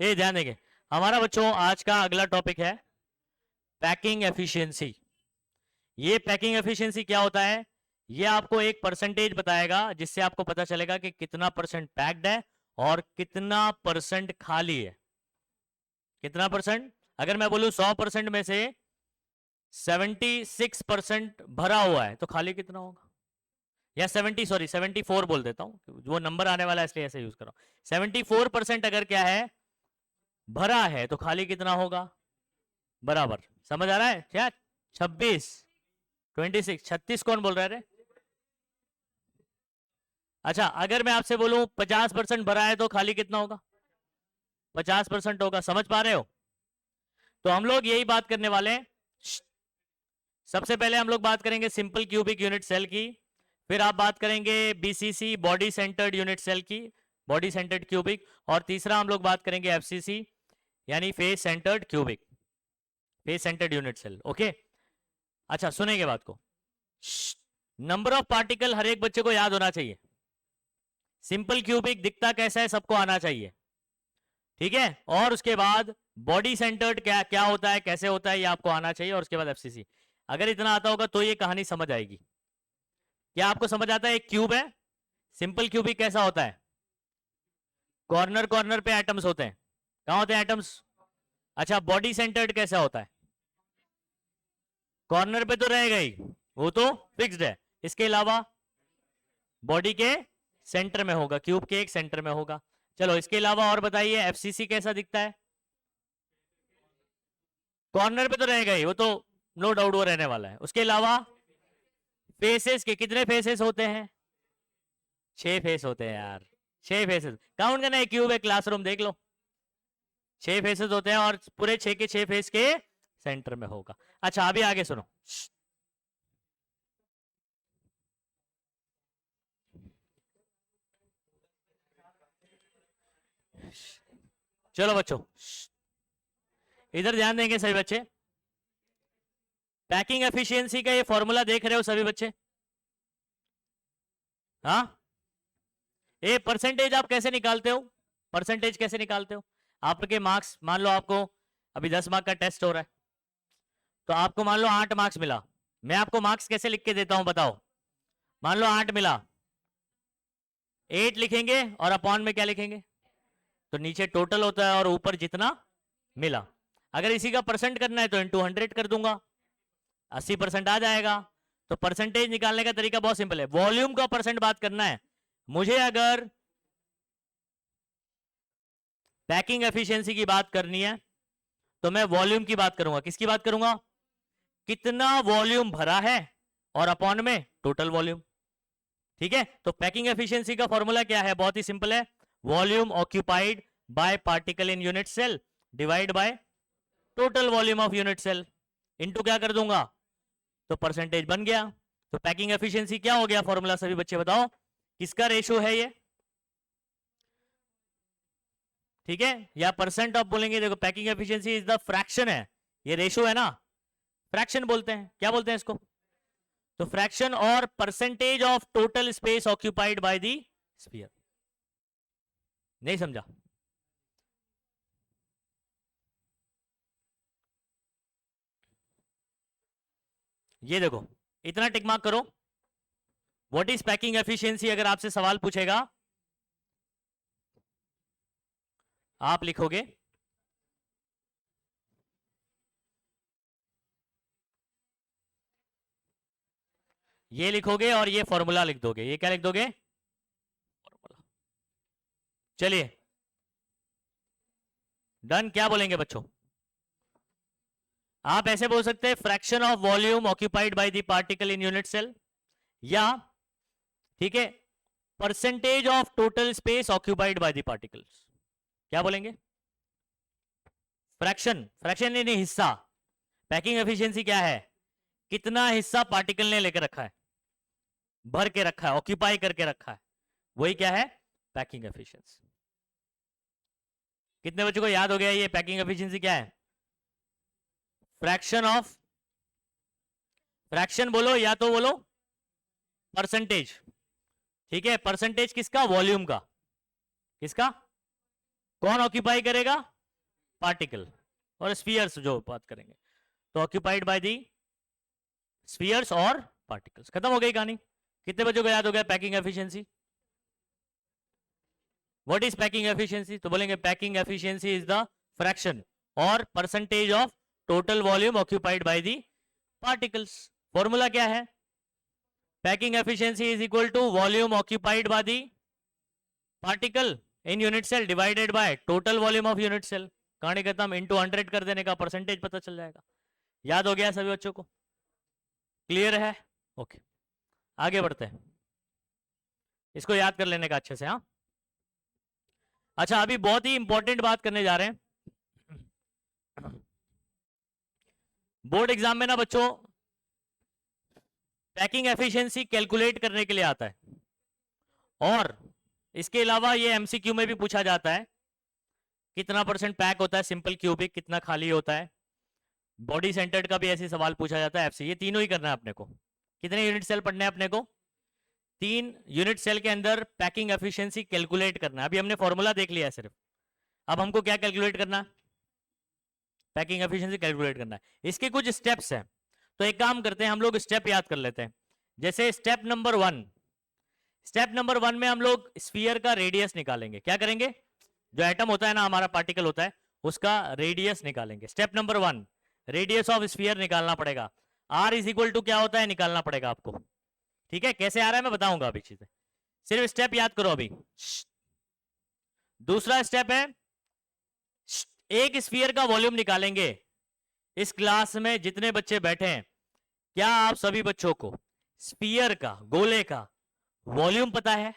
ये ध्यान देंगे। हमारा बच्चों आज का अगला टॉपिक है पैकिंग एफिशिएंसी। ये पैकिंग एफिशिएंसी क्या होता है? ये आपको एक परसेंटेज बताएगा जिससे आपको पता चलेगा कि कितना परसेंट पैक्ड है और कितना परसेंट खाली है। कितना परसेंट? अगर मैं बोलूं 100% में से 76% भरा हुआ है तो खाली कितना होगा? या 74 बोल देता हूं, वो नंबर आने वाला है इसलिए ऐसे यूज कर रहा हूं। 74% अगर क्या है, भरा है, तो खाली कितना होगा? बराबर। समझ आ रहा है क्या? 36 कौन बोल रहा है रे? अच्छा, अगर मैं आपसे बोलूं 50% भरा है तो खाली कितना होगा? 50% होगा। समझ पा रहे हो? तो हम लोग यही बात करने वाले हैं। सबसे पहले हम लोग बात करेंगे सिंपल क्यूबिक यूनिट सेल की, फिर आप बात करेंगे BCC body centred unit cell की, बॉडी सेंटर्ड क्यूबिक, और तीसरा हम लोग बात करेंगे एफसीसी यानी face centred cubic, face centred unit cell. Okay, अच्छा सुनेंगे बात को। नंबर ऑफ पार्टिकल हर एक बच्चे को याद होना चाहिए। सिंपल क्यूबिक दिखता कैसा है सबको आना चाहिए, ठीक है? और उसके बाद बॉडी सेंटर्ड क्या क्या होता है, कैसे होता है, ये आपको आना चाहिए। और उसके बाद एफसीसी। अगर इतना आता होगा तो ये कहानी समझ आएगी। क्या आपको समझ आता है? एक क्यूब है, सिंपल क्यूबिक कैसा होता है? कॉर्नर कॉर्नर पे एटम्स होते हैं। कहां होते हैं एटम्स? अच्छा, बॉडी सेंटर्ड कैसा होता है? कॉर्नर पे तो रहेगा ही, वो तो फिक्स्ड है। इसके अलावा बॉडी के सेंटर में होगा, क्यूब के एक सेंटर में होगा। चलो इसके अलावा और बताइए, एफसीसी कैसा दिखता है? कॉर्नर पे तो रहेगा ही, वो तो नो डाउट वो रहने वाला है। उसके अलावा फेसेस के कितने फेसेस होते हैं? 6 फेस होते हैं यार, 6 फेसेस। काउंट करना है, क्यूब है, क्लासरूम देख लो। 6 फेसेस होते हैं और पूरे 6 के 6 फेस के सेंटर में होगा। अच्छा अभी आगे सुनो। चलो बच्चों इधर ध्यान देंगे सभी बच्चे। पैकिंग एफिशिएंसी का ये फॉर्मूला देख रहे हो सभी बच्चे? हाँ, ये परसेंटेज आप कैसे निकालते हो? परसेंटेज कैसे निकालते हो? आपके मार्क्स, मान लो आपको अभी 10 मार्क का टेस्ट हो रहा है, तो आपको मान लो 8 मार्क्स मिला। मैं आपको मार्क्स कैसे लिख के देता हूं बताओ? मान लो 8 मिला, 8 लिखेंगे और अपॉन में क्या लिखेंगे? तो नीचे टोटल होता है और ऊपर जितना मिला। अगर इसी का परसेंट करना है तो इंटू 100 कर दूंगा, 80% आ जाएगा। तो परसेंटेज निकालने का तरीका बहुत सिंपल है। वॉल्यूम का परसेंट बात करना है मुझे। अगर पैकिंग एफिशिएंसी की बात करनी है तो मैं वॉल्यूम की बात करूंगा। किसकी बात करूंगा? कितना वॉल्यूम भरा है और अपॉन में टोटल वॉल्यूम। ठीक है, तो पैकिंग एफिशिएंसी का फॉर्मूला क्या है? बहुत ही सिंपल है, volume occupied by particle in unit cell divide by total volume of unit cell into क्या कर दूंगा? तो परसेंटेज बन गया। तो पैकिंग एफिशिएंसी क्या हो गया फॉर्मूला? सभी बच्चे बताओ किसका रेशो है ये? ठीक है, या परसेंट ऑफ बोलेंगे। देखो packing efficiency is the fraction है, ये रेशो है ना, फ्रैक्शन बोलते हैं। क्या बोलते हैं इसको? तो फ्रैक्शन और percentage of total space occupied by the sphere. नहीं समझा? ये देखो, इतना टिक मार्क करो। What is packing efficiency? अगर आपसे सवाल पूछेगा आप लिखोगे ये लिखोगे और ये फॉर्मूला लिख दोगे। ये क्या लिख दोगे? फॉर्मूला। चलिए डन। क्या बोलेंगे बच्चों? आप ऐसे बोल सकते हैं fraction of volume occupied by the particle in unit cell, या ठीक है percentage of total space occupied by the particles. क्या बोलेंगे? फ्रैक्शन, फ्रैक्शन नहीं, हिस्सा। पैकिंग एफिशिएंसी क्या है? कितना हिस्सा पार्टिकल ने लेकर रखा है, भर के रखा है, ऑक्यूपाई करके रखा है, वही क्या है? Packing efficiency. कितने बच्चों को याद हो गया ये पैकिंग एफिशिएंसी क्या है? फ्रैक्शन ऑफ, फ्रैक्शन बोलो या तो बोलो परसेंटेज। ठीक है, परसेंटेज किसका? वॉल्यूम का। किसका? कौन ऑक्यूपाई करेगा? पार्टिकल। और स्फीयर्स जो बात करेंगे, तो ऑक्यूपाइड बाय दी स्फीयर्स और पार्टिकल्स। खत्म हो गई कहानी। कितने बच्चों को याद हो गया packing efficiency? What is packing efficiency? तो बोलेंगे packing efficiency is the fraction और percentage of total volume occupied by the particles. Formula क्या है? Packing efficiency is equal to volume occupied by the particle in unit cell divided by total volume of unit cell. कहानी खत्म। Into 100 कर देने का percentage पता चल जाएगा। याद हो गया सभी बच्चों को? क्लियर है? ओके, आगे बढ़ते हैं। इसको याद कर लेने का अच्छे से। हाँ, अच्छा, अभी बहुत ही इंपॉर्टेंट बात करने जा रहे हैं। बोर्ड एग्जाम में ना बच्चों पैकिंग एफिशिएंसी कैलकुलेट करने के लिए आता है, और इसके अलावा ये एमसीक्यू में भी पूछा जाता है कितना परसेंट पैक होता है सिंपल क्यूबिक, कितना खाली होता है। बॉडी सेंटर्ड का भी ऐसे सवाल पूछा जाता है एफसी। ये तीनों ही करना है अपने को। कितने यूनिट सेल पढ़ने हैं अपने को? 3 यूनिट सेल के अंदर पैकिंग एफिशिएंसी कैलकुलेट करना है। अभी हमने फॉर्मूला देख लिया है सिर्फ, अब हमको क्या कैलकुलेट करना है? पैकिंग एफिशिएंसी कैलकुलेट करना है। इसके कुछ स्टेप्स हैं, तो एक काम करते हैं, हम लोग स्टेप याद कर लेते हैं। जैसे स्टेप नंबर 1, स्टेप नंबर 1 में हम लोग स्फीयर का रेडियस निकालेंगे। क्या करेंगे? जो एटम होता है ना, हमारा पार्टिकल होता है, उसका रेडियस निकालेंगे। Step number 1, radius of sphere निकालना पड़ेगा। आर इज इक्वल टू क्या होता है निकालना पड़ेगा आपको। ठीक है, कैसे आ रहा है मैं बताऊंगा अभी चीजें, सिर्फ स्टेप याद करो अभी। दूसरा स्टेप है, एक स्फीयर का वॉल्यूम निकालेंगे। इस क्लास में जितने बच्चे बैठे हैं, क्या आप सभी बच्चों को स्फीयर का, गोले का वॉल्यूम पता है?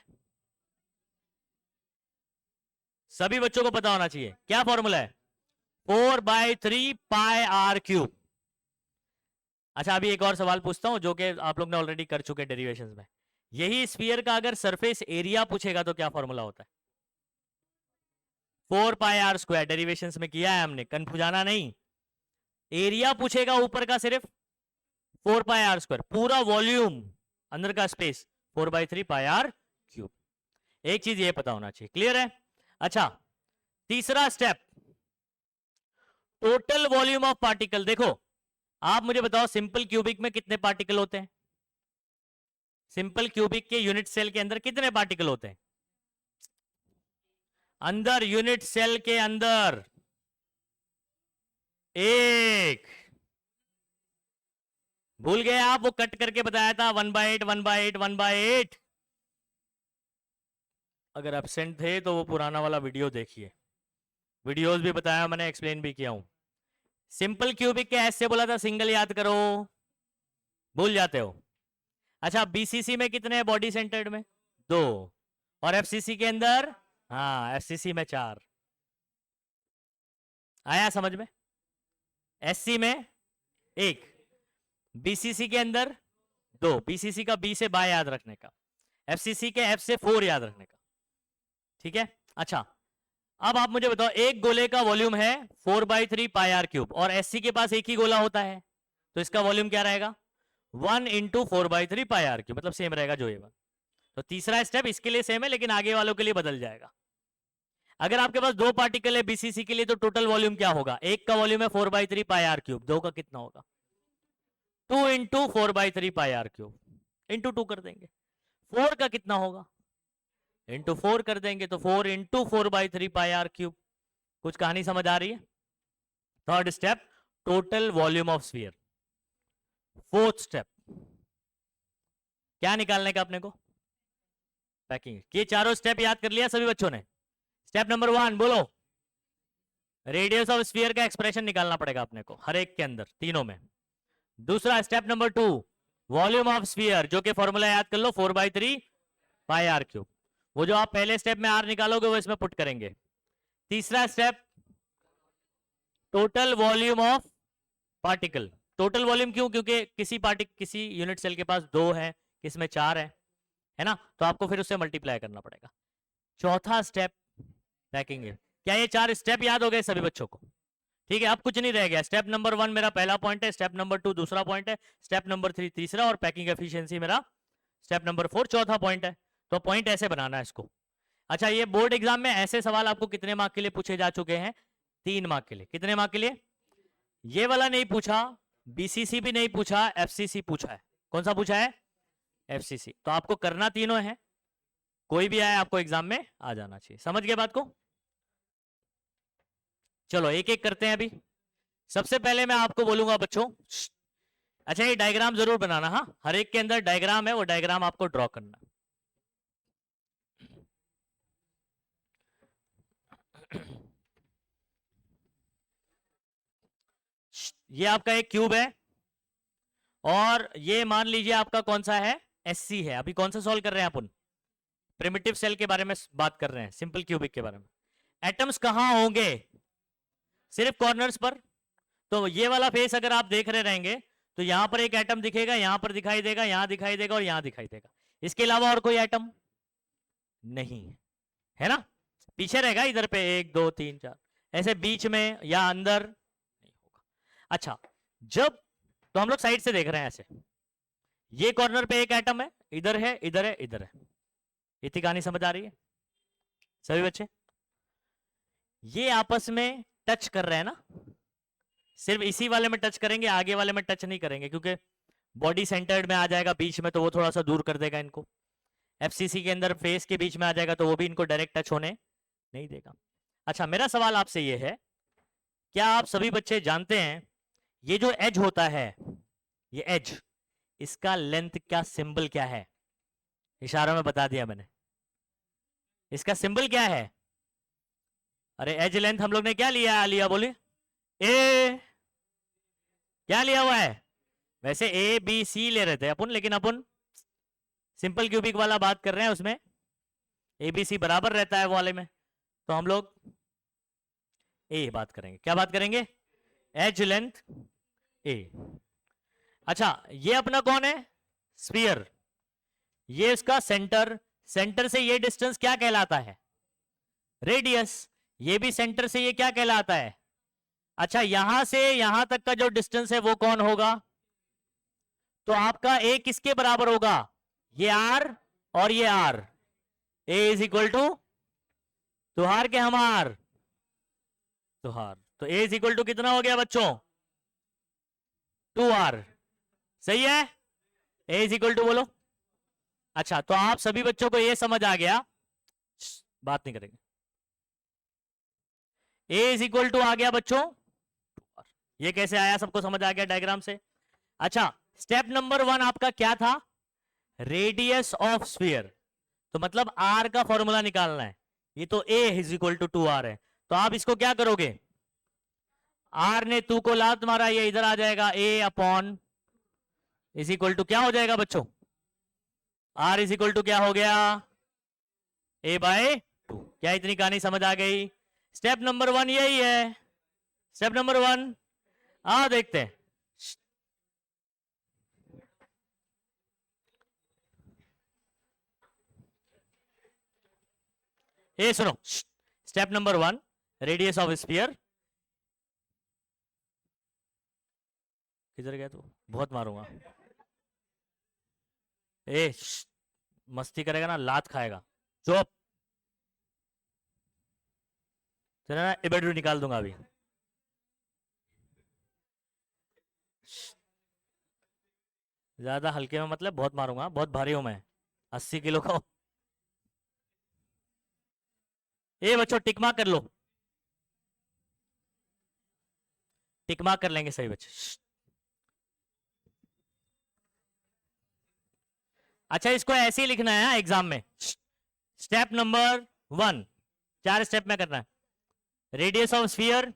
सभी बच्चों को पता होना चाहिए। क्या फॉर्मूला है? 4/3 पाई आर क्यूब। अच्छा, अभी एक और सवाल पूछता हूं जो कि आप लोग ने ऑलरेडी कर चुके डेरिवेशंस में। यही स्फीयर का अगर सरफेस एरिया पूछेगा तो क्या फॉर्मूला होता है? 4 पाई आर स्क्वायर। डेरिवेशंस में किया है हमने, कंफ्यूजाना नहीं। एरिया पूछेगा ऊपर का सिर्फ 4 पाई आर स्क्वायर, पूरा वॉल्यूम अंदर का स्पेस 4/3 पाई आर क्यूब। एक चीज ये पता होना चाहिए। क्लियर है? अच्छा, तीसरा step, total volume of particle. देखो, आप मुझे बताओ सिंपल क्यूबिक में कितने पार्टिकल होते हैं? सिंपल क्यूबिक के यूनिट सेल के अंदर कितने पार्टिकल होते हैं? अंदर यूनिट सेल के अंदर एक। भूल गए आप? वो कट करके बताया था 1/8 1/8 1/8। अगर एब्सेंट थे तो वो पुराना वाला वीडियो देखिए, वीडियोस भी बताया मैंने, एक्सप्लेन भी किया हूं। सिंपल क्यूबिक के ऐसे बोला था सिंगल, याद करो, भूल जाते हो। अच्छा, बीसीसी में कितने हैं बॉडी सेंटर्ड में? 2। और एफसीसी के अंदर? हाँ, एफसीसी में 4। आया समझ में? एससी में 1, बीसीसी के अंदर 2। बीसीसी का बी से बाय याद रखने का, एफसीसी के एफ से 4 याद रखने का। ठीक है? अच्छा, अब आप मुझे बताओ, एक गोले का वॉल्यूम है 4/3 पाई आर क्यूब, और एससी के पास एक ही गोला होता है, तो इसका वॉल्यूम क्या रहेगा? 1 × 4/3 पाई आर क्यूब, मतलब सेम रहेगा जो ये बात। तो तीसरा स्टेप इसके लिए सेम है, लेकिन आगे वालों के लिए बदल जाएगा। अगर आपके पास 2 पार्टिकल है बीसीसी के लिए, तो टोटल वॉल्यूम क्या होगा? एक का वॉल्यूम है 4/3 पाई आर क्यूब, 2 का कितना होगा? 2 × 4/3 पाई आर क्यूब, इंटू 2 कर देंगे। 4 का कितना होगा? इंटू 4 कर देंगे, तो 4 × 4/3 पाई आर क्यूब। कुछ कहानी समझ आ रही है? Third step, total volume of sphere. Fourth step, क्या निकालने का अपने को? पैकिंग। ये चारों स्टेप याद कर लिया सभी बच्चों ने? स्टेप नंबर 1 बोलो, रेडियस ऑफ स्फीयर का एक्सप्रेशन निकालना पड़ेगा अपने को हर एक के अंदर, तीनों में। दूसरा step number 2, volume of sphere, जो कि फॉर्मूला याद कर लो 4/3 पाई आर क्यूब। वो जो आप पहले स्टेप में आर निकालोगे वो इसमें पुट करेंगे। तीसरा step, total volume of particle. Total volume क्यों? क्योंकि किसी यूनिट सेल के पास 2 है, किसमें 4 है ना, तो आपको फिर उससे मल्टीप्लाई करना पड़ेगा। चौथा स्टेप पैकिंग है। क्या ये 4 स्टेप याद हो गए सभी बच्चों को? ठीक है, अब कुछ नहीं रह गया। स्टेप नंबर 1 मेरा पहला पॉइंट है, स्टेप नंबर 2 दूसरा पॉइंट है, स्टेप नंबर 3 तीसरा, और पैकिंग एफिशिएंसी मेरा स्टेप नंबर 4 चौथा पॉइंट है। तो पॉइंट ऐसे बनाना है इसको। अच्छा, ये बोर्ड एग्जाम में ऐसे सवाल आपको कितने मार्क के लिए पूछे जा चुके हैं? 3 मार्क के लिए। कितने मार्क के लिए? ये वाला नहीं पूछा, बीसीसी भी नहीं पूछा, एफसीसी पूछा है। कौन सा पूछा है? एफसीसी। तो आपको करना तीनों है, कोई भी आए आपको एग्जाम में आ जाना चाहिए। समझ गए बात को? चलो एक एक करते हैं अभी। सबसे पहले मैं आपको बोलूंगा बच्चों, अच्छा ये डायग्राम जरूर बनाना। हाँ, हर एक के अंदर डायग्राम है, वो डायग्राम आपको ड्रॉ करना। ये आपका एक क्यूब है और ये मान लीजिए आपका कौन सा है? एससी है। अभी कौन सा सॉल्व कर रहे हैं अपन? प्रिमिटिव सेल के बारे में बात कर रहे हैं, सिंपल क्यूबिक के बारे में। एटम्स कहां होंगे? सिर्फ कॉर्नर्स पर। तो ये वाला फेस अगर आप देख रहे रहेंगे तो यहां पर एक एटम दिखेगा, यहां पर दिखाई देगा, यहां दिखाई देगा और यहां दिखाई देगा। इसके अलावा और कोई एटम नहीं है ना? पीछे रहेगा इधर पे 1 2 3 4, ऐसे बीच में या अंदर नहीं होगा। अच्छा, जब तो हम लोग साइड से देख रहे हैं ऐसे, ये कॉर्नर पे एक एटम है, इधर है, इधर है, इधर है। इतनी कहानी समझ आ रही है सभी बच्चे? ये आपस में टच कर रहे हैं ना? सिर्फ इसी वाले में टच करेंगे, आगे वाले में टच नहीं करेंगे, क्योंकि बॉडी सेंटर्ड में आ जाएगा बीच में, तो वो थोड़ा सा दूर कर देगा इनको। एफसीसी के अंदर फेस के बीच में आ जाएगा, तो वो भी इनको डायरेक्ट टच होने नहीं देगा। अच्छा, मेरा सवाल आपसे ये है, क्या आप सभी बच्चे जानते हैं ये जो एज होता है, ये एज, इसका लेंथ का सिंबल क्या है? इशारों में बता दिया मैंने। इसका सिंबल क्या है? अरे एज लेंथ हम लोग ने क्या लिया? लिया बोलिए। ए, क्या लिया हुआ है? वैसे ए बी सी ले रहे थे अपन, लेकिन अपन सिंपल क्यूबिक वाला बात कर रहे हैं, उसमें ए बी सी बराबर रहता है वो वाले में, तो हम लोग ए बात करेंगे। क्या बात करेंगे? एज लेंथ ए। अच्छा, ये अपना कौन है? स्फीयर। ये इसका सेंटर, सेंटर से ये डिस्टेंस क्या कहलाता है? रेडियस। ये भी सेंटर से ये क्या कहलाता है? अच्छा, यहां से यहां तक का जो डिस्टेंस है वो कौन होगा? तो आपका ए किसके बराबर होगा? ये आर और ये R. A is equal to two R के हमार, तुहार। तो ए इज इक्वल टू कितना हो गया बच्चों? 2r। सही है? ए इज इक्वल टू बोलो। अच्छा, तो आप सभी बच्चों को ये समझ आ गया, बात नहीं करेंगे। ए इज इक्वल टू आ गया बच्चों, ये कैसे आया सबको समझ आ गया डायग्राम से? अच्छा, स्टेप नंबर 1 आपका क्या था? Radius of sphere. तो मतलब आर का फॉर्मूला निकालना है। ये तो ए इज इक्वल टू 2r है, तो आप इसको क्या करोगे? आर ने 2 को लात मारा, ये इधर आ जाएगा, ए अपॉन इज इक्वल टू क्या हो जाएगा बच्चों? आर इज इक्वल टू क्या हो गया? ए बाय 2। क्या इतनी कहानी समझ आ गई? स्टेप नंबर 1 यही है। स्टेप नंबर 1 आ देखते हैं। ए सुनो, step number 1, radius of sphere. किधर गया तू? बहुत मारूंगा। ए मस्ती करेगा ना, लात खाएगा। चुप, तेरा ना इबेडू निकाल दूंगा अभी। ज्यादा हल्के में मतलब बहुत मारूंगा, बहुत भारी हूं मैं, 80 किलो का हूं। ए बच्चों टिक मार्क कर लो, टिक मार्क कर लेंगे सही बच्चे। अच्छा, इसको ऐसे ही लिखना है एग्जाम में। स्टेप नंबर 1, 4 स्टेप में करना है। Radius of sphere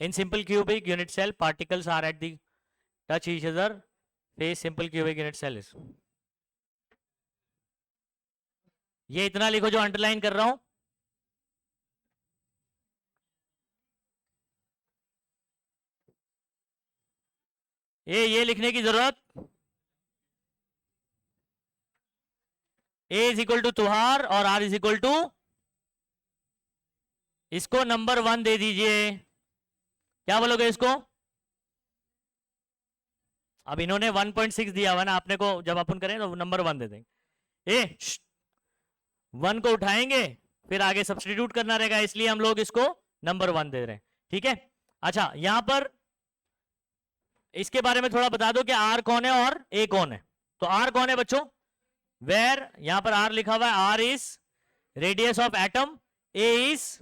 in simple cubic unit cell, particles are at the touch each other, face simple cubic unit cell is। ये इतना लिखो जो अंडरलाइन कर रहा हूं। ये लिखने की जरूरत, ए इज इक्वल टू तुहार और आर इज इक्वल टू, इसको नंबर 1 दे दीजिए। क्या बोलोगे इसको? अब इन्होंने 1.6 दिया हुआ ना, आपने को जब अपन करें तो नंबर 1 दे देंगे। 1 को उठाएंगे फिर आगे सब्सटीट्यूट करना रहेगा, इसलिए हम लोग इसको नंबर 1 दे रहे हैं। ठीक है, अच्छा यहां पर इसके बारे में थोड़ा बता दो कि आर कौन है और ए कौन है। तो आर कौन है बच्चों, वेर यहां पर आर लिखा हुआ है, R is radius of atom, A is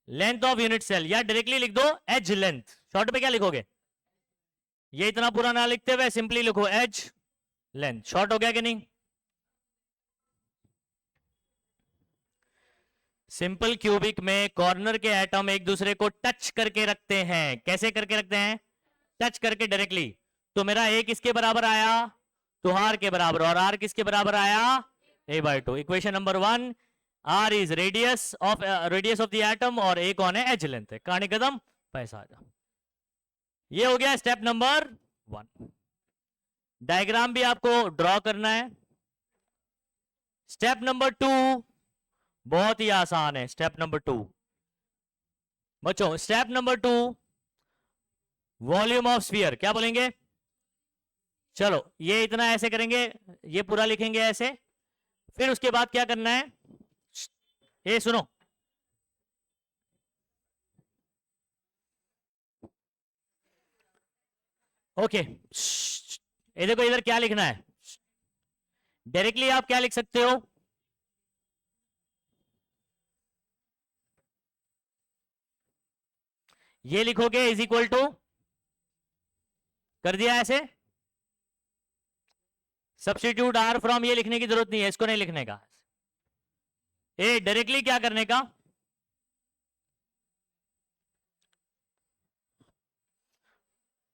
length of unit cell, या डायरेक्टली लिख दो एज लेंथ। शॉर्ट में क्या लिखोगे, ये इतना पूरा ना लिखते हुए सिंपली लिखो एज लेंथ। शॉर्ट हो गया कि नहीं। सिंपल क्यूबिक में कॉर्नर के एटम एक दूसरे को टच करके रखते हैं। कैसे करके रखते हैं, टच करके डायरेक्टली। तो मेरा ए किसके बराबर आया, तो आर के बराबर, और आर किसके बराबर आया, a/2। Equation number 1, R is radius of the atom और ए कौन है, एज लेंथ है। कहानी खत्म, पैसा आ जाओ। ये हो गया स्टेप नंबर 1। डायग्राम भी आपको ड्रॉ करना है। स्टेप नंबर 2 बहुत ही आसान है। स्टेप नंबर 2 बच्चों, step number 2 volume of sphere. क्या बोलेंगे, चलो ये इतना ऐसे करेंगे, ये पूरा लिखेंगे ऐसे। फिर उसके बाद क्या करना है, ये सुनो, ओके ये देखो इधर क्या लिखना है। डायरेक्टली आप क्या लिख सकते हो, ये लिखोगे इज इक्वल टू, कर दिया ऐसे, सब्स्टिट्यूट आर फ्रॉम, ये लिखने की जरूरत नहीं है, इसको नहीं लिखने का। ए डायरेक्टली क्या करने का,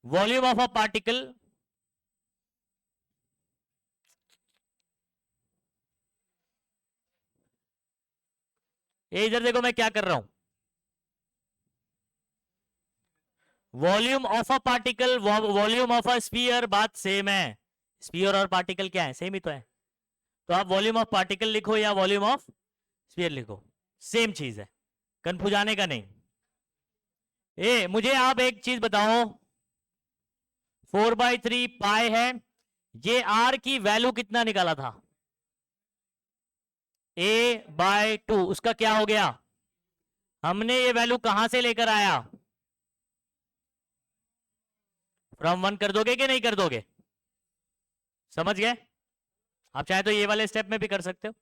वॉल्यूम ऑफ अ पार्टिकल ये इधर देखो मैं क्या कर रहा हूं, volume of a particle, volume of a sphere, बात सेम है। स्फीयर और पार्टिकल क्या है, सेम ही तो है। तो आप वॉल्यूम ऑफ पार्टिकल लिखो या वॉल्यूम ऑफ स्फीयर लिखो, सेम चीज है, कंफ्यूज आने का नहीं। ए मुझे आप एक चीज बताओ, 4/3 पाई है, ये आर की वैल्यू कितना निकाला था, a/2, उसका क्या हो गया, हमने ये वैल्यू कहां से लेकर आया, फ्रॉम 1 कर दोगे कि नहीं कर दोगे, समझ गए। आप चाहे तो ये वाले स्टेप में भी कर सकते हो।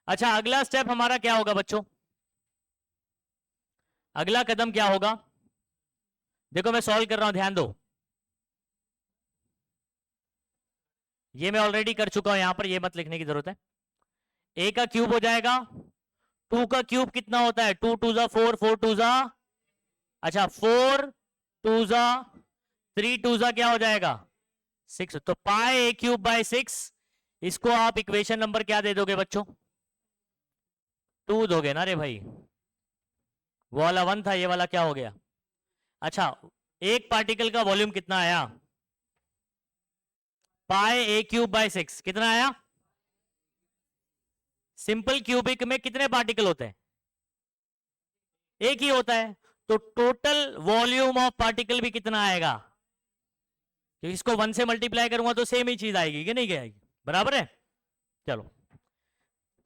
अच्छा अगला स्टेप हमारा क्या होगा बच्चों, अगला कदम क्या होगा, देखो मैं सॉल्व कर रहा हूं, ध्यान दो। ये मैं ऑलरेडी कर चुका हूं, यहां पर ये मत लिखने की जरूरत है। ए का क्यूब हो जाएगा, 2 का क्यूब कितना होता है, 2 2 4, 4 2 अच्छा 4 2 3 2 क्या हो जाएगा 6। तो पाई ए क्यूब बाय 6, इसको आप इक्वेशन नंबर क्या दे दोगे बच्चों, 2 दोगे ना रे भाई। वो वाला 1 था, ये वाला क्या हो गया। अच्छा एक पार्टिकल का वॉल्यूम कितना आया, पाई ए क्यूब बाय 6 कितना आया। सिंपल क्यूबिक में कितने पार्टिकल होते हैं, एक ही होता है। तो टोटल वॉल्यूम ऑफ पार्टिकल भी कितना आएगा, क्योंकि इसको 1 से मल्टीप्लाई करूंगा तो सेम ही चीज आएगी कि नहीं आएगी, बराबर है। चलो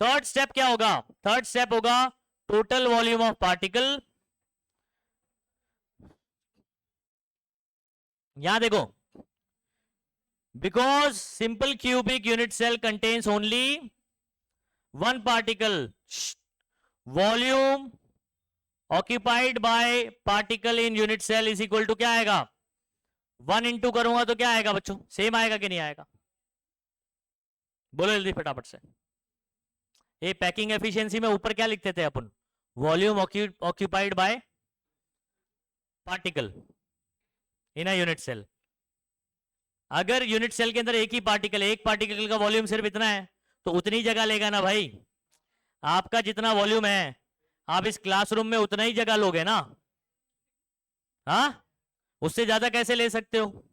थर्ड स्टेप क्या होगा, थर्ड स्टेप होगा टोटल वॉल्यूम ऑफ पार्टिकल। यहां देखो, because simple cubic unit cell contains only 1 particle, volume occupied by particle in unit cell is equal to क्या आएगा, 1 इंटू करूंगा तो क्या आएगा बच्चों, सेम आएगा कि नहीं आएगा, बोलो जल्दी फटाफट से। ये पैकिंग एफिशिएंसी में ऊपर क्या लिखते थे अपन, volume occupied by particle in a unit cell. अगर यूनिट सेल के अंदर एक ही पार्टिकल है, एक पार्टिकल का वॉल्यूम सिर्फ इतना है, तो उतनी जगह लेगा ना भाई। आपका जितना वॉल्यूम है आप इस क्लासरूम में उतना ही जगह लोगे ना, हाँ उससे ज्यादा कैसे ले सकते हो,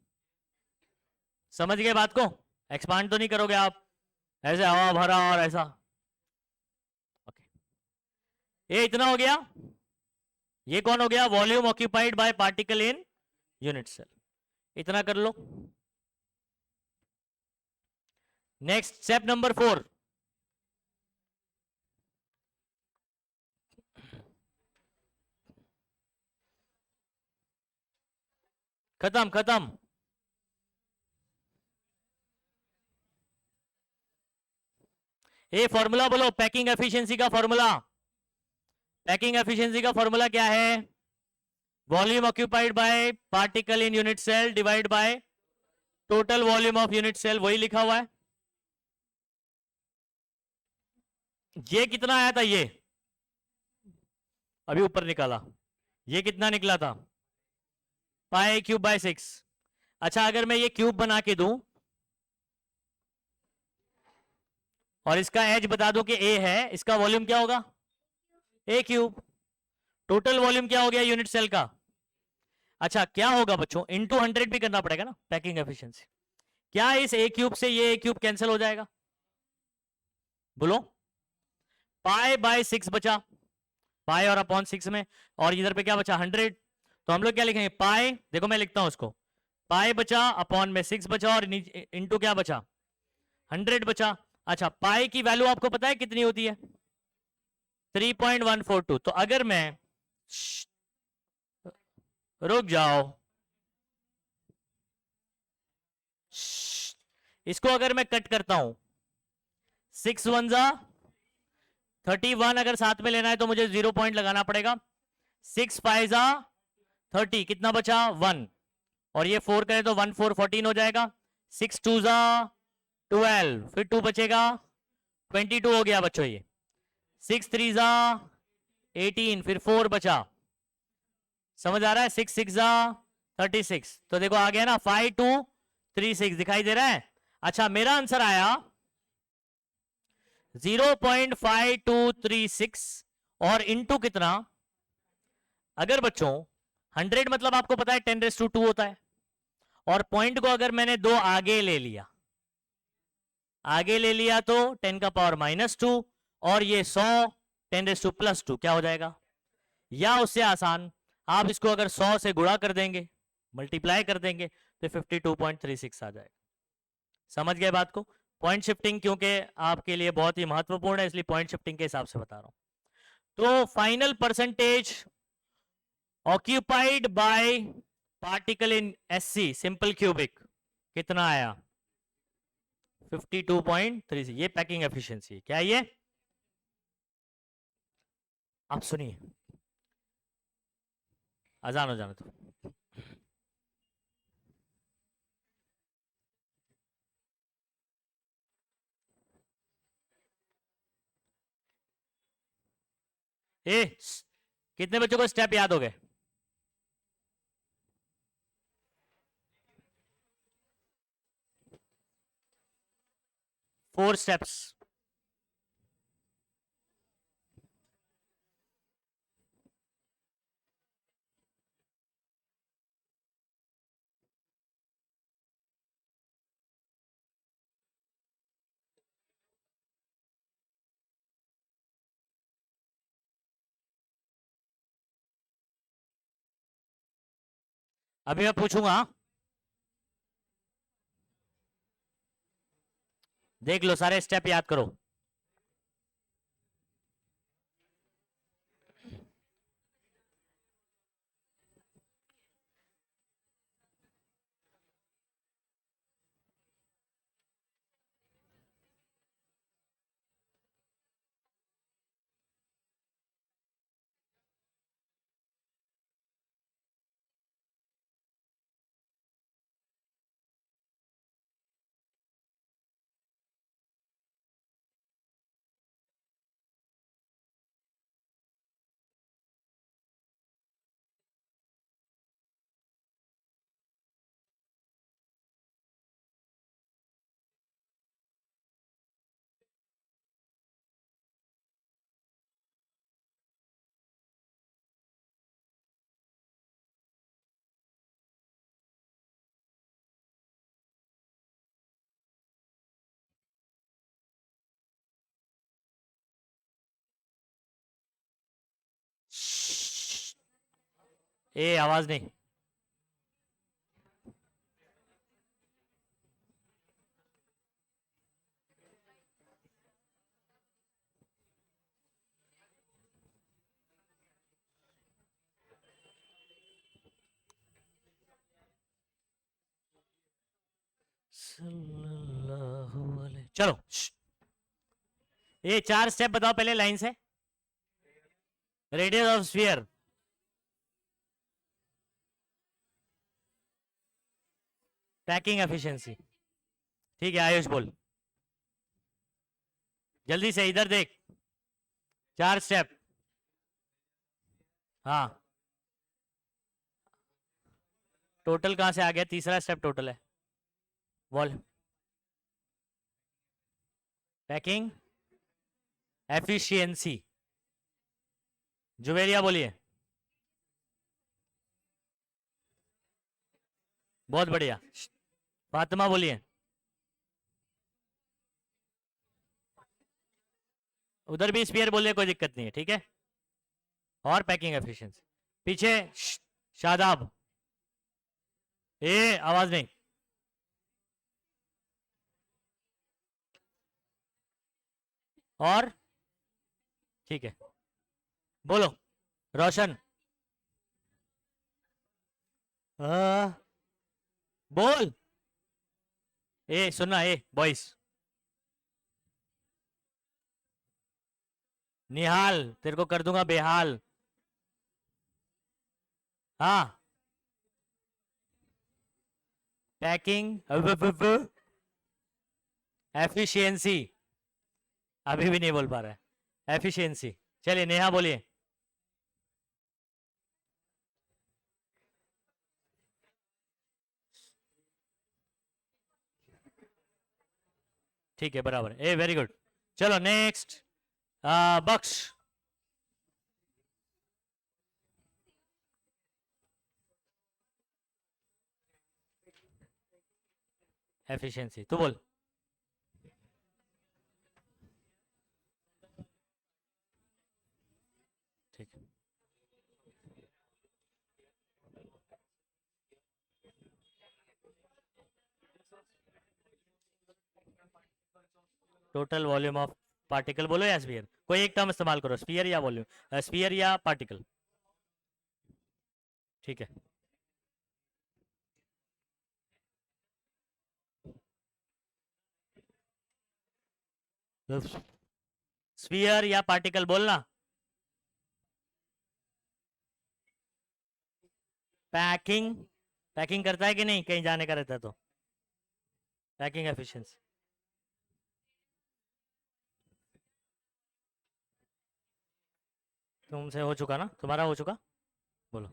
समझ गए बात को, एक्सपांड तो नहीं करोगे आप ऐसे हवा भरा और ऐसा। ओके ये इतना हो गया, ये कौन हो गया, volume occupied by particle in unit cell. इतना कर लो। नेक्स्ट स्टेप नंबर 4, खत्म खत्म। ये फॉर्मूला बोलो, पैकिंग एफिशिएंसी का फॉर्मूला। पैकिंग एफिशिएंसी का फॉर्मूला क्या है? Volume occupied by particle in unit cell divide by total volume of unit cell, वही लिखा हुआ है। ये कितना आया था? ये अभी ऊपर निकाला, ये कितना निकला था? पाई क्यूब बाय 6। अच्छा, अगर मैं ये क्यूब बना के दूं और इसका एज बता दूं कि ए है, इसका वॉल्यूम क्या होगा? ए क्यूब। टोटल वॉल्यूम क्या हो गया यूनिट सेल का? अच्छा, क्या होगा बच्चों? इंटू 100 भी करना पड़ेगा ना पैकिंग एफिशिएंसी। क्या इस ए क्यूब से ये ए क्यूब कैंसिल हो जाएगा? बोलो। पाई बाय 6 बचा, पाई और अपॉन 6 में, और इधर पे क्या बचा? 100। तो हम लोग क्या लिखेंगे? पाई, देखो मैं लिखता हूं उसको, पाई बचा, अपॉन में 6 बचा, और इंटू क्या बचा? 100 बचा। अच्छा, पाई की वैल्यू आपको पता है कितनी होती है? 3.142। तो अगर मैं, रुक जाओ, इसको अगर मैं कट करता हूं, 6 1 जा 31, अगर साथ में लेना है तो मुझे 0 पॉइंट लगाना पड़ेगा। 6 5 जा 30, कितना बचा? 1, और ये 4 करें तो 1 4 14 हो जाएगा। 6 2 जा 12, फिर 2 बचेगा, 22 हो गया बच्चों ये। 6 3 जा 18, फिर 4 बचा। समझ आ रहा है? 6 6 जा 36। तो देखो आ गया ना, 5 2 3 6 दिखाई दे रहा है। अच्छा, मेरा आंसर आया 0.5236, और इंटू कितना? अगर बच्चों 100 मतलब आपको पता है 10⁻² होता है, और पॉइंट को अगर मैंने 2 आगे ले लिया, आगे ले लिया तो 10⁻², और ये 100 10⁻², क्या हो जाएगा? या उससे आसान, आप इसको अगर 100 से गुणा कर देंगे, मल्टीप्लाई कर देंगे, तो 52.36 आ जाएगा। समझ गए बात को? पॉइंट शिफ्टिंग क्योंकि आपके लिए बहुत ही महत्वपूर्ण है, इसलिए पॉइंट शिफ्टिंग के हिसाब से बता रहा हूं। तो final percentage occupied by particle in SC simple cubic कितना आया? 52.36। ये पैकिंग एफिशिएंसी क्या है ये? आप सुनिए, अजान हो जाना तो। ए, कितने बच्चों को स्टेप याद हो गए? 4 स्टेप्स। अभी मैं पूछूंगा, देख लो, सारे स्टेप याद करो। ए, आवाज नहीं। सल्लल्लाहु अलैहि, चलो ये 4 स्टेप बताओ पहले लाइन से। Radius of sphere, packing efficiency. ठीक है आयुष बोल जल्दी से, इधर देख 4 स्टेप। हाँ टोटल कहां से आ गया, तीसरा स्टेप टोटल है। वॉल पैकिंग एफिशिएंसी, जुवेरिया बोलिए। बहुत बढ़िया, फातिमा बोलिए। उधर भी स्पीयर बोलिए, कोई दिक्कत नहीं है, ठीक है। और पैकिंग एफिशिएंसी पीछे शादाब, ए आवाज नहीं। और ठीक है बोलो रोशन। बोल, ए सुनना, ए बॉयस। निहाल तेरे को कर दूंगा बेहाल। हाँ पैकिंग एफिशिएंसी, अभी भी नहीं बोल पा रहा है एफिशिएंसी। चलिए नेहा बोलिए। ठीक है बराबर, ए वेरी गुड। चलो नेक्स्ट बख्श। एफिशिएंसी तू बोल। ठीक है टोटल वॉल्यूम ऑफ पार्टिकल बोलो या स्फीयर, कोई एक टर्म इस्तेमाल करो, स्फीयर या वॉल्यूम, स्फीयर या पार्टिकल। ठीक है स्फीयर या पार्टिकल बोलना। पैकिंग, पैकिंग करता है कि नहीं, कहीं जाने का रहता है तो। पैकिंग एफिशिएंसी तुमसे हो चुका ना, तुम्हारा हो चुका, बोलो।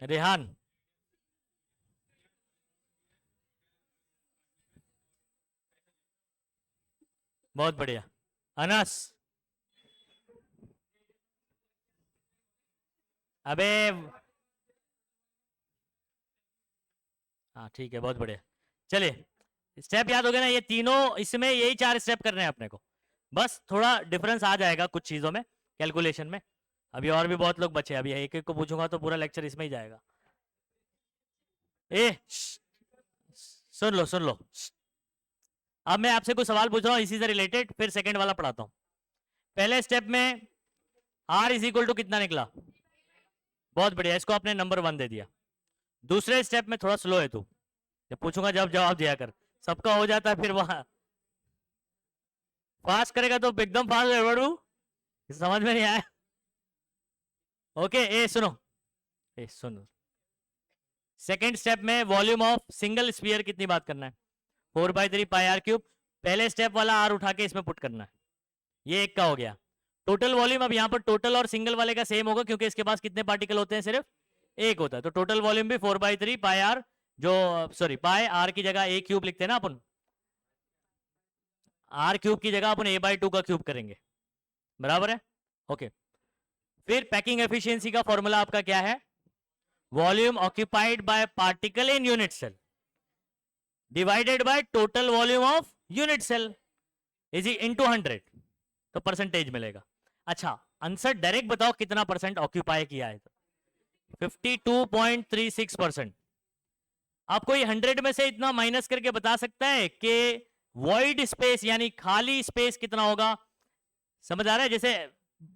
रेहान बहुत बढ़िया। अनस, अबे हाँ ठीक है बहुत बढ़िया। चलिए स्टेप याद हो गया ना, ये तीनों इसमें यही 4 स्टेप करने हैं अपने को, बस थोड़ा डिफरेंस आ जाएगा कुछ चीजों में, कैलकुलेशन में। अभी और भी बहुत लोग बचे, अभी एक एक को पूछूंगा तो पूरा लेक्चर इसमें ही जाएगा। ए सुन लो सुन लो, अब मैं आपसे कुछ सवाल पूछ रहा हूँ इसी से रिलेटेड, फिर सेकंड वाला पढ़ाता हूँ। पहले स्टेप में R इज इक्वल टू कितना निकला, बहुत बढ़िया, इसको आपने नंबर 1 दे दिया। दूसरे स्टेप में थोड़ा स्लो है तू, जब पूछूंगा जब जवाब दिया कर, सबका हो जाता है फिर वहां फास्ट करेगा तो एकदम फास्ट गड़बड़ू, समझ में नहीं आया। ओके ए सुनो, ए सुनो, सेकेंड स्टेप में वॉल्यूम ऑफ सिंगल स्फीयर कितनी बात करना है, 4/3 पाई आर क्यूब। पहले स्टेप वाला आर उठा के इसमें पुट करना है, ये एक का हो गया। टोटल वॉल्यूम अब यहाँ पर टोटल और सिंगल वाले का सेम होगा, क्योंकि इसके पास कितने पार्टिकल होते हैं, सिर्फ एक होता है, तो टोटल वॉल्यूम भी 4/3 पाई आर, जो सॉरी पाई आर की जगह ए क्यूब लिखते हैं ना अपन, आर क्यूब की जगह अपन a/2 का क्यूब करेंगे, बराबर है। ओके फिर पैकिंग एफिशिएंसी का फॉर्मूला आपका क्या है, volume occupied by particle in unit cell divided by total volume of unit cell is into 100, तो परसेंटेज मिलेगा। अच्छा आंसर डायरेक्ट बताओ कितना परसेंट ऑक्यूपाई किया है, 52.36%। आप कोई 100 में से इतना माइनस करके बता सकता है कि वॉइड स्पेस यानी खाली स्पेस कितना होगा? समझ आ रहा है? जैसे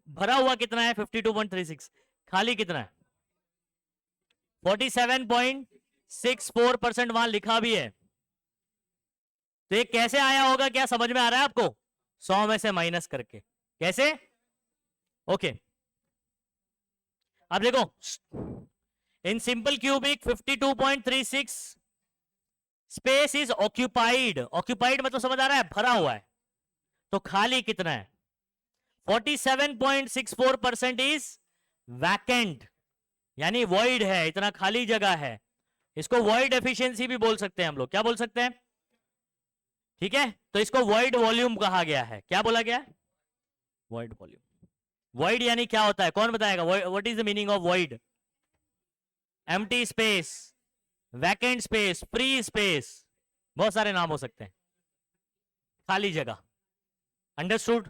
भरा हुआ कितना है 52.36, खाली कितना है 47.64% वहां लिखा भी है। तो ये कैसे आया होगा, क्या समझ में आ रहा है आपको? 100 में से माइनस करके कैसे? ओके, अब देखो in simple cubic 52.36 space is occupied. Occupied मतलब समझ आ रहा है, भरा हुआ है। तो खाली कितना है 47.64% इज वैकेंट, यानी वॉइड है, इतना खाली जगह है। इसको वॉइड एफिशिएंसी भी बोल सकते हैं हम लोग। क्या बोल सकते हैं? ठीक है, तो इसको वॉइड वॉल्यूम कहा गया है। क्या बोला गया है? Void volume. वॉइड यानी क्या होता है, कौन बताएगा? What is the meaning of void? Empty space, vacant space, free space, बहुत सारे नाम हो सकते हैं, खाली जगह। अंडरस्टूड?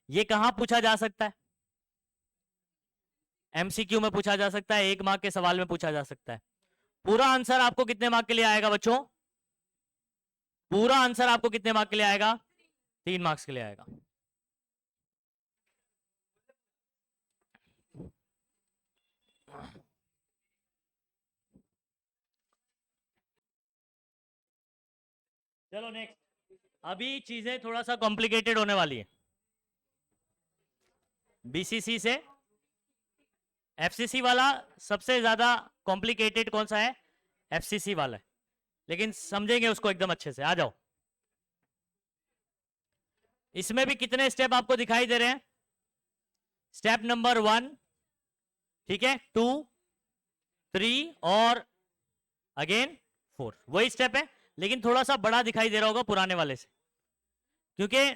ये कहां पूछा जा सकता है? एमसीक्यू में पूछा जा सकता है, 1 मार्क के सवाल में पूछा जा सकता है। पूरा आंसर आपको कितने मार्क के लिए आएगा बच्चों? पूरा आंसर आपको कितने मार्क के लिए आएगा? 3 मार्क्स के लिए आएगा। चलो नेक्स्ट, अभी चीजें थोड़ा सा कॉम्प्लिकेटेड होने वाली है। बीसीसी से एफसीसी वाला सबसे ज्यादा कॉम्प्लिकेटेड कौन सा है? एफसीसी वाला है, लेकिन समझेंगे उसको एकदम अच्छे से। आ जाओ, इसमें भी कितने स्टेप आपको दिखाई दे रहे हैं? स्टेप नंबर 1, ठीक है, 2, 3 और अगेन 4, वही स्टेप है, लेकिन थोड़ा सा बड़ा दिखाई दे रहा होगा पुराने वाले से, क्योंकि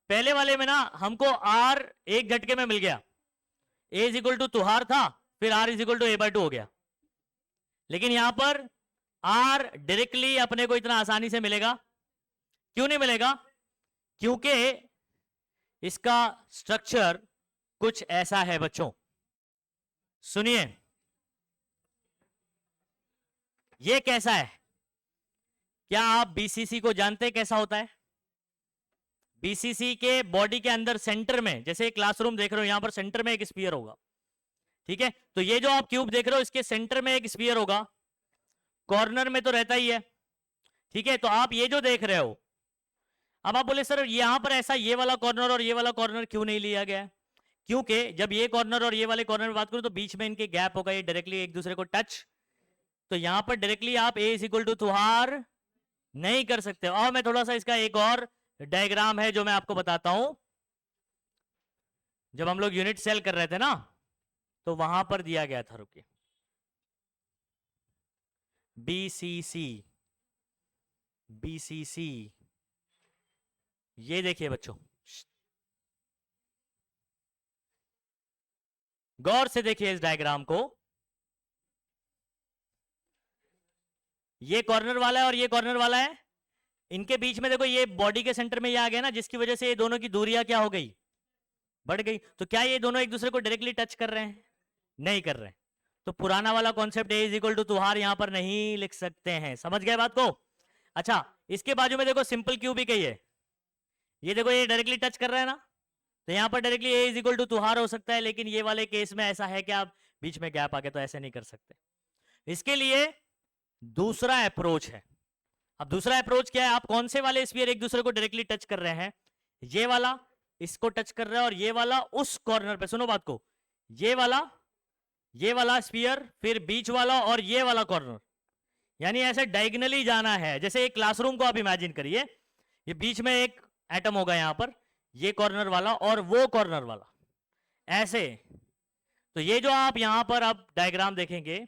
पहले वाले में ना हमको आर एक झटके में मिल गया, ए इज इक्वल टू तुहार था, फिर are is equal to A/2 हो गया। लेकिन यहां पर आर डायरेक्टली अपने को इतना आसानी से मिलेगा। क्यों नहीं मिलेगा? क्योंकि इसका स्ट्रक्चर कुछ ऐसा है बच्चों, सुनिए। ये कैसा है? क्या आप बीसीसी को जानते हैं कैसा होता है? बीसीसी के बॉडी के अंदर सेंटर में, जैसे क्लासरूम देख रहे हो, यहां पर सेंटर में एक स्फीयर होगा, ठीक है? तो ये जो आप क्यूब देख रहे हो, इसके सेंटर में एक स्फीयर होगा, कॉर्नर में तो रहता ही है, ठीक है? तो आप ये जो देख रहे हो, अब आप बोले सर यहां पर ऐसा ये वाला कॉर्नर और ये वाला कॉर्नर क्यों नहीं लिया गया? क्योंकि जब ये कॉर्नर और ये वाले कॉर्नर में बात करूं तो बीच में इनके गैप होगा, ये डायरेक्टली एक दूसरे को टच, तो यहां पर डायरेक्टली आप ए इज इक्वल टू तुहार नहीं कर सकते। और मैं थोड़ा सा इसका एक और डायग्राम है जो मैं आपको बताता हूं। जब हम लोग यूनिट सेल कर रहे थे ना, तो वहां पर दिया गया था, रुकिए, बीसीसी, बीसीसी, ये देखिए बच्चों, गौर से देखिए इस डायग्राम को। ये कॉर्नर वाला है और ये कॉर्नर वाला है, इनके बीच में देखो ये बॉडी के सेंटर में ये आ गया ना, जिसकी वजह से ये दोनों की दूरियां क्या हो गई? बढ़ गई। तो क्या ये दोनों एक दूसरे को डायरेक्टली टच कर रहे हैं? नहीं कर रहे हैं। तो पुराना वाला concept A is equal to two R यहां पर नहीं लिख सकते हैं। समझ गए बात को? अच्छा, इसके बाजू में देखो सिंपल क्यूबिक है ये देखो ये डायरेक्टली टच कर रहा है ना, तो यहां पर directly A is equal to two R हो सकता है, लेकिन ये वाले केस में ऐसा है कि आप बीच में गैप आ गया, तो ऐसे नहीं कर सकते। इसके लिए दूसरा अप्रोच है। अब दूसरा अप्रोच क्या है? आप कौन से वाले स्फीयर एक दूसरे को डायरेक्टली टच कर रहे हैं? ये वाला इसको टच कर रहा है और ये वाला उस कॉर्नर पे, सुनो बात को, ये वाला स्फीयर, फिर बीच वाला और ये वाला कॉर्नर, यानी ऐसे डायगनली जाना है। जैसे एक क्लासरूम को आप इमेजिन करिए, ये बीच में एक एटम होगा यहां पर, ये कॉर्नर वाला और वो कॉर्नर वाला, ऐसे। तो ये जो आप यहां पर आप डायग्राम देखेंगे,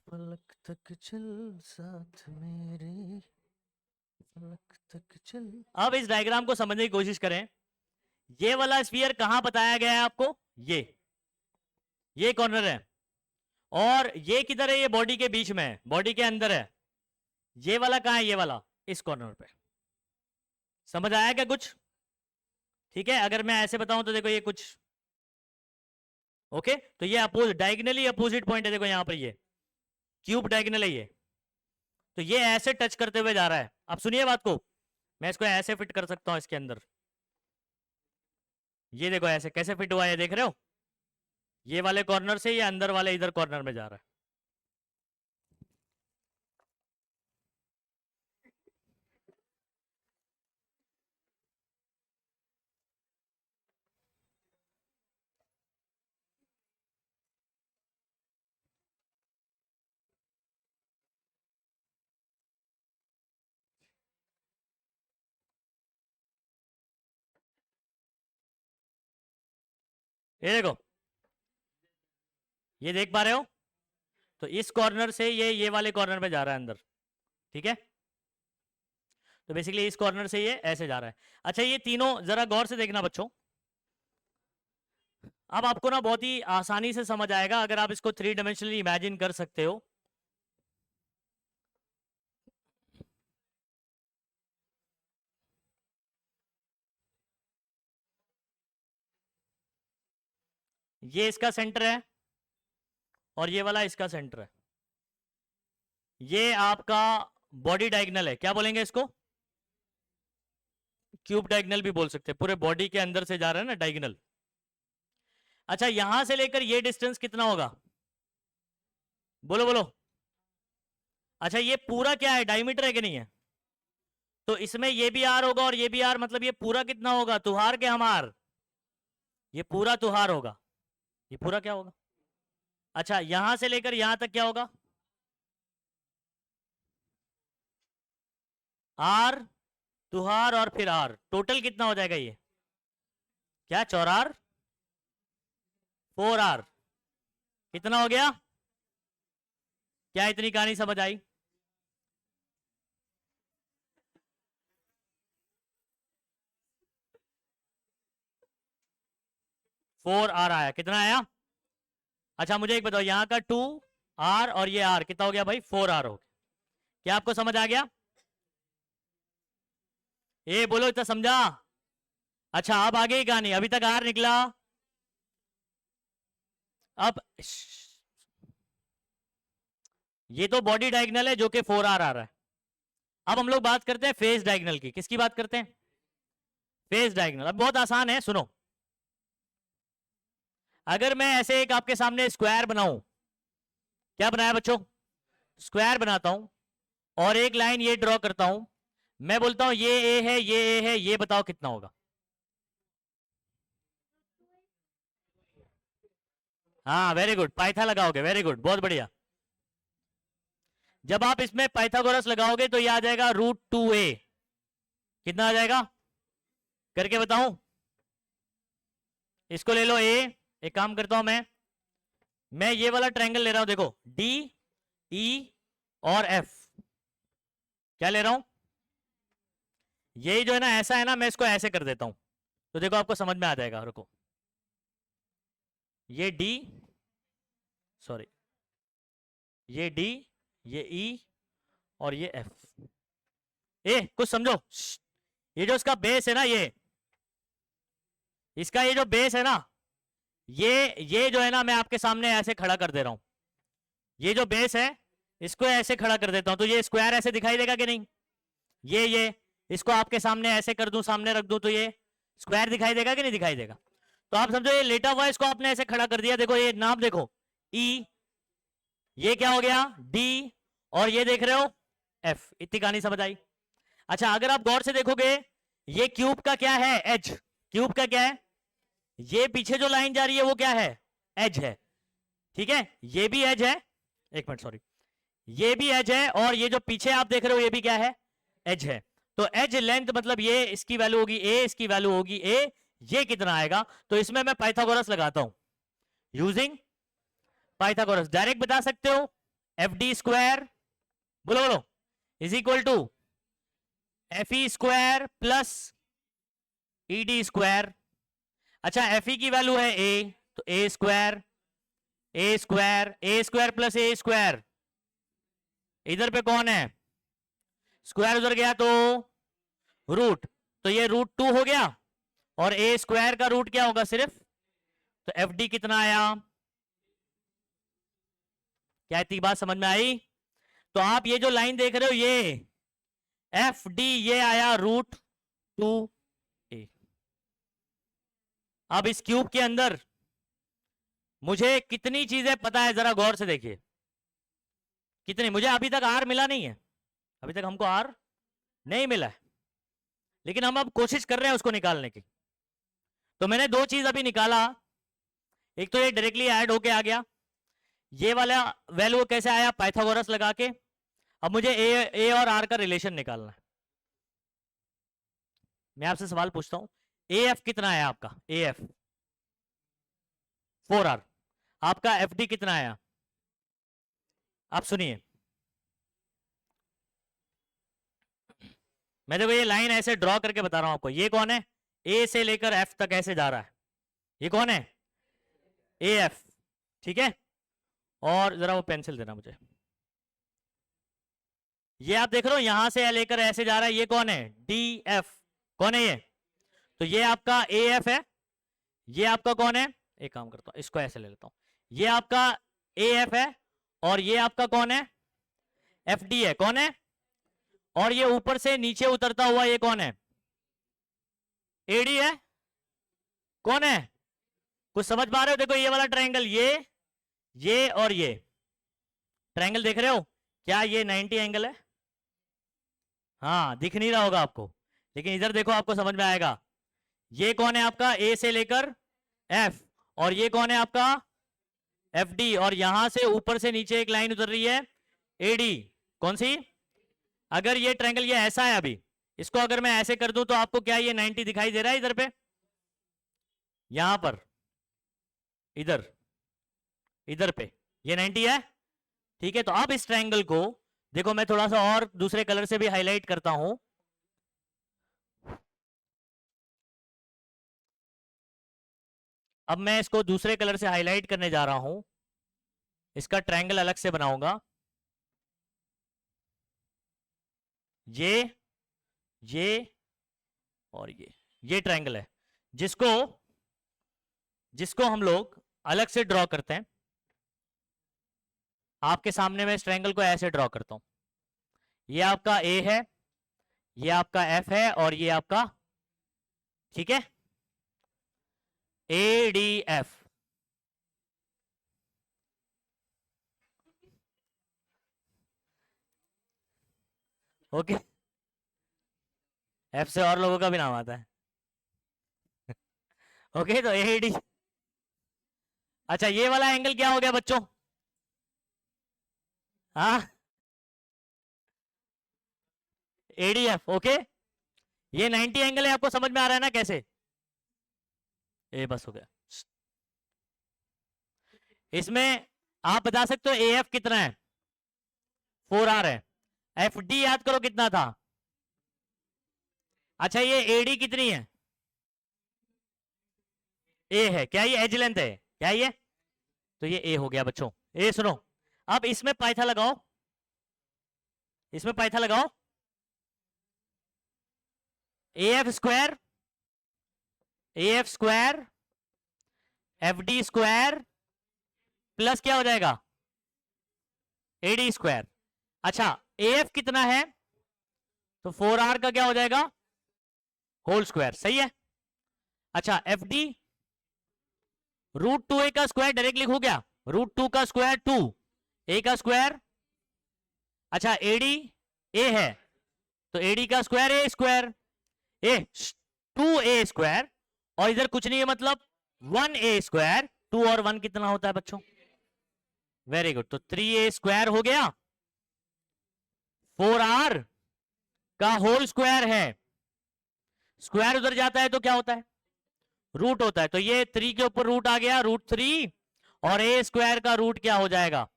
पलक तक चल साथ मेरे, पलक तक चल। अब इस डायग्राम को समझने की कोशिश करें। ये वाला स्फीयर कहां बताया गया है आपको? ये कॉर्नर है, और ये किधर है? ये बॉडी के बीच में है, बॉडी के अंदर है। ये वाला कहां है? ये वाला इस कॉर्नर पे। समझ आया क्या कुछ? ठीक है, अगर मैं ऐसे बताऊं तो देखो ये कुछ, ओके, तो ये अपोजिट, डायगनली अपोजिट पॉइंट है, देखो यहां पर ये क्यूब डायगनल है ये, तो ये ऐसे टच करते हुए जा रहा है। अब सुनिए बात को, मैं इसको ऐसे फिट कर सकता हूं इसके अंदर, ये देखो ऐसे कैसे फिट हुआ है, देख रहे हो, ये वाले कॉर्नर से ये अंदर वाले इधर कॉर्नर में जा रहा है। ये देखो, ये देख पा रहे हो, तो इस कॉर्नर से ये वाले कॉर्नर में जा रहा है अंदर, ठीक है, तो बेसिकली इस कॉर्नर से ये ऐसे जा रहा है। अच्छा, ये तीनों जरा गौर से देखना बच्चों, अब आपको ना बहुत ही आसानी से समझ आएगा अगर आप इसको 3 डायमेंशनली इमेजिन कर सकते हो। ये इसका सेंटर है और ये वाला इसका सेंटर है, ये आपका बॉडी डायगनल है, क्या बोलेंगे इसको? क्यूब डायगनल भी बोल सकते हैं, पूरे बॉडी के अंदर से जा रहा है ना डायगनल। अच्छा, यहां से लेकर ये डिस्टेंस कितना होगा, बोलो बोलो। अच्छा, ये पूरा क्या है, डायमीटर है कि नहीं है? तो इसमें ये भी आर होगा और ये भी आर, मतलब ये पूरा कितना होगा, तुहार के हमार, ये पूरा तुहार होगा, ये पूरा क्या होगा? अच्छा, यहां से लेकर यहां तक क्या होगा, आर, तुहार और फिर आर, टोटल कितना हो जाएगा ये, क्या, 4R 4R, कितना हो गया? क्या इतनी कहानी समझ आई? फोर आर आया, कितना आया? अच्छा, मुझे एक बताओ, यहां का 2R और ये R कितना हो गया भाई, 4R हो गया। क्या आपको समझ आ गया? ये बोलो, इतना समझा? अच्छा, अब आगे ही कहानी, अभी तक R निकला, अब ये तो बॉडी डायगनल है जो कि 4R आ रहा है। अब हम लोग बात करते हैं फेस डायगनल की, किसकी बात करते हैं? Face diagonal. अब बहुत आसान है, सुनो, अगर मैं ऐसे एक आपके सामने स्क्वायर बनाऊं, क्या बनाया बच्चों, स्क्वायर बनाता हूं और एक लाइन ये ड्रॉ करता हूं, मैं बोलता हूं ये ए है, ये ए है, ये बताओ कितना होगा? हाँ, वेरी गुड, पाइथा लगाओगे, वेरी गुड, बहुत बढ़िया। जब आप इसमें पाइथागोरस लगाओगे तो ये आ जाएगा √2a, कितना आ जाएगा करके बताऊं? इसको ले लो a, एक काम करता हूं मैं ये वाला ट्रायंगल ले रहा हूं, देखो D E और F, क्या ले रहा हूं, ये जो है ना ऐसा है ना, मैं इसको ऐसे कर देता हूं, तो देखो आपको समझ में आ जाएगा, रुको, ये D, सॉरी, ये D, ये E और ये F, कुछ समझो, ये जो इसका बेस है ना, ये इसका ये जो बेस है ना, ये जो है ना, मैं आपके सामने ऐसे खड़ा कर दे रहा हूं, ये जो बेस है इसको ऐसे खड़ा कर देता हूं, तो ये स्क्वायर ऐसे दिखाई देगा कि नहीं? ये इसको आपके सामने ऐसे कर दूं, सामने रख दूं, तो ये स्क्वायर दिखाई देगा कि नहीं दिखाई देगा? तो आप समझो ये लेटा हुआ है, इसको आपने ऐसे खड़ा कर दिया, देखो ये नाम देखो E, ये क्या हो गया D, और ये देख रहे हो F, इतनी कहानी समझ आई? अच्छा, अगर आप गौर से देखोगे, ये क्यूब का क्या है, एज, क्यूब का क्या है, ये पीछे जो लाइन जा रही है वो क्या है, एज है, ठीक है, ये भी एज है, एक मिनट सॉरी, ये भी एज है, और ये जो पीछे आप देख रहे हो ये भी क्या है, एज है। तो एज लेंथ मतलब ये, इसकी वैल्यू होगी a, इसकी वैल्यू होगी a, ये कितना आएगा? तो इसमें मैं पाइथागोरस लगाता हूं, यूजिंग पाइथागोरस डायरेक्ट बता सकते हो, एफ डी स्क्वायर, बोलो बोलो, is equal to F E square plus E D square. अच्छा, एफ ई की वैल्यू है a, तो a square, A square, A square plus A square, इधर पे कौन है, स्क्वायर उधर गया तो रूट, तो ये √2 हो गया, और ए स्क्वायर का रूट क्या होगा सिर्फ, तो एफ डी कितना आया, क्या इतनी बात समझ में आई? तो आप ये जो लाइन देख रहे हो ये एफ डी, ये आया √2 ए। अब इस क्यूब के अंदर मुझे कितनी चीजें पता है, जरा गौर से देखिए कितनी। मुझे अभी तक आर मिला नहीं है, अभी तक हमको आर नहीं मिला है, लेकिन हम अब कोशिश कर रहे हैं उसको निकालने की। तो मैंने दो चीज अभी निकाला, एक तो ये डायरेक्टली ऐड होके आ गया, ये वाला वैल्यू कैसे आया, पाइथागोरस लगा के। अब मुझे ए और आर का रिलेशन निकालना है। मैं आपसे सवाल पूछता हूं, ए एफ कितना है आपका, ए एफ 4R, आपका एफ डी कितना आया? आप सुनिए, मैं देखो ये लाइन ऐसे ड्रॉ करके बता रहा हूं आपको। ये कौन है, ए से लेकर एफ तक ऐसे जा रहा है, ये कौन है, ए एफ, ठीक है। और जरा वो पेंसिल देना मुझे। ये आप देख रहे हो यहां से लेकर ऐसे जा रहा है, ये कौन है, डी एफ, कौन है ये, तो ये आपका ए एफ है। ये आपका कौन है, एक काम करता हूं इसको ऐसे ले लेता हूं, ये आपका ए एफ है, और ये आपका कौन है, एफ डी है, कौन है। और ये ऊपर से नीचे उतरता हुआ ये कौन है, एडी है, कौन है, कुछ समझ पा रहे हो? देखो ये वाला ट्रायंगल, ये और ये ट्रायंगल देख रहे हो क्या, ये 90 एंगल है। हाँ दिख नहीं रहा होगा आपको, लेकिन इधर देखो आपको समझ में आएगा। ये कौन है आपका, ए से लेकर एफ, और ये कौन है आपका, एफ डी, और यहां से ऊपर से नीचे एक लाइन उतर रही है, एडी, कौन सी। अगर ये ट्रायंगल ये ऐसा है, अभी इसको अगर मैं ऐसे कर दूं तो आपको क्या ये 90 दिखाई दे रहा है इधर पे, यहां पर, इधर पे ये 90 है, ठीक है। तो अब इस ट्रायंगल को देखो, मैं थोड़ा सा और दूसरे कलर से भी हाईलाइट करता हूं। अब मैं इसको दूसरे कलर से हाईलाइट करने जा रहा हूं, इसका ट्रायंगल अलग से बनाऊंगा। ये और ये ट्रायंगल है, जिसको हम लोग अलग से ड्रॉ करते हैं। आपके सामने मैं इस ट्रायंगल को ऐसे ड्रॉ करता हूं, ये आपका ए है, ये आपका एफ है, और ये आपका, ठीक है, A D F. Okay, F से और लोगों का भी नाम आता है। ओके, तो ए डी, अच्छा ये वाला एंगल क्या हो गया बच्चों, हाँ एडीएफ, ओके। ये 90 एंगल है, आपको समझ में आ रहा है ना कैसे, ए बस हो गया। इसमें आप बता सकते हो ए एफ कितना है, 4R है। एफ डी याद करो कितना था, अच्छा ये एडी कितनी है, ए है, क्या ये एज लेंथ है, क्या ये, तो ये ए हो गया बच्चों। ए सुनो, अब इसमें पाइथा लगाओ, इसमें पाइथा लगाओ, A F square, F D square plus क्या हो जाएगा, एडी स्क्वायर। अच्छा ए एफ कितना है, तो 4R का क्या हो जाएगा, होल स्क्वायर, सही है। अच्छा एफ डी, √2a का स्क्वायर डायरेक्ट लिखू क्या, √2 का स्क्वायर 2, ए का स्क्वायर, अच्छा एडी ए है, तो एडी का square A square, A 2a square, और इधर कुछ नहीं है मतलब 1a स्क्वायर, 2 और 1 कितना होता है बच्चों, वेरी गुड, तो 3a स्क्वायर हो गया, 4R का होल स्क्वायर है, स्क्वायर उधर जाता है तो क्या होता है, रूट होता है, तो ये 3 के ऊपर रूट आ गया, √3, और ए स्क्वायर का रूट क्या हो जाएगा,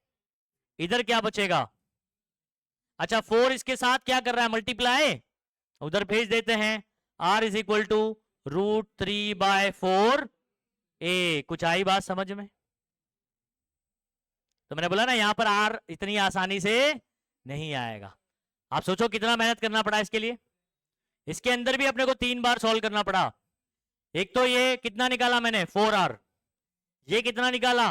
इधर क्या बचेगा, अच्छा 4 इसके साथ क्या कर रहा है, मल्टीप्लाई, उधर भेज देते हैं, R इज इक्वल टू √3/4 ए। कुछ आई बात समझ में, तो मैंने बोला ना यहां पर R इतनी आसानी से नहीं आएगा। आप सोचो कितना मेहनत करना पड़ा इसके लिए, इसके अंदर भी अपने को 3 बार सॉल्व करना पड़ा। एक तो ये कितना निकाला मैंने 4r, ये कितना निकाला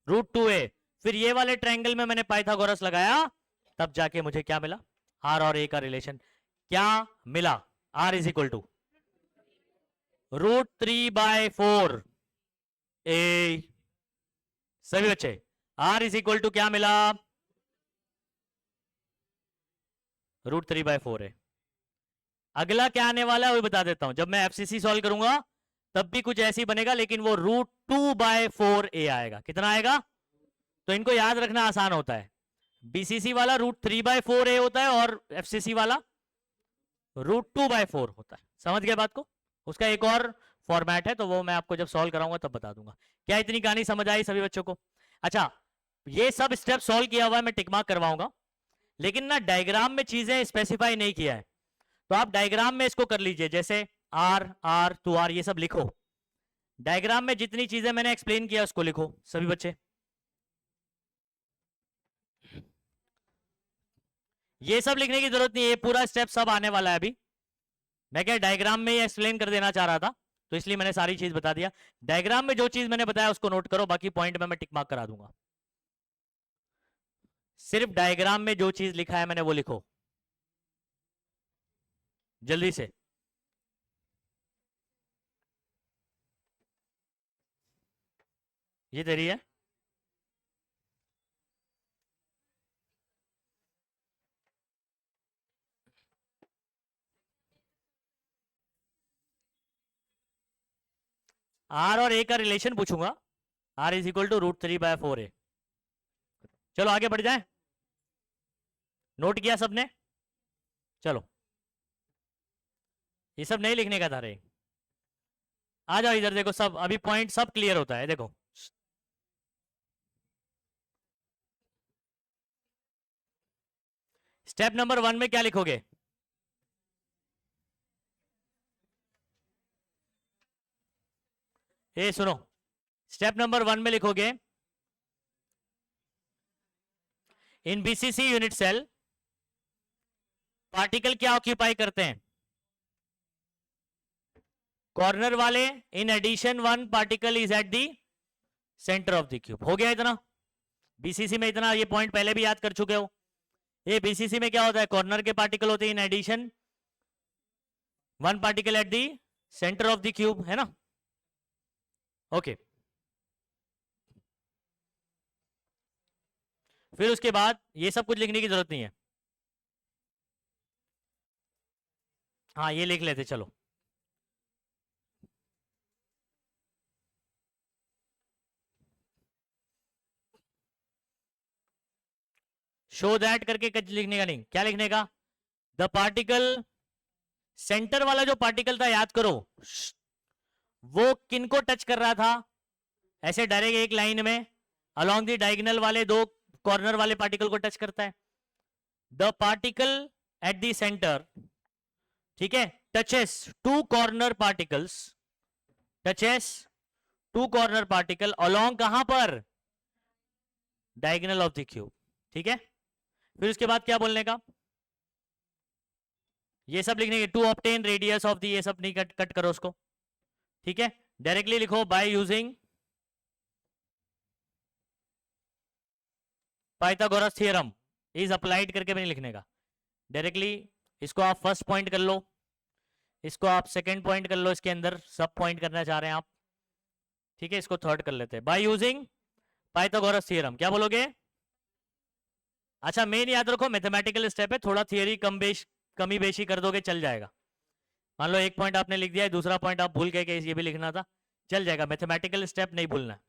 √2a, फिर ये वाले ट्रायंगल में मैंने पाइथागोरस लगाया, तब जाके मुझे क्या मिला, r और a का रिलेशन क्या मिला, r is equal to √3/4 a। सभी बच्चे r इज इक्वल टू क्या मिला, √3/4 है। अगला क्या आने वाला है वो बता देता हूं, जब मैं एफसीसी सॉल्व करूंगा तब भी कुछ ऐसी बनेगा, लेकिन वो √2/4a आएगा। कितना आएगा, तो इनको याद रखना आसान होता है। बीसीसी वाला √3/4a होता है और एफसीसी वाला √2/4 होता है। समझ गए बात को? उसका एक और फॉर्मेट है, तो वो मैं आपको जब सॉल्व कराऊंगा तब बता दूंगा। क्या इतनी कहानी समझ आई सभी बच्चों को? अच्छा, ये सब स्टेप सॉल्व किया हुआ है, मैं टिक मार्क करवाऊंगा, लेकिन ना डायग्राम में चीजें स्पेसिफाई नहीं किया है, तो आप डायग्राम में इसको कर लीजिए, जैसे आर आर टू आर ये सब लिखो। डायग्राम में जितनी चीजें मैंने एक्सप्लेन किया उसको लिखो सभी बच्चे। ये सब लिखने की जरूरत नहीं है, ये पूरा स्टेप सब आने वाला है अभी। मैं क्या डायग्राम में ही एक्सप्लेन कर देना चाह रहा था, तो इसलिए मैंने सारी चीज बता दिया। डायग्राम में जो चीज मैंने बताया उसको नोट करो, बाकी पॉइंट में मैं टिक मार्क करा दूंगा। सिर्फ डायग्राम में जो चीज लिखा है मैंने वो लिखो जल्दी से। ये तेरी है, आर और ए का रिलेशन पूछूंगा, are is equal to √3/4a। चलो आगे बढ़ जाए, नोट किया सबने? चलो, ये सब नहीं लिखने का था रे, आ जाओ इधर देखो, सब अभी पॉइंट सब क्लियर होता है। देखो स्टेप नंबर 1 में क्या लिखोगे, ए सुनो, स्टेप नंबर 1 में लिखोगे in BCC unit cell particle क्या ऑक्यूपाई करते हैं, कॉर्नर वाले, in addition 1 particle is at the centre of the cube. हो गया इतना, बीसीसी में इतना, ये पॉइंट पहले भी याद कर चुके हो। ये बीसीसी में क्या होता है, कॉर्नर के पार्टिकल होते हैं in addition 1 particle at the centre of the cube, है ना? ओके, फिर उसके बाद ये सब कुछ लिखने की जरूरत नहीं है, हाँ ये लिख लेते चलो। शो दैट करके कुछ लिखने का नहीं, क्या लिखने का, द पार्टिकल, सेंटर वाला जो पार्टिकल था याद करो, वो किनको टच कर रहा था, ऐसे डायरेक्ट एक लाइन में अलोंग द डायगोनल वाले दो कॉर्नर वाले पार्टिकल को टच करता है। The particle at the centre, ठीक है, touches 2 corner particles, touches 2 corner particle along कहां पर, डायगोनल ऑफ द क्यूब, ठीक है। फिर उसके बाद क्या बोलने का, ये सब लिखने के, to obtain radius of the, ये सब नहीं कट कट करो उसको, ठीक है। डायरेक्टली लिखो by using Pythagoras theorem is applied करके भी नहीं लिखने का, डायरेक्टली इसको आप फर्स्ट पॉइंट कर लो, इसको आप सेकंड पॉइंट कर लो, इसके अंदर सब पॉइंट करना चाह रहे हैं आप, ठीक है। इसको थर्ड कर लेते हैं, बाय यूजिंग पाइथागोरस थ्योरम, क्या बोलोगे? अच्छा मेन याद रखो मैथमेटिकल स्टेप है, थोड़ा थियरी कमी बेशी कर दोगे चल जाएगा। मान लो एक पॉइंट आपने लिख दिया है, दूसरा पॉइंट आप भूल गए कि ये भी लिखना था, चल जाएगा, मैथमेटिकल स्टेप नहीं भूलना।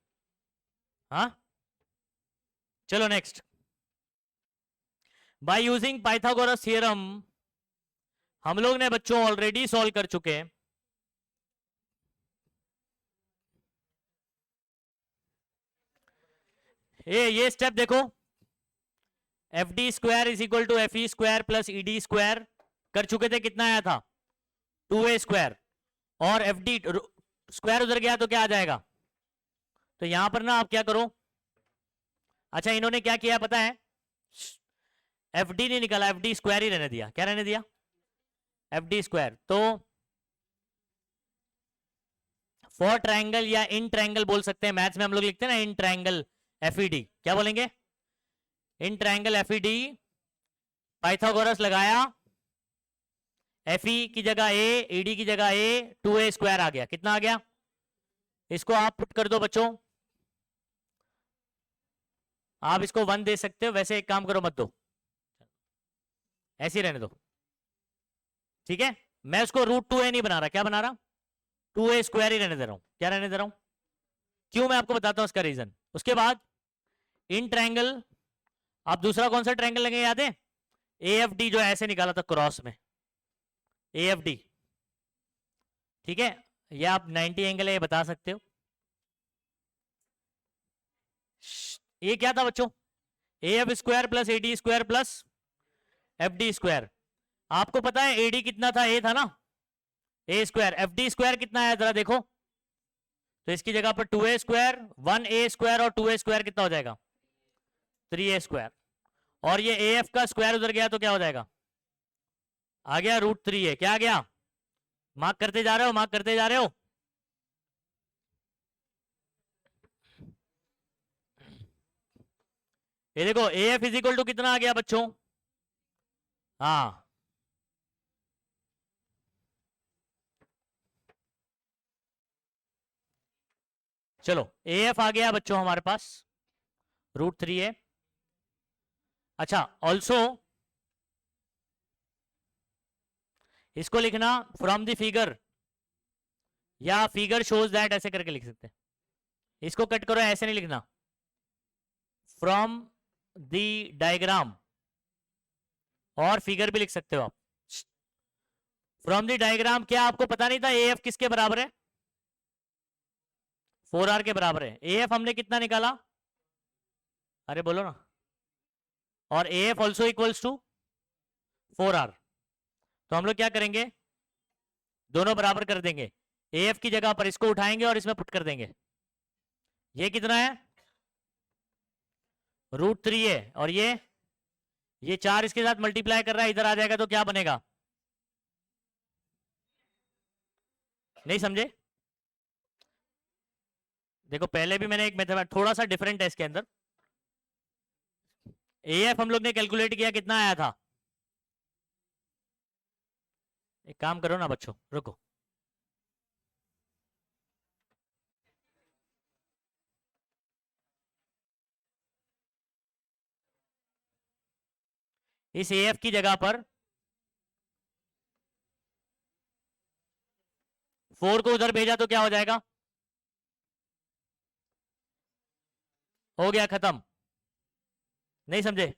हाँ चलो next, by using Pythagoras theorem हम लोग ने बच्चों ऑलरेडी सॉल्व कर चुके हैं। ये स्टेप देखो, F D square is equal to F E square plus E D square कर चुके थे, कितना आया था 2a स्क्वायर, और एफ डी स्क्वायर उधर गया तो क्या आ जाएगा, तो यहां पर ना आप क्या करो, अच्छा इन्होंने क्या किया पता है, एफ डी नहीं निकाला, एफ डी स्क्वायर ही रहने दिया, क्या रहने दिया, एफ डी स्क्वायर। तो फॉर ट्राइंगल या इन ट्राइंगल बोल सकते हैं, मैथ्स में हम लोग लिखते हैं ना in triangle F E D, क्या बोलेंगे? In triangle F E D, Pythagoras लगाया, एफ ई की जगह ए, ई डी की जगह ए, 2a स्क्वायर आ गया। कितना आ गया? इसको आप पुट कर दो बच्चों, आप इसको 1 दे सकते हो, वैसे एक काम करो मत दो, ऐसे ही रहने दो, ठीक है? मैं उसको √2a नहीं बना रहा, क्या बना रहा? 2a स्क्वायर ही रहने दे रहा हूं। क्या रहने दे रहा हूं? क्यों, मैं आपको बताता हूं उसका रीजन। उसके बाद इन ट्राइंगल, आप दूसरा कौन सा ट्राइंगल लगे याद है? ए एफ डी, जो ऐसे निकाला था क्रॉस में, ए एफ डी, ठीक है? या आप 90 एंगल है ये बता सकते हो। ये क्या था बच्चों? A F square plus A D square plus F D square. आपको पता है ए डी कितना था? ए था ना, ए स्क्वायर। एफ डी स्क्वायर कितना है जरा देखो, तो इसकी जगह पर 2a स्क्वायर, 1a स्क्वायर और 2a स्क्वायर कितना हो जाएगा? 3a square. और ये ए एफ का स्क्वायर उधर गया तो क्या हो जाएगा? आ गया √3a। क्या आ गया? मार्क करते जा रहे हो, मार्क करते जा रहे हो। ये देखो A F is equal to कितना आ गया बच्चों? हाँ, चलो ए एफ आ गया बच्चों हमारे पास, √3a। अच्छा, ऑल्सो इसको लिखना फ्रॉम द फिगर, या फिगर शोज दैट, ऐसे करके लिख सकते हैं। इसको कट करो, ऐसे नहीं लिखना, फ्रॉम द डायग्राम, और फिगर भी लिख सकते हो आप। फ्रॉम द डायग्राम, क्या आपको पता नहीं था ए एफ किसके बराबर है? 4r के बराबर है। ए एफ हमने कितना निकाला? अरे बोलो ना। और A F also equals to 4r। तो हम लोग क्या करेंगे, दोनों बराबर कर देंगे। ए एफ की जगह पर इसको उठाएंगे और इसमें पुट कर देंगे। ये कितना है? √3a। और ये 4 इसके साथ मल्टीप्लाई कर रहा है, इधर आ जाएगा तो क्या बनेगा? नहीं समझे? देखो पहले भी मैंने एक मेथड थोड़ा सा डिफरेंट है इसके अंदर। ए एफ हम लोग ने कैलकुलेट किया, कितना आया था? एक काम करो ना बच्चों, रुको, इस ए एफ की जगह पर 4 को उधर भेजा तो क्या हो जाएगा? हो गया खत्म। नहीं समझे?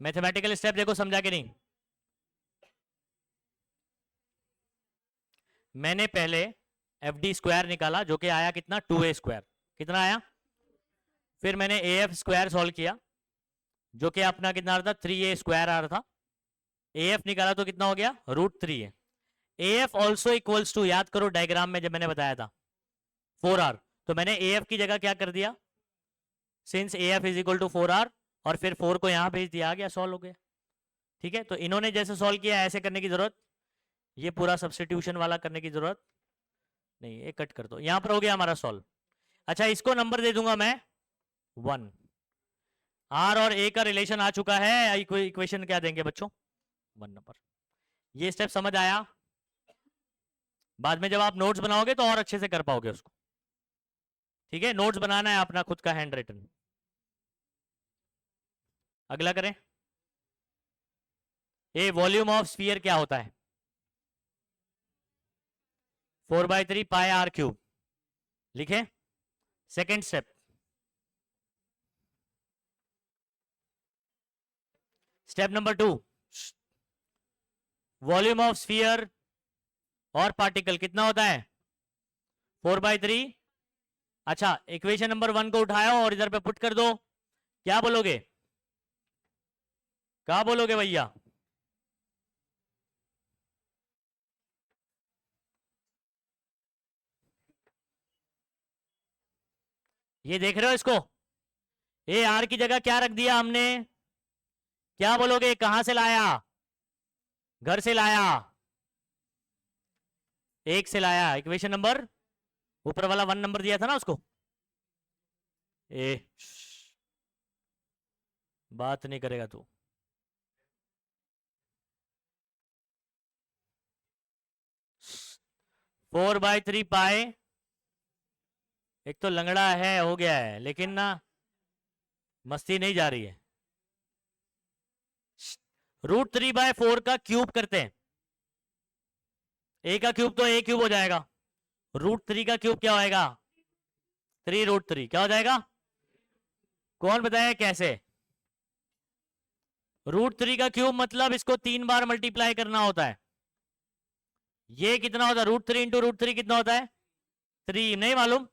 मैथमेटिकल स्टेप देखो, समझा कि नहीं? मैंने पहले एफ डी स्क्वायर निकाला, जो कि आया कितना? 2a square. कितना आया? फिर मैंने ए एफ स्क्वायर सॉल्व किया, जो कि अपना कितना आ रहा था? 3a स्क्वायर आ रहा था। ए एफ निकाला तो कितना हो गया? √3a। A F also equals to, याद करो डायग्राम में जब मैंने बताया था, 4r। तो मैंने ए एफ की जगह क्या कर दिया, since A F is equal to 4r, और फिर 4 को यहां भेज दिया, आ गया, सॉल्व हो गया। ठीक है, तो इन्होंने जैसे सॉल्व किया ऐसे करने की जरूरत, ये पूरा सब्स्टिट्यूशन वाला करने की जरूरत नहीं, ये कट कर दो, यहां पर हो गया हमारा सॉल्व। अच्छा, इसको नंबर दे दूंगा मैं 1। आर और ए का रिलेशन आ चुका है, इक्वेशन क्या देंगे बच्चों? 1 नंबर। ये स्टेप समझ आया? बाद में जब आप नोट्स बनाओगे तो और अच्छे से कर पाओगे उसको। ठीक है, नोट्स बनाना है अपना खुद का हैंड रिटन। अगला करें। ए वॉल्यूम ऑफ स्फीयर क्या होता है? 4/3 पाई आर क्यूब। लिखे। Second step, step number 2, volume of sphere और पार्टिकल कितना होता है? 4/3। अच्छा, इक्वेशन नंबर 1 को उठाओ और इधर पे पुट कर दो। क्या बोलोगे? क्या बोलोगे भैया? ये देख रहे हो इसको? ए आर की जगह क्या रख दिया हमने? क्या बोलोगे, कहां से लाया? घर से लाया, एक से लाया, इक्वेशन नंबर ऊपर वाला 1 नंबर दिया था ना उसको। ए बात नहीं करेगा तू। 4/3 पाए, एक तो लंगड़ा है हो गया है, लेकिन ना मस्ती नहीं जा रही है। √3/4 का क्यूब करते हैं। ए का क्यूब तो ए क्यूब हो जाएगा, √3 का क्यूब क्या होएगा 3√3, क्या हो जाएगा, कौन बताया कैसे। √3 का क्यूब मतलब इसको 3 बार मल्टीप्लाई करना होता है। ये कितना होता है, √3 इंटू √3 कितना होता है 3, नहीं मालूम।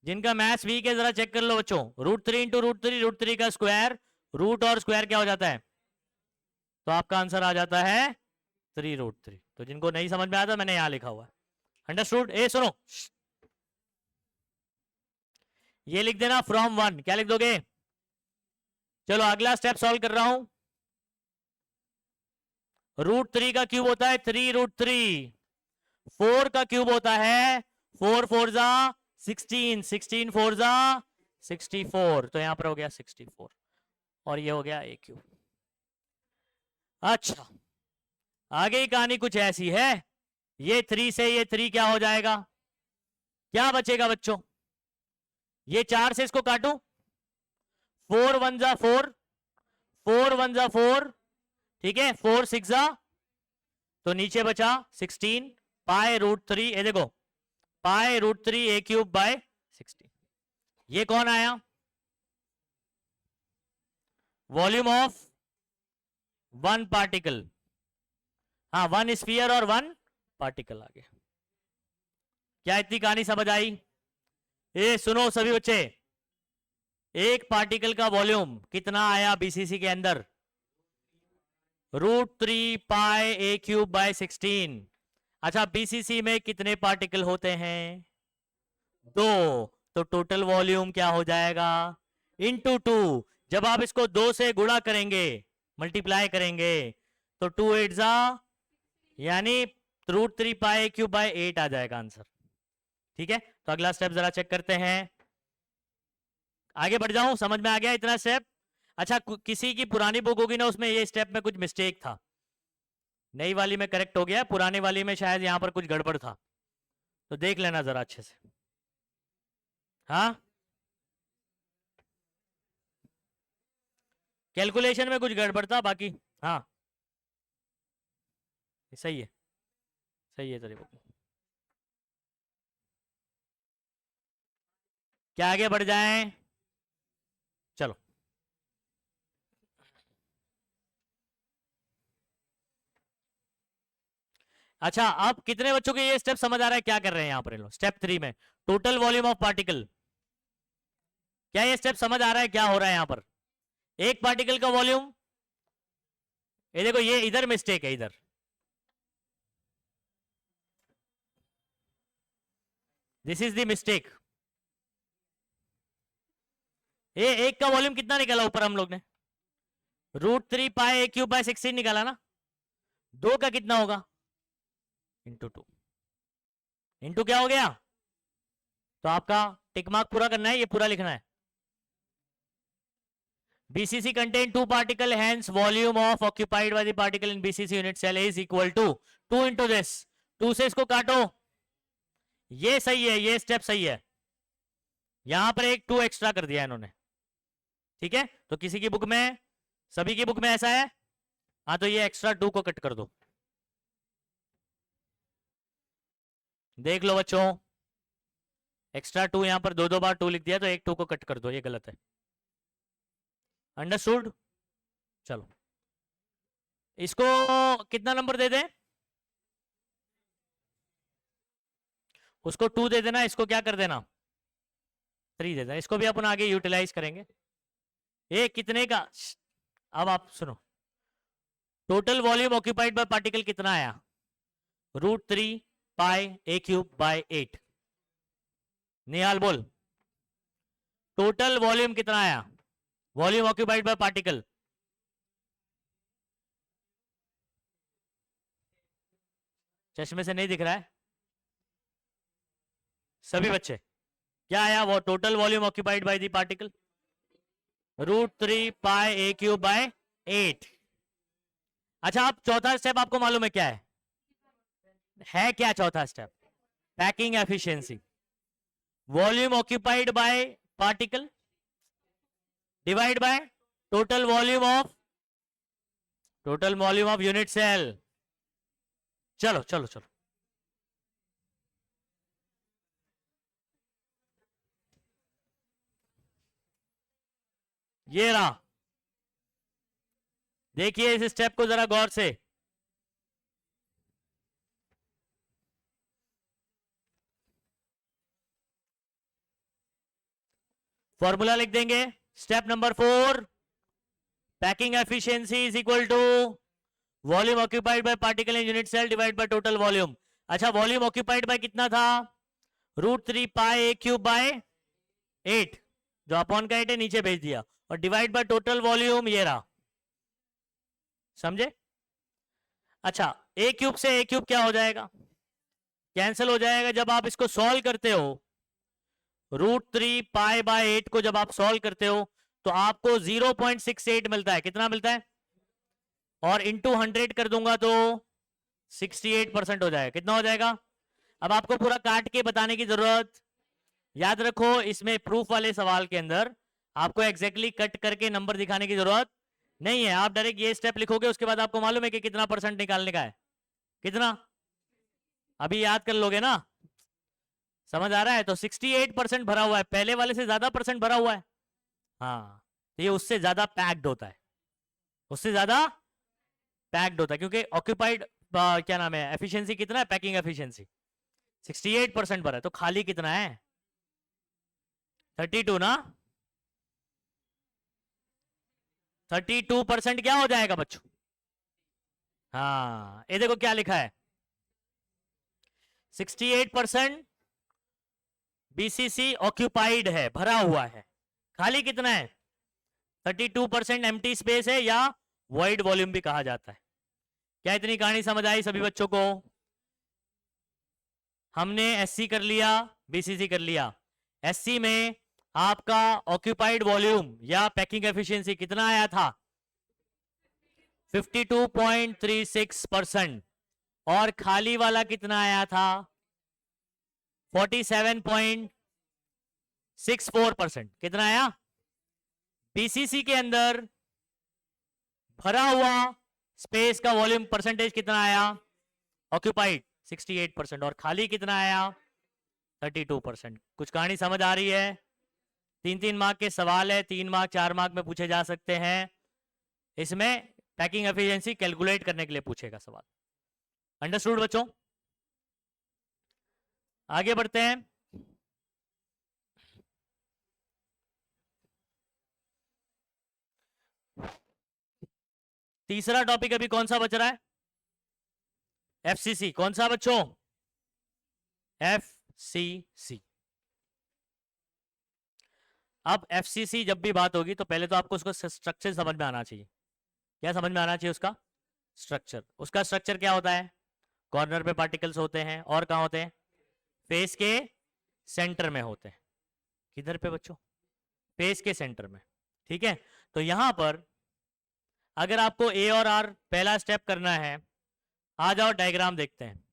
जिनका मैथ्स वीक है जरा चेक कर लो बच्चों। √3 इंटू √3 का स्क्वायर, रूट और स्क्वायर क्या हो जाता है, तो आपका आंसर आ जाता है 3√3। तो जिनको नहीं समझ में आता मैंने यहां लिखा हुआ है, अंडरस्टूड। ए सुनो, ये लिख देना फ्रॉम 1, क्या लिख दोगे। चलो अगला स्टेप सॉल्व कर रहा हूं। √3 का क्यूब होता है 3√3, 4 का क्यूब होता है 4 4 जा 16, 16 4 जा 64, तो यहां पर हो गया 64 और ये हो गया ए क्यूब। अच्छा, आगे की कहानी कुछ ऐसी है, ये 3 से ये 3 क्या हो जाएगा, क्या बचेगा बच्चों, ये 4 से इसको काटू, 4 1 जा 4, 4 1 जा 4, ठीक है, 4 6 जा, तो नीचे बचा 16 पाई √3, ये देखो पाई √3 ए क्यूब बाय 16। ये कौन आया, वॉल्यूम ऑफ 1 पार्टिकल, हाँ 1 स्फीयर और 1 पार्टिकल आ गया। क्या इतनी कहानी समझ आई। ये सुनो सभी बच्चे, एक पार्टिकल का वॉल्यूम कितना आया बीसीसी के अंदर, √3 पाई ए क्यूब बाय 16। अच्छा बीसीसी में कितने पार्टिकल होते हैं, 2, तो टोटल वॉल्यूम क्या हो जाएगा इंटू 2। जब आप इसको 2 से गुणा करेंगे, मल्टीप्लाई करेंगे, तो 2 8 जा, यानी √3 पाई क्यूब बाय 8 आ जाएगा आंसर। ठीक है, तो अगला स्टेप जरा चेक करते हैं, आगे बढ़ जाऊं, समझ में आ गया इतना स्टेप। अच्छा किसी की पुरानी बुक होगी ना, उसमें ये स्टेप में कुछ मिस्टेक था, नई वाली में करेक्ट हो गया, पुरानी वाली में शायद यहां पर कुछ गड़बड़ था, तो देख लेना जरा अच्छे से। हाँ कैलकुलेशन में कुछ गड़बड़ था, बाकी हाँ सही है, सही है तेरी बुक। क्या आगे बढ़ जाएं, चलो। अच्छा अब कितने बच्चों को ये स्टेप समझ आ रहा है, क्या कर रहे हैं यहां पर लोग स्टेप 3 में, टोटल वॉल्यूम ऑफ पार्टिकल। क्या ये स्टेप समझ आ रहा है क्या हो रहा है यहां पर, एक पार्टिकल का वॉल्यूम, ये देखो ये इधर मिस्टेक है, इधर दिस इज द मिस्टेक। ये एक का वॉल्यूम कितना निकाला ऊपर हम लोग ने, √3 पाई ए क्यूब बाय 16 निकाला ना, 2 का कितना होगा इंटू 2, इंटू क्या हो गया, तो आपका टिक मार्क पूरा करना है, ये पूरा लिखना है। BCC contain 2 particle, hence volume of occupied by the particle in BCC unit cell is equal to 2 into this, 2 से इसको काटो, ये सही है, ये स्टेप सही है, यहां पर एक 2 एक्स्ट्रा कर दिया इन्होंने। ठीक है, तो किसी की बुक में, सभी की बुक में ऐसा है, हाँ तो ये एक्स्ट्रा 2 को कट कर दो। देख लो बच्चों, एक्स्ट्रा 2 यहां पर 2 बार 2 लिख दिया, तो एक 2 को कट कर दो, ये गलत है, अंडरस्टूड। चलो इसको कितना नंबर दे दें, उसको 2 दे देना, इसको क्या कर देना 3 दे देना, इसको भी अपन आगे यूटिलाइज करेंगे। ये कितने का, अब आप सुनो, total volume occupied by particle कितना आया, √3 पाई ए क्यूब बाय 8। निहाल बोल, टोटल वॉल्यूम कितना आया, वॉल्यूम ऑक्यूपाइड बाय पार्टिकल, चश्मे से नहीं दिख रहा है सभी बच्चे? क्या आया वो? Total volume occupied by the particle √3πa³/8। अच्छा, अब चौथा स्टेप आपको मालूम है क्या है क्या चौथा step? Packing efficiency. Volume occupied by particle divide by total volume of unit cell. चलो चलो चलो, ये रहा। देखिए इस स्टेप को जरा गौर से। फॉर्मूला लिख देंगे। Step number 4, packing efficiency is equal to volume occupied by particle in unit cell divide by total volume. अच्छा, वॉल्यूम ऑक्यूपाइड बाय कितना था? √3πa³/8, जो अपॉन का 8 है नीचे भेज दिया, और डिवाइड बाय टोटल वॉल्यूम ये रहा। समझे? अच्छा, a³ से a³ क्या हो जाएगा? कैंसिल हो जाएगा। जब आप इसको सॉल्व करते हो, √3π/8 को जब आप सॉल्व करते हो तो आपको 0.68 मिलता है। कितना मिलता है? और इंटू 100 कर दूंगा तो 68% हो जाएगा। कितना हो जाएगा? अब आपको पूरा काट के बताने की जरूरत, याद रखो इसमें प्रूफ वाले सवाल के अंदर आपको एग्जैक्टली कट करके नंबर दिखाने की जरूरत नहीं है। आप डायरेक्ट ये स्टेप लिखोगे, उसके बाद आपको मालूम है कि कितना परसेंट निकालने का है। कितना? अभी याद कर लोगे ना? समझ आ रहा है? तो 68% भरा हुआ है, पहले वाले से ज्यादा परसेंट भरा हुआ है। हाँ, तो ये उससे ज्यादा पैक्ड होता है, उससे ज्यादा पैक्ड होता है, क्योंकि ऑक्यूपाइड क्या नाम है, एफिशिएंसी कितना है? पैकिंग एफिशिएंसी 68% भरा है, तो खाली कितना है? 32 ना? 32% क्या हो जाएगा बच्चों? हाँ, ये देखो क्या लिखा है, 68% बीसीसी ऑक्यूपाइड है, भरा हुआ है। खाली कितना है? 32% एम्प्टी स्पेस है, या वॉइड वॉल्यूम भी कहा जाता है। क्या इतनी कहानी समझ आई सभी बच्चों को? हमने एससी कर लिया, बीसीसी कर लिया। एससी में आपका ऑक्यूपाइड वॉल्यूम या पैकिंग एफिशिएंसी कितना आया था? 52.36%। और खाली वाला कितना आया था? 47.64%। कितना आया? बीसीसी के अंदर भरा हुआ स्पेस का वॉल्यूम परसेंटेज कितना आया? ऑक्यूपाइड 68%, और खाली कितना आया? 32%। कुछ कहानी समझ आ रही है? 3-3 मार्क के सवाल है, 3 मार्क 4 मार्क में पूछे जा सकते हैं। इसमें पैकिंग एफिशिएंसी कैलकुलेट करने के लिए पूछेगा सवाल। अंडरस्टूड बच्चों? आगे बढ़ते हैं। तीसरा टॉपिक अभी कौन सा बच रहा है? एफसीसी। कौन सा बच्चों? एफसीसी। अब एफसीसी जब भी बात होगी तो पहले तो आपको उसका स्ट्रक्चर समझ में आना चाहिए। क्या समझ में आना चाहिए? उसका स्ट्रक्चर। उसका स्ट्रक्चर क्या होता है? कॉर्नर पे पार्टिकल्स होते हैं, और कहां होते हैं? फेस के सेंटर में होते हैं। किधर पे बच्चों? फेस के सेंटर में। ठीक है, तो यहां पर अगर आपको ए और आर पहला स्टेप करना है, आ जाओ डायग्राम देखते हैं।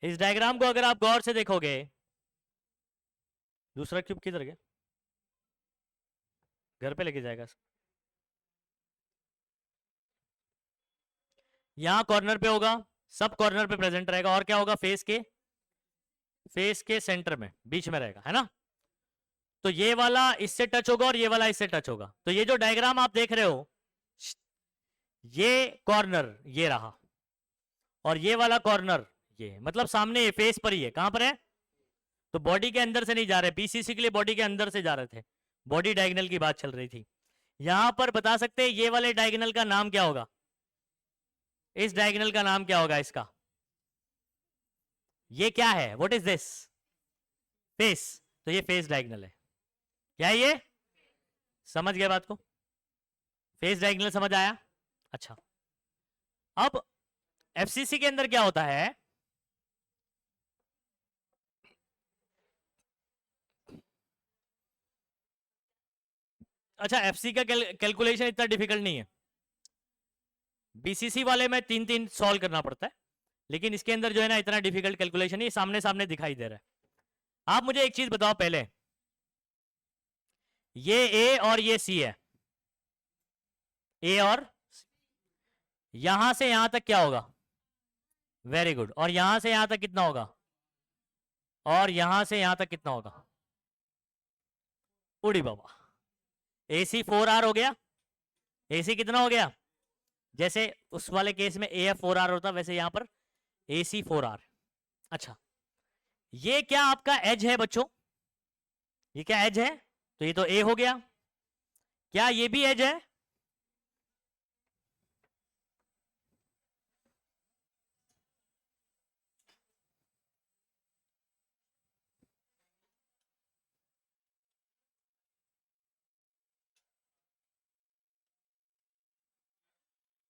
इस डायग्राम को अगर आप गौर से देखोगे, दूसरा क्यूब किधर गया? घर पे लेके जाएगा। यहां कॉर्नर पे होगा, सब कॉर्नर पे प्रेजेंट रहेगा, और क्या होगा? फेस के सेंटर में, बीच में रहेगा, है ना? तो ये वाला इससे टच होगा और ये वाला इससे टच होगा। तो ये जो डायग्राम आप देख रहे हो, ये कॉर्नर ये रहा, और ये वाला कॉर्नर ये, मतलब सामने ये फेस पर ही है। कहां पर है? तो बॉडी के अंदर से नहीं जा रहे, बीसीसी के लिए बॉडी के अंदर से जा रहे थे, बॉडी डायगोनल की बात चल रही थी। यहां पर बता सकते हैं ये वाले डायगोनल का नाम क्या होगा? इस डायगोनल का नाम क्या होगा इसका? ये क्या है? What is this? फेस। तो ये फेस डायगोनल है। क्या है ये? समझ गए बात को? फेस डायगोनल समझ आया? अच्छा, अब एफसीसी के अंदर क्या होता है, अच्छा एफसी का कैलकुलेशन इतना डिफिकल्ट नहीं है, बीसीसी वाले में 3-3 सॉल्व करना पड़ता है, लेकिन इसके अंदर जो है ना इतना डिफिकल्ट कैलकुलेशन नहीं, सामने सामने दिखाई दे रहा है। आप मुझे एक चीज बताओ पहले, ये ए और ये सी है, ए और यहां से यहां तक क्या होगा, वेरी गुड, और यहां से यहां तक कितना होगा, और यहां से यहां तक कितना होगा, उड़ी बाबा, AC 4R हो गया, AC कितना हो गया, जैसे उस वाले केस में AF 4R होता वैसे यहां पर AC 4R। अच्छा, ये क्या आपका एज है बच्चों, ये क्या एज है, तो ये तो A हो गया, क्या ये भी एज है,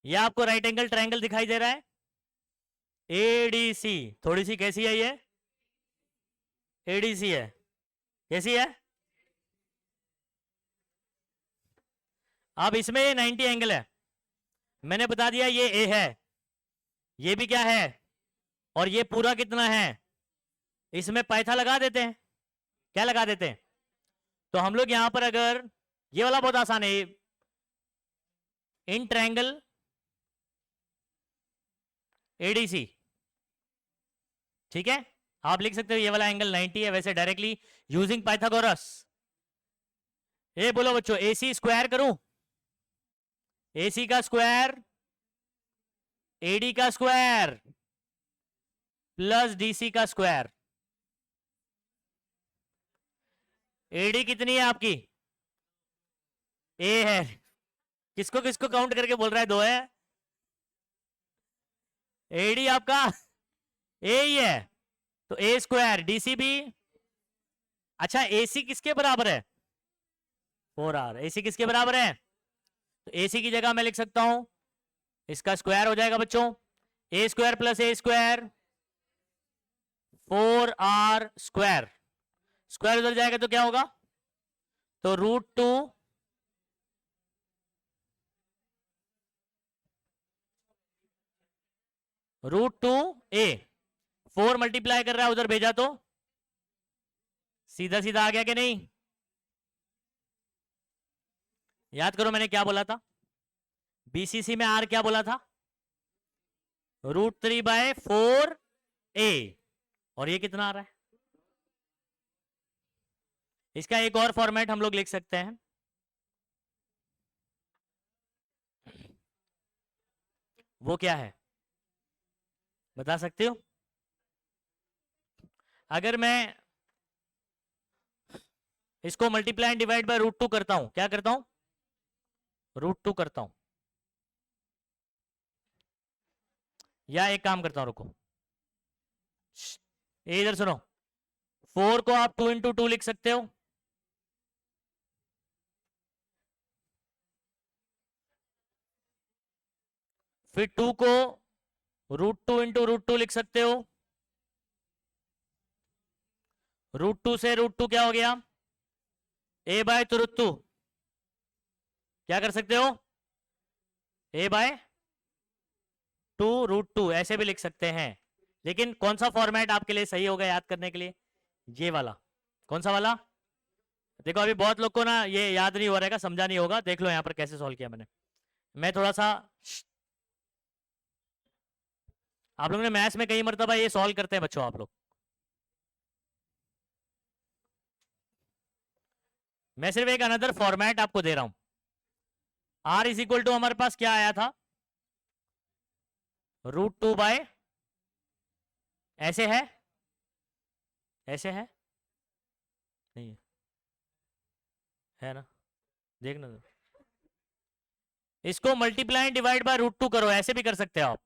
ये आपको राइट एंगल ट्रायंगल दिखाई दे रहा है, ADC, थोड़ी सी कैसी है ये, ADC है, कैसी है, अब इसमें ये 90 एंगल है, मैंने बता दिया ये A है, ये भी क्या है, और ये पूरा कितना है, इसमें पैथा लगा देते हैं, क्या लगा देते हैं, तो हम लोग यहां पर अगर ये वाला बहुत आसान है, इन ट्रायंगल ADC, ठीक है, आप लिख सकते हो ये वाला एंगल 90 है, वैसे डायरेक्टली यूजिंग पाइथागोरस, ये बोलो बच्चों AC स्क्वायर करूं, AC का स्क्वायर AD का स्क्वायर प्लस DC का स्क्वायर, AD कितनी है आपकी, A है, किसको किसको काउंट करके बोल रहा है, 2 है, AD आपका A ही है, तो A स्क्वायर DC भी, अच्छा AC किसके बराबर है, 4R, AC किसके बराबर है, तो AC की जगह मैं लिख सकता हूं, इसका स्क्वायर हो जाएगा बच्चों, A square plus A square 4R square, square उधर जाएगा तो क्या होगा, तो √2 √2 A, 4 मल्टीप्लाई कर रहा है उधर भेजा तो सीधा सीधा आ गया कि नहीं, याद करो मैंने क्या बोला था, BCC में R क्या बोला था, √3/4A, और ये कितना आ रहा है, इसका एक और फॉर्मेट हम लोग लिख सकते हैं, वो क्या है बता सकते हो, अगर मैं इसको मल्टीप्लाई एंड डिवाइड बाय √2 करता हूं, क्या करता हूं, √2 करता हूं, या एक काम करता हूं रुको, ये इधर सुनो, 4 को आप 2 × 2 लिख सकते हो, फिर 2 को √2 × √2 लिख सकते हो, √2 से √2 क्या हो गया, A/√2, क्या कर सकते हो, A/2 ऐसे भी लिख सकते हैं, लेकिन कौन सा फॉर्मेट आपके लिए सही होगा याद करने के लिए, ये वाला, कौन सा वाला, देखो अभी बहुत लोग को ना ये याद नहीं हो रहेगा, समझा नहीं होगा, देख लो यहां पर कैसे सॉल्व किया मैंने, मैं थोड़ा सा, आप लोगों ने मैथ्स में कई मरतबा ये सॉल्व करते हैं बच्चों आप लोग, मैं सिर्फ एक अनदर फॉर्मेट आपको दे रहा हूं, R इज इक्वल टू हमारे पास क्या आया था, √2 ऐसे है, ऐसे है, नहीं है ना, देखना, इसको मल्टीप्लाई डिवाइड बाय √2 करो, ऐसे भी कर सकते हो आप,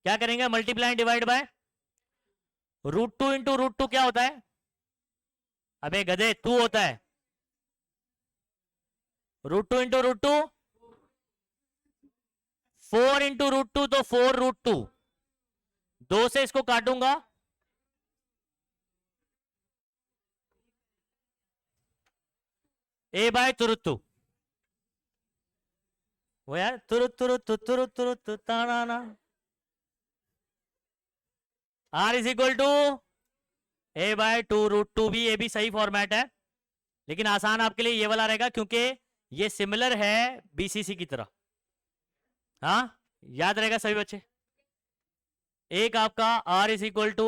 क्या करेंगे, मल्टीप्लाई डिवाइड बाय √2 × √2 क्या होता है, अबे गधे 2 होता है, √2 × √2 4 इंटू √2 तो 4√2, 2 से इसको काटूंगा, ए बाय तुरुतु, वो यार तुरु ताना, R is equal to A by 2√2, भी ये भी सही फॉर्मेट है, लेकिन आसान आपके लिए ये वाला रहेगा क्योंकि ये सिमिलर है बीसीसी की तरह। हाँ, याद रहेगा सभी बच्चे। एक आपका R is equal to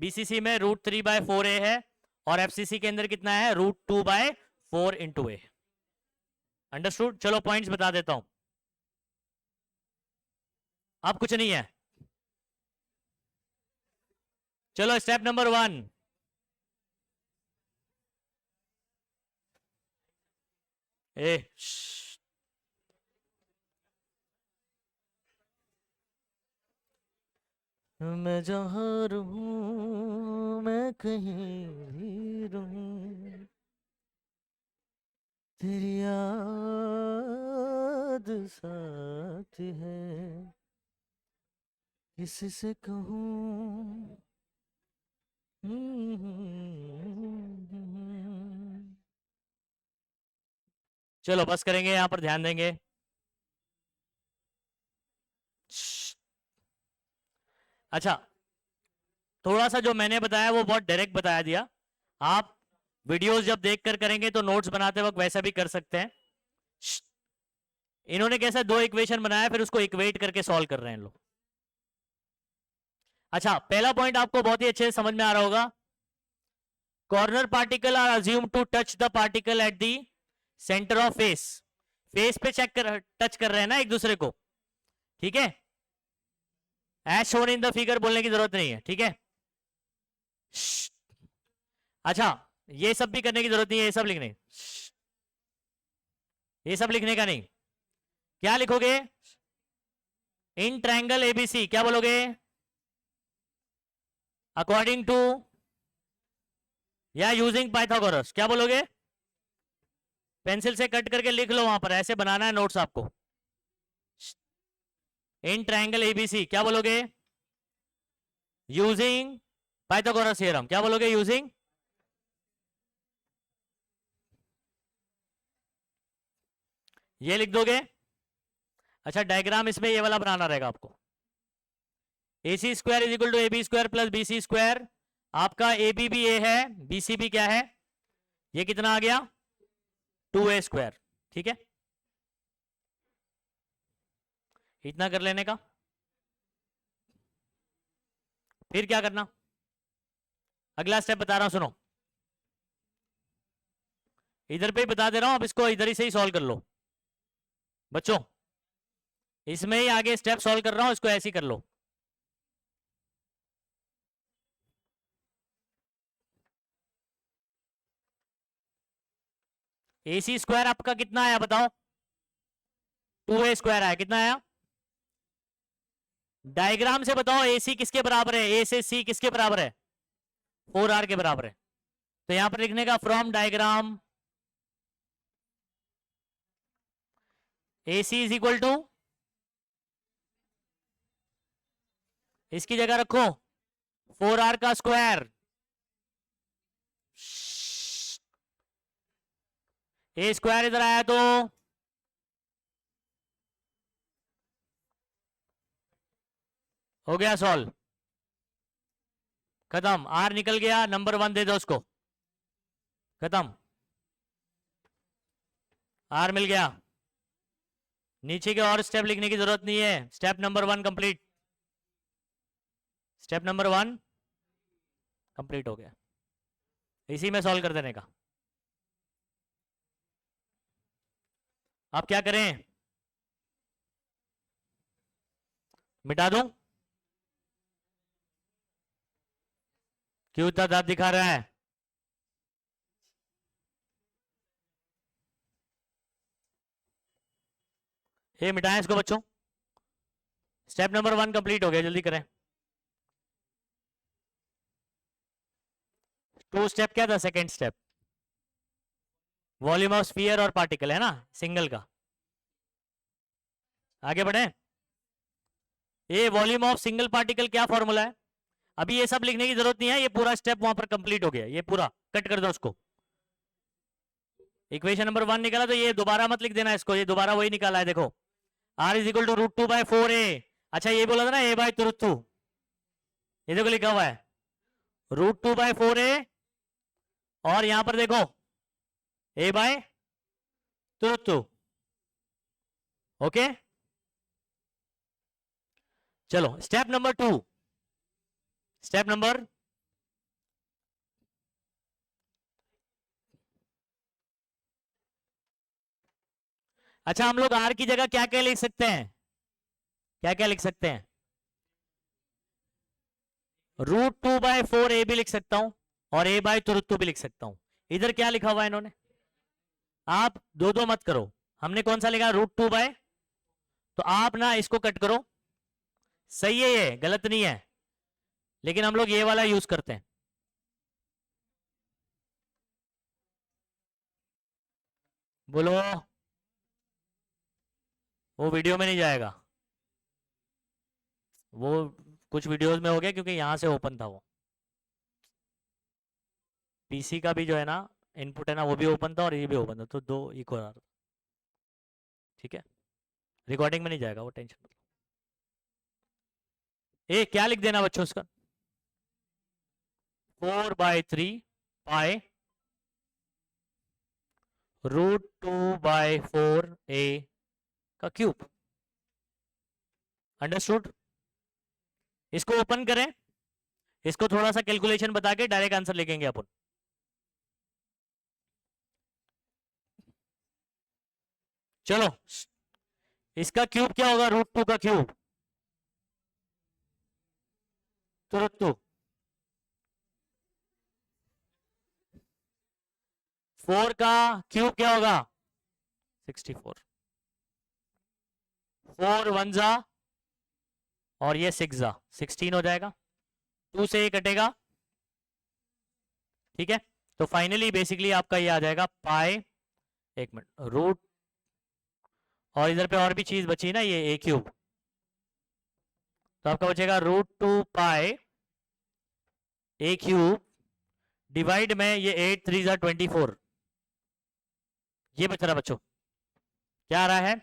BCC में √3/4a है, और एफसीसी के अंदर कितना है, √2/4 इंटू ए। अंडरस्टूड। चलो पॉइंट्स बता देता हूं, अब कुछ नहीं है। चलो स्टेप नंबर 1, मैं जहाँ रहूं, मैं कहीं भी रहूं, तेरी याद साथ है, किससे कहूं। चलो बस करेंगे, यहां पर ध्यान देंगे। अच्छा, थोड़ा सा जो मैंने बताया वो बहुत डायरेक्ट बताया दिया, आप वीडियोस जब देखकर करेंगे तो नोट्स बनाते वक्त वैसा भी कर सकते हैं। इन्होंने कैसा 2 इक्वेशन बनाया, फिर उसको इक्वेट करके सॉल्व कर रहे हैं लोग। अच्छा, पहला पॉइंट आपको बहुत ही अच्छे से समझ में आ रहा होगा, corner particle are assume to touch the particle at the centre of face. Face पे टच कर रहे हैं ना एक दूसरे को, ठीक है, as shown in the figure बोलने की जरूरत नहीं है, ठीक है। अच्छा, ये सब भी करने की जरूरत नहीं है, ये सब लिखने, ये सब लिखने का नहीं। क्या लिखोगे, इन ट्रायंगल एबीसी, क्या बोलोगे, अकॉर्डिंग टू या यूजिंग पाइथागोरस, क्या बोलोगे, पेंसिल से कट करके लिख लो, वहां पर ऐसे बनाना है नोट्स आपको। इन ट्रायंगल एबीसी क्या बोलोगे, यूजिंग पाइथागोरस थ्योरम, क्या बोलोगे, यूजिंग, ये लिख दोगे। अच्छा, डायग्राम इसमें ये वाला बनाना रहेगा आपको, AC square is equal to AB square plus BC square, आपका AB भी A है, BC भी क्या है, ये कितना आ गया, 2A स्क्वायर, ठीक है, इतना कर लेने का। फिर क्या करना, अगला स्टेप बता रहा हूं सुनो, इधर पे ही बता दे रहा हूं, अब इसको इधर ही से ही सॉल्व कर लो बच्चों, इसमें ही आगे स्टेप सॉल्व कर रहा हूं, इसको ऐसे ही कर लो। AC स्क्वायर आपका कितना आया बताओ, 2A स्क्वायर आया, कितना आया, डायग्राम से बताओ AC किसके बराबर है, A से C किसके बराबर है, 4R के बराबर है, तो यहां पर लिखने का from diagram AC is equal to, इसकी जगह रखो 4R का स्क्वायर, A स्क्वायर इधर आया तो हो गया सॉल्व, खत्म, R निकल गया, नंबर 1 दे दो उसको, खत्म, R मिल गया, नीचे के और स्टेप लिखने की जरूरत नहीं है, step number 1 complete, step number 1 complete हो गया, इसी में सॉल्व कर देने का। आप क्या करें, मिटा दूं, क्यों इतना दांत दिखा रहा है, ये मिटाएं इसको बच्चों, स्टेप नंबर 1 कंप्लीट हो गया, जल्दी करें। 2 स्टेप क्या था, second step volume of sphere और पार्टिकल है ना, सिंगल का, आगे बढ़े। ये वॉल्यूम ऑफ सिंगल पार्टिकल क्या फॉर्मूला है? अभी ये सब लिखने की जरूरत नहीं है, ये पूरा स्टेप वहां पर कंप्लीट हो गया, ये पूरा कट कर दो उसको। इक्वेशन नंबर 1 निकाला, तो ये दोबारा मत लिख देना इसको, ये दोबारा वही निकाला है देखो, R is equal to root two by 4a। अच्छा ये बोला था ना ए बाई रूट टू, ये देखो लिखा हुआ है रूट टू बाई 4a, और यहां पर देखो ए बाय रूट टू। ओके चलो स्टेप नंबर 2, स्टेप नंबर अच्छा हम लोग आर की जगह क्या क्या लिख सकते हैं, क्या क्या लिख सकते हैं? रूट टू बाय 4a भी लिख सकता हूं, और ए बाय रूट टू भी लिख सकता हूं। इधर क्या लिखा हुआ है इन्होंने, आप दो दो मत करो, हमने कौन सा लिखा रूट टू बाय, तो आप ना इसको कट करो, सही है ये गलत नहीं है, लेकिन हम लोग ये वाला यूज करते हैं। बोलो, वो वीडियो में नहीं जाएगा, वो कुछ वीडियोस में हो गया क्योंकि यहां से ओपन था वो, पीसी का भी जो है ना इनपुट है ना, वो भी ओपन था और ये भी ओपन था, तो दो इक्वल आ रहा था। ठीक है, रिकॉर्डिंग में नहीं जाएगा वो, टेंशन मत लो। ए क्या लिख देना बच्चों उसका, 4/3 पाई रूट 2/4a का क्यूब। अंडरस्टूड? इसको ओपन करें, इसको थोड़ा सा कैलकुलेशन बता के डायरेक्ट आंसर लिखेंगे अपन। चलो इसका क्यूब क्या होगा, रूट 2 का क्यूब, तो रूट 2 4 का क्यूब क्या होगा 64, 4 1 जा और ये 6 जा 16 हो जाएगा, 2 से ये कटेगा। ठीक है, तो फाइनली बेसिकली आपका ये आ जाएगा पाई, एक मिनट, रूट, और इधर पे और भी चीज बची ना ये ए क्यूब, तो आपका बचेगा root 2 pi A cube divide में ये 8 3 जा 24, ये बच रहा बच्चों, क्या आ रहा है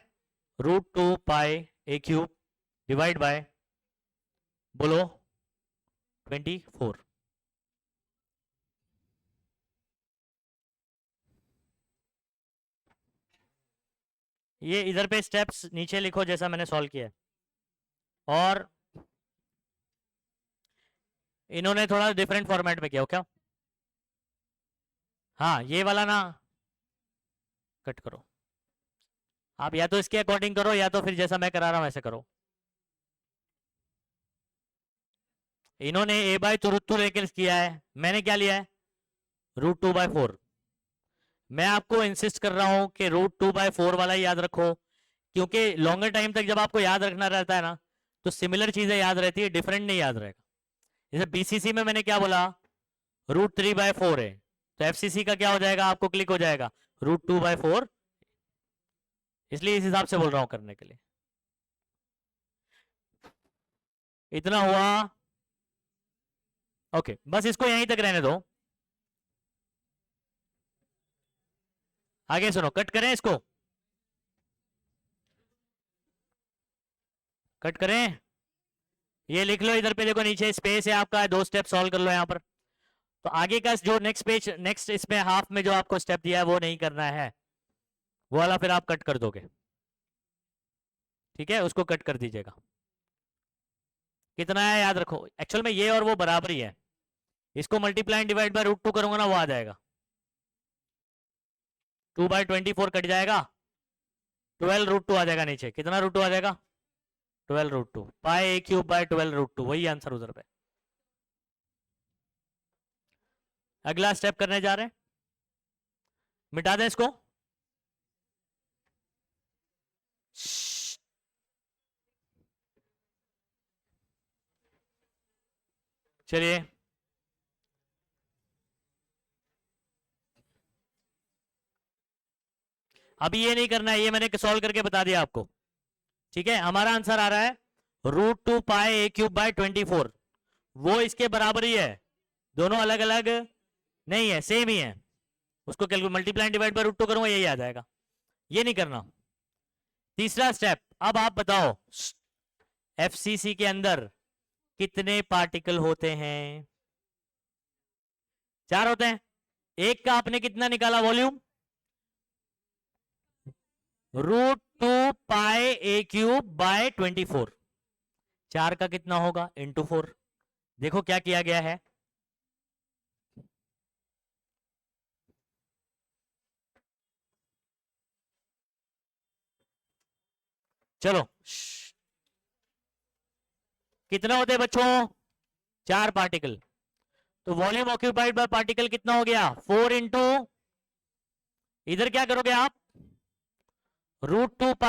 root 2 pi A cube divide by, बोलो 24। ये इधर पे स्टेप्स नीचे लिखो जैसा मैंने सॉल्व किया है, और इन्होंने थोड़ा डिफरेंट फॉर्मेट में किया क्या, हाँ ये वाला ना कट करो, आप या तो इसके अकॉर्डिंग करो या तो फिर जैसा मैं करा रहा हूं ऐसे करो। इन्होंने ए बाय रूट टू लेकर किया है, मैंने क्या लिया है रूट 2/4। मैं आपको इंसिस्ट कर रहा हूं कि रूट 2/4 वाला ही याद रखो, क्योंकि लॉन्गर टाइम तक जब आपको याद रखना रहता है ना, तो सिमिलर चीजें याद रहती है, डिफरेंट नहीं याद रहेगा। जैसे बीसीसी में मैंने क्या बोला रूट 3/4 है, तो एफसीसी का क्या हो जाएगा, आपको क्लिक हो जाएगा रूट 2/4, इसलिए इस हिसाब से बोल रहा हूं करने के लिए। इतना हुआ, ओके बस इसको यहीं तक रहने दो, आगे सुनो, कट करें इसको, कट करें, ये लिख लो इधर पे, देखो नीचे स्पेस है आपका, दो स्टेप सॉल्व कर लो यहाँ पर। तो आगे का जो नेक्स्ट पेज, नेक्स्ट इसमें हाफ में जो आपको स्टेप दिया है वो नहीं करना है, वो वाला फिर आप कट कर दोगे। ठीक है, उसको कट कर दीजिएगा। कितना है याद रखो, एक्चुअल में ये और वो बराबर ही है, इसको मल्टीप्लाई डिवाइड बाय रूट 2 करूंगा ना, वो आ जाएगा 2/24 कट जाएगा, 12√2 आ जाएगा नीचे, कितना रूट 2 आ जाएगा 12√2 पाई ए क्यूब बाय 12√2, वही आंसर उधर पे। अगला स्टेप करने जा रहे हैं, मिटा दें इसको, चलिए अभी ये नहीं करना है, ये मैंने सॉल्व करके बता दिया आपको। ठीक है, हमारा आंसर आ रहा है √2πa³/24 वो इसके बराबर ही है, दोनों अलग अलग नहीं है, सेम ही है। उसको कैलकुलेट मल्टीप्लाई डिवाइड बाय √2 करूंगा, यही आ जाएगा। ये नहीं करना। तीसरा स्टेप, अब आप बताओ एफसीसी के अंदर कितने पार्टिकल होते हैं? 4 होते हैं। एक का आपने कितना निकाला वॉल्यूम? √2πa³/24। 4 का कितना होगा? इंटू 4। देखो क्या किया गया है, चलो कितना होते हैं बच्चों? 4 पार्टिकल। तो वॉल्यूम ऑक्यूपाइड बाय पार्टिकल कितना हो गया? 4 इंटू, इधर क्या करोगे आप? √2π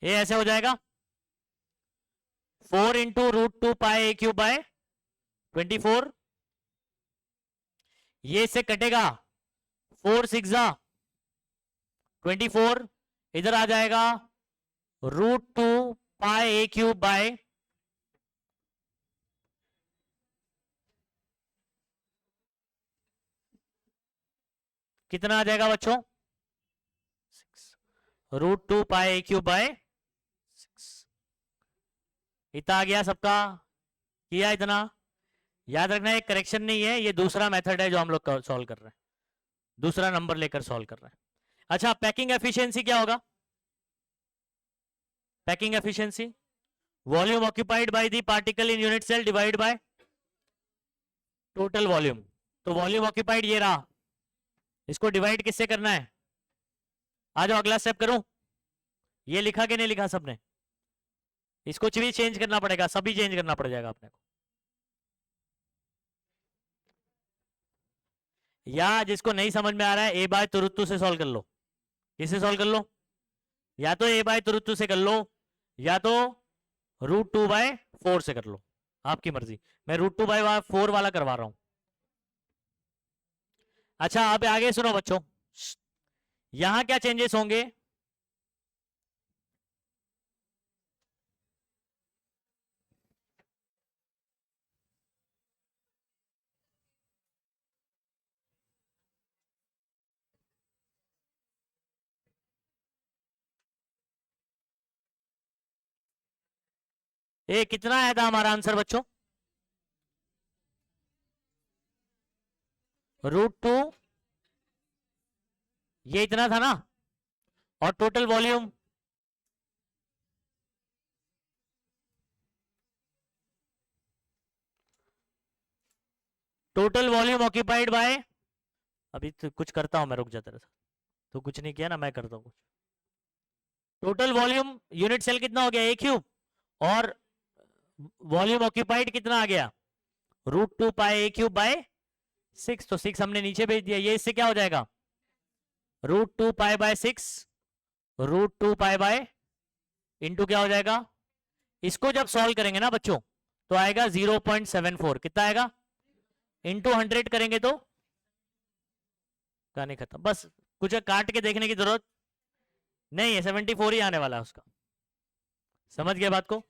ये ऐसे हो जाएगा 4 इंटू √2πa³/24। ये इससे कटेगा 4 6 24, इधर आ जाएगा √2πa³ कितना आ जाएगा बच्चों? 6 √2πa³/6 इतना आ गया सबका? किया इतना? याद रखना एक करेक्शन नहीं है, ये दूसरा मेथड है जो हम लोग सॉल्व कर रहे हैं, दूसरा नंबर लेकर सॉल्व कर रहे हैं। अच्छा, पैकिंग एफिशिएंसी क्या होगा? Packing efficiency volume occupied by the particle in unit cell divide by total volume. तो वॉल्यूम ऑक्यूपाइड ये रहा, इसको डिवाइड किससे करना है? आ जाओ अगला स्टेप करूं। ये लिखा कि नहीं लिखा सबने? इसको भी चेंज करना पड़ेगा, सभी चेंज करना पड़ जाएगा अपने को। या जिसको नहीं समझ में आ रहा है ए बाय तुरुत्तु से सॉल्व कर लो। किससे सॉल्व कर लो? या तो ए बाय तुरुत्तु से कर लो, या तो √2/4 से कर लो, आपकी मर्जी। मैं √2/4 वाला करवा रहा हूं। अच्छा, अब आगे सुनो बच्चों, यहां क्या चेंजेस होंगे? ये कितना आया था हमारा आंसर बच्चों? √2, ये इतना था ना, और टोटल वॉल्यूम ऑक्यूपाइड बाय, अभी तो कुछ करता हूं मैं, रुक जा, तेरे साथ तो कुछ नहीं किया ना, मैं करता हूं कुछ। टोटल वॉल्यूम यूनिट सेल कितना हो गया? a³, और वॉल्यूम ऑक्यूपाइड कितना आ गया? √2πa³/6। तो 6 हमने नीचे भेज दिया, ये इससे क्या हो जाएगा? √2π/6 √2π इंटू क्या हो जाएगा? इसको जब सॉल्व करेंगे ना बच्चों तो आएगा 0.74। कितना आएगा? इंटू 100 करेंगे तो कहानी खत्म। बस कुछ काट के देखने की जरूरत नहीं है, 74 ही आने वाला है उसका। समझ गए बात को?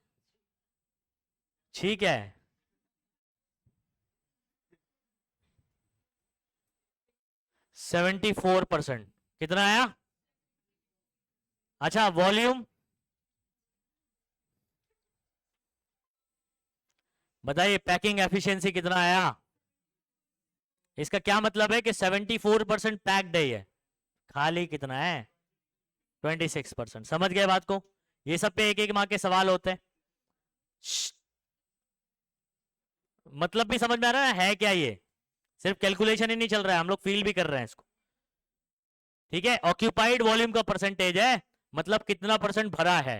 ठीक है, 74%। कितना आया? अच्छा, वॉल्यूम बताइए, पैकिंग एफिशिएंसी कितना आया? इसका क्या मतलब है कि 74% पैक्ड है, ये खाली कितना है? 26%। समझ गए बात को? ये सब पे एक एक मार्क के सवाल होते हैं। मतलब भी समझ में आ रहा है क्या? ये सिर्फ कैलकुलेशन ही नहीं चल रहा है, हम लोग फील भी कर रहे हैं इसको। ठीक है, ऑक्यूपाइड वॉल्यूम का परसेंटेज है, मतलब कितना परसेंट भरा है,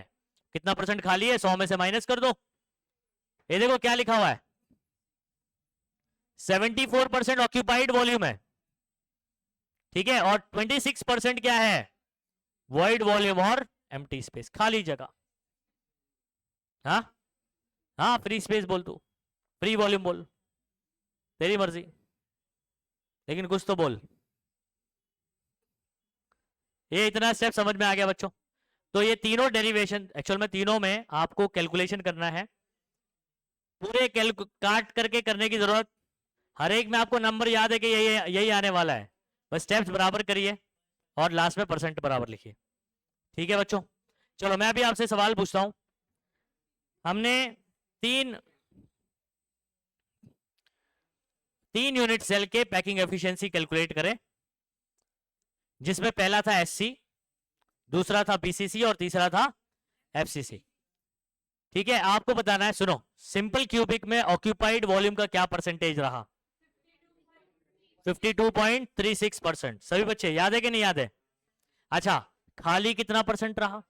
कितना परसेंट खाली है, 100 में से माइनस कर दो। ये देखो क्या लिखा हुआ है, 74% ऑक्यूपाइड वॉल्यूम है, ठीक है, और 26% क्या है? वॉइड वॉल्यूम और एम्प्टी स्पेस, खाली जगह। हाँ हाँ, फ्री स्पेस बोल, तू फ्री वॉल्यूम बोल, तेरी मर्जी, लेकिन कुछ तो बोल। ये इतना स्टेप समझ में आ गया बच्चों? तो ये तीनों डेरिवेशन एक्चुअल में तीनों में आपको कैलकुलेशन करना है, पूरे काट करके करने की जरूरत, हर एक में आपको नंबर याद है कि यही यही आने वाला है, बस स्टेप्स बराबर करिए और लास्ट में परसेंट बराबर लिखिए। ठीक है बच्चों? चलो मैं अभी आपसे सवाल पूछता हूं। हमने तीन यूनिट सेल के पैकिंग एफिशिएंसी कैलकुलेट करें, जिसमें पहला था एससी, दूसरा था बीसीसी और तीसरा था एफसीसी। ठीक है, आपको बताना है, सुनो, सिंपल क्यूबिक में ऑक्यूपाइड वॉल्यूम का क्या परसेंटेज रहा? 52.36%। सभी बच्चे याद है कि नहीं याद है? अच्छा, खाली कितना परसेंट रहा?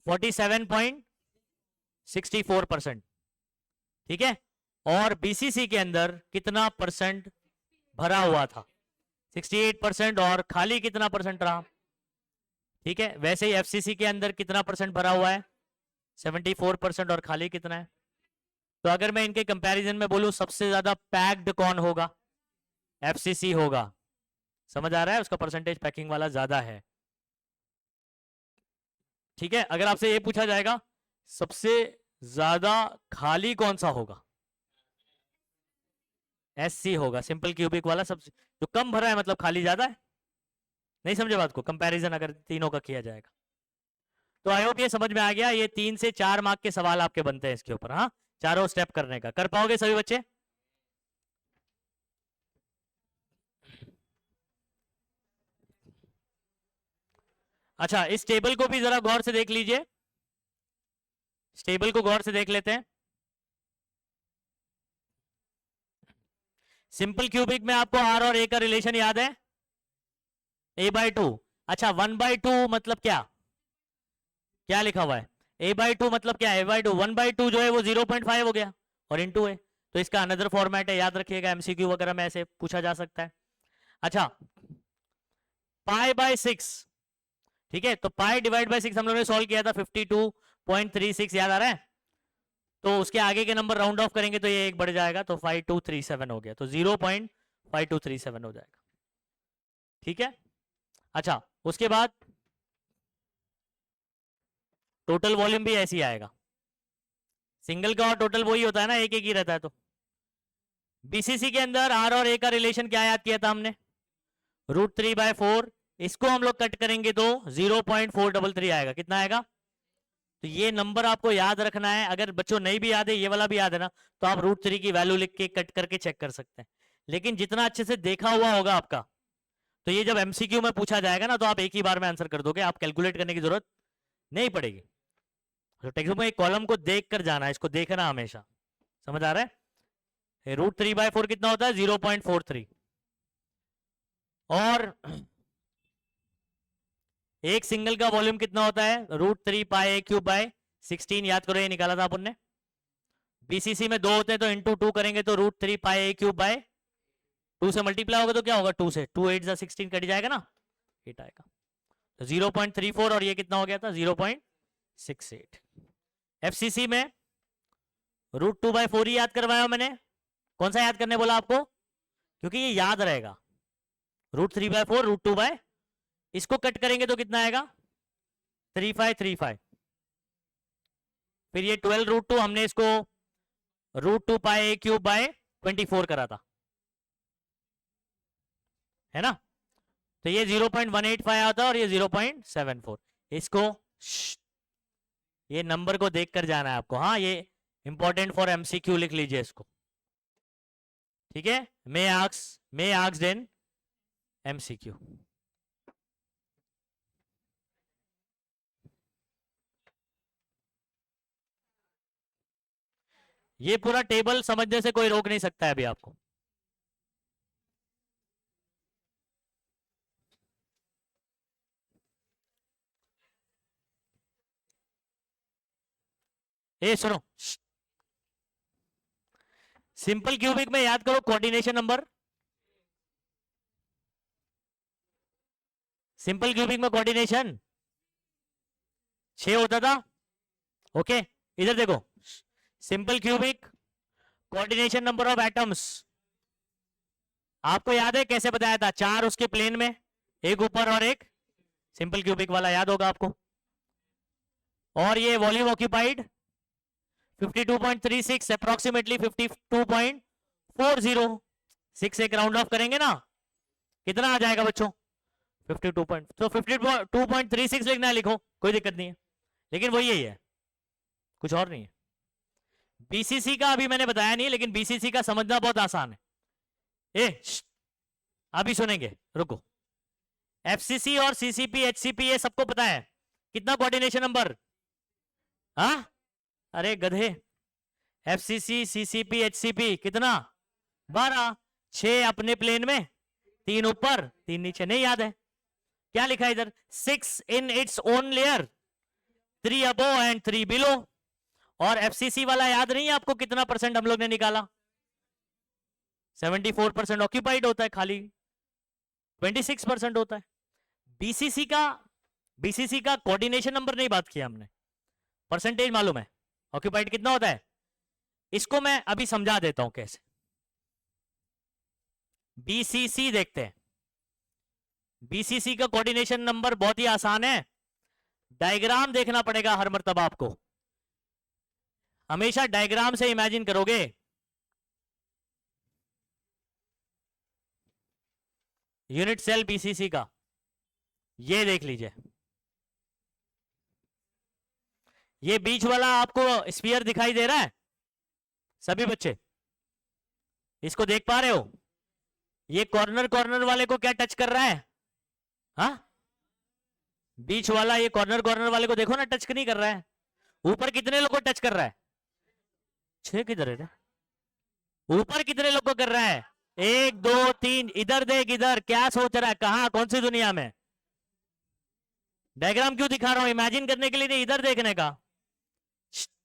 47.64%। ठीक है, और बीसीसी के अंदर कितना परसेंट भरा हुआ था? 68%। और खाली कितना परसेंट रहा? ठीक है, वैसे ही एफसीसी के अंदर कितना परसेंट भरा हुआ है? 74%। और खाली कितना है? तो अगर मैं इनके कंपैरिजन में बोलूं सबसे ज्यादा पैक्ड कौन होगा? एफसीसी होगा। समझ आ रहा है? उसका परसेंटेज पैकिंग वाला ज्यादा है। ठीक है, अगर आपसे ये पूछा जाएगा सबसे ज्यादा खाली कौन सा होगा? एससी होगा, सिंपल क्यूबिक वाला। सबसे जो कम भरा है मतलब खाली ज्यादा है। नहीं समझे बात को? कंपैरिजन अगर तीनों का किया जाएगा तो आई होप ये समझ में आ गया। ये 3 से 4 मार्क के सवाल आपके बनते हैं इसके ऊपर। हाँ, चारों स्टेप करने का कर पाओगे सभी बच्चे? अच्छा, इस टेबल को भी जरा गौर से देख लीजिए, इस टेबल को गौर से देख लेते हैं। सिंपल क्यूबिक में आपको आर और ए का रिलेशन याद है? a/2। अच्छा, 1/2 मतलब क्या? क्या लिखा हुआ है? a/2 मतलब क्या है? a/2 1/2 जो है वो 0.5 हो गया और इनटू है, तो इसका अनदर फॉर्मेट है, याद रखिएगा, एमसीक्यू वगैरह में ऐसे पूछा जा सकता है। अच्छा, π/6। ठीक है, तो पाई डिवाइड बाय 6 हम लोगों ने सॉल्व किया था 52.36, याद आ रहा है? तो उसके आगे के नंबर राउंड ऑफ करेंगे तो ये एक बढ़ जाएगा, तो 5237 हो गया, तो 0.5237 हो जाएगा। ठीक है, अच्छा उसके बाद टोटल वॉल्यूम भी ऐसे ही आएगा, सिंगल का और टोटल वही होता है ना, एक एक ही रहता है। तो बीसीसी के अंदर आर और ए का रिलेशन क्या याद किया था हमने? √3/4। इसको हम लोग कट करेंगे तो 0.433 आएगा। कितना आएगा? तो ये नंबर आपको याद रखना है। अगर बच्चों नहीं भी याद है, ये वाला भी याद है ना, तो आप √3 की वैल्यू लिख के कट करके चेक कर सकते हैं। लेकिन जितना अच्छे से देखा हुआ होगा आपका, तो ये जब एमसीक्यू में पूछा जाएगा ना, तो आप एक ही बार में आंसर कर दोगे, आप कैलकुलेट करने की जरूरत नहीं पड़ेगी। तो टेक्स्ट बुक में एक कॉलम को देख कर जाना है, इसको देखना हमेशा। समझ आ रहा है? √3/4 कितना होता है? 0.43। और एक सिंगल का वॉल्यूम कितना होता है? √3πa³/16। याद करो, ये निकाला था अपन ने। बीसीसी में 2 होते हैं, तो इंटू 2 करेंगे तो √3πa³/2 से मल्टीप्लाई होगा तो क्या होगा? 2 से 2 8 16 कट जाएगा ना, 8 आएगा। तो 0.34 और ये कितना हो गया था? 0.68। एफसीसी में √2/4 ही याद करवाया मैंने। कौन सा याद करने बोला आपको? क्योंकि ये याद रहेगा। √3/4 √2/, इसको कट करेंगे तो कितना आएगा? 3535। फिर ये 12√2 हमने इसको √2πa³/24 करा था, है ना? तो ये 0.185 आता है और ये 0.74। इसको ये नंबर को देखकर जाना है आपको। हाँ, ये इंपॉर्टेंट फॉर एमसीक्यू, लिख लीजिए इसको। ठीक है, मे आस्क्ड इन एमसीक्यू। ये पूरा टेबल समझने से कोई रोक नहीं सकता है अभी आपको। ए सुनो, सिंपल क्यूबिक में याद करो कोऑर्डिनेशन नंबर सिंपल क्यूबिक में कोऑर्डिनेशन 6 होता था। ओके, इधर देखो, simple cubic coordination number of atoms आपको याद है कैसे बताया था? 4 उसके प्लेन में, एक ऊपर और एक सिंपल क्यूबिक वाला, याद होगा आपको। और ये वॉल्यूम ऑक्यूपाइड 52.36 अप्रोक्सीमेटली 52.40। 6 एक राउंड ऑफ करेंगे ना, कितना आ जाएगा बच्चों? 52 पॉइंट, तो 52.36 लिखना है, लिखो, कोई दिक्कत नहीं है, लेकिन वही यही है, कुछ और नहीं है। बीसीसी का अभी मैंने बताया नहीं, लेकिन बीसीसी का समझना बहुत आसान है। अभी सुनेंगे, रुको। एफसीसी और सीसीपी एचसीपी ये सबको पता है कितना कोऑर्डिनेशन नंबर? हाँ, अरे गधे, एफसीसी सीसीपी एचसीपी कितना? 12। 6 अपने प्लेन में, 3 ऊपर 3 नीचे, नहीं याद है? क्या लिखा है इधर? 6 in its own layer, 3 above and 3 below. और एफसीसी वाला याद नहीं है आपको कितना परसेंट हम लोग ने निकाला? 74% ऑक्यूपाइड होता है, खाली 26% होता है। बीसीसी का कोऑर्डिनेशन नंबर नहीं बात किया हमने, परसेंटेज मालूम है ऑक्यूपाइड कितना होता है? इसको मैं अभी समझा देता हूं कैसे। बीसीसी देखते हैं। बीसीसी का कोऑर्डिनेशन नंबर बहुत ही आसान है, डायग्राम देखना पड़ेगा हर मर्तबा आपको, हमेशा डायग्राम से इमेजिन करोगे। यूनिट सेल बीसीसी का ये देख लीजिए, ये बीच वाला आपको स्फीयर दिखाई दे रहा है सभी बच्चे? इसको देख पा रहे हो? ये कॉर्नर वाले को क्या टच कर रहा है? हाँ, बीच वाला ये कॉर्नर वाले को देखो ना, टच नहीं कर रहा है। ऊपर कितने लोग को टच कर रहा है? 6 किधर है? ऊपर कितने लोग को कर रहा है? 1 2 3। इधर देख, इधर क्या सोच रहा है? कहां, कौन सी दुनिया में? डायग्राम क्यों दिखा रहा हूं? इमेजिन करने के लिए नहीं, इधर देखने का।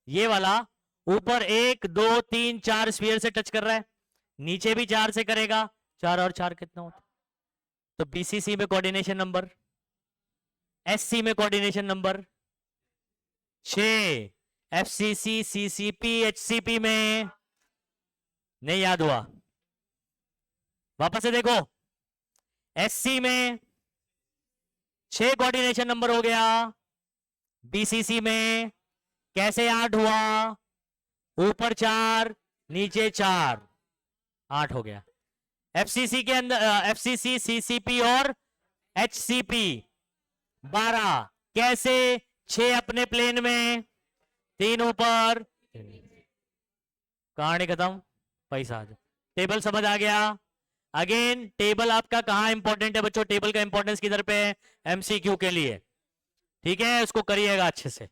ये वाला ऊपर 1 2 3 4 स्फीयर से टच कर रहा है, नीचे भी 4 से करेगा। 4 और 4 कितना होता? तो बीसीसी में कोऑर्डिनेशन नंबर, एससी में coordination number 6, FCC CCP HCP में नहीं याद हुआ? वापस से देखो, एससी में 6 कोऑर्डिनेशन नंबर हो गया, बीसीसी में कैसे 8 हुआ? ऊपर 4 नीचे 4, 8 हो गया। एफसीसी के अंदर एफसीसी सीसीपी और एचसीपी 12, कैसे? 6 अपने प्लेन में, 3 ऊपर, कहानी खत्म, पैसा आ जाए। टेबल समझ आ गया? अगेन टेबल आपका कहां इंपॉर्टेंट है बच्चों? टेबल का इंपॉर्टेंस किधर पे है? एमसीक्यू के लिए, ठीक है, उसको करिएगा अच्छे से।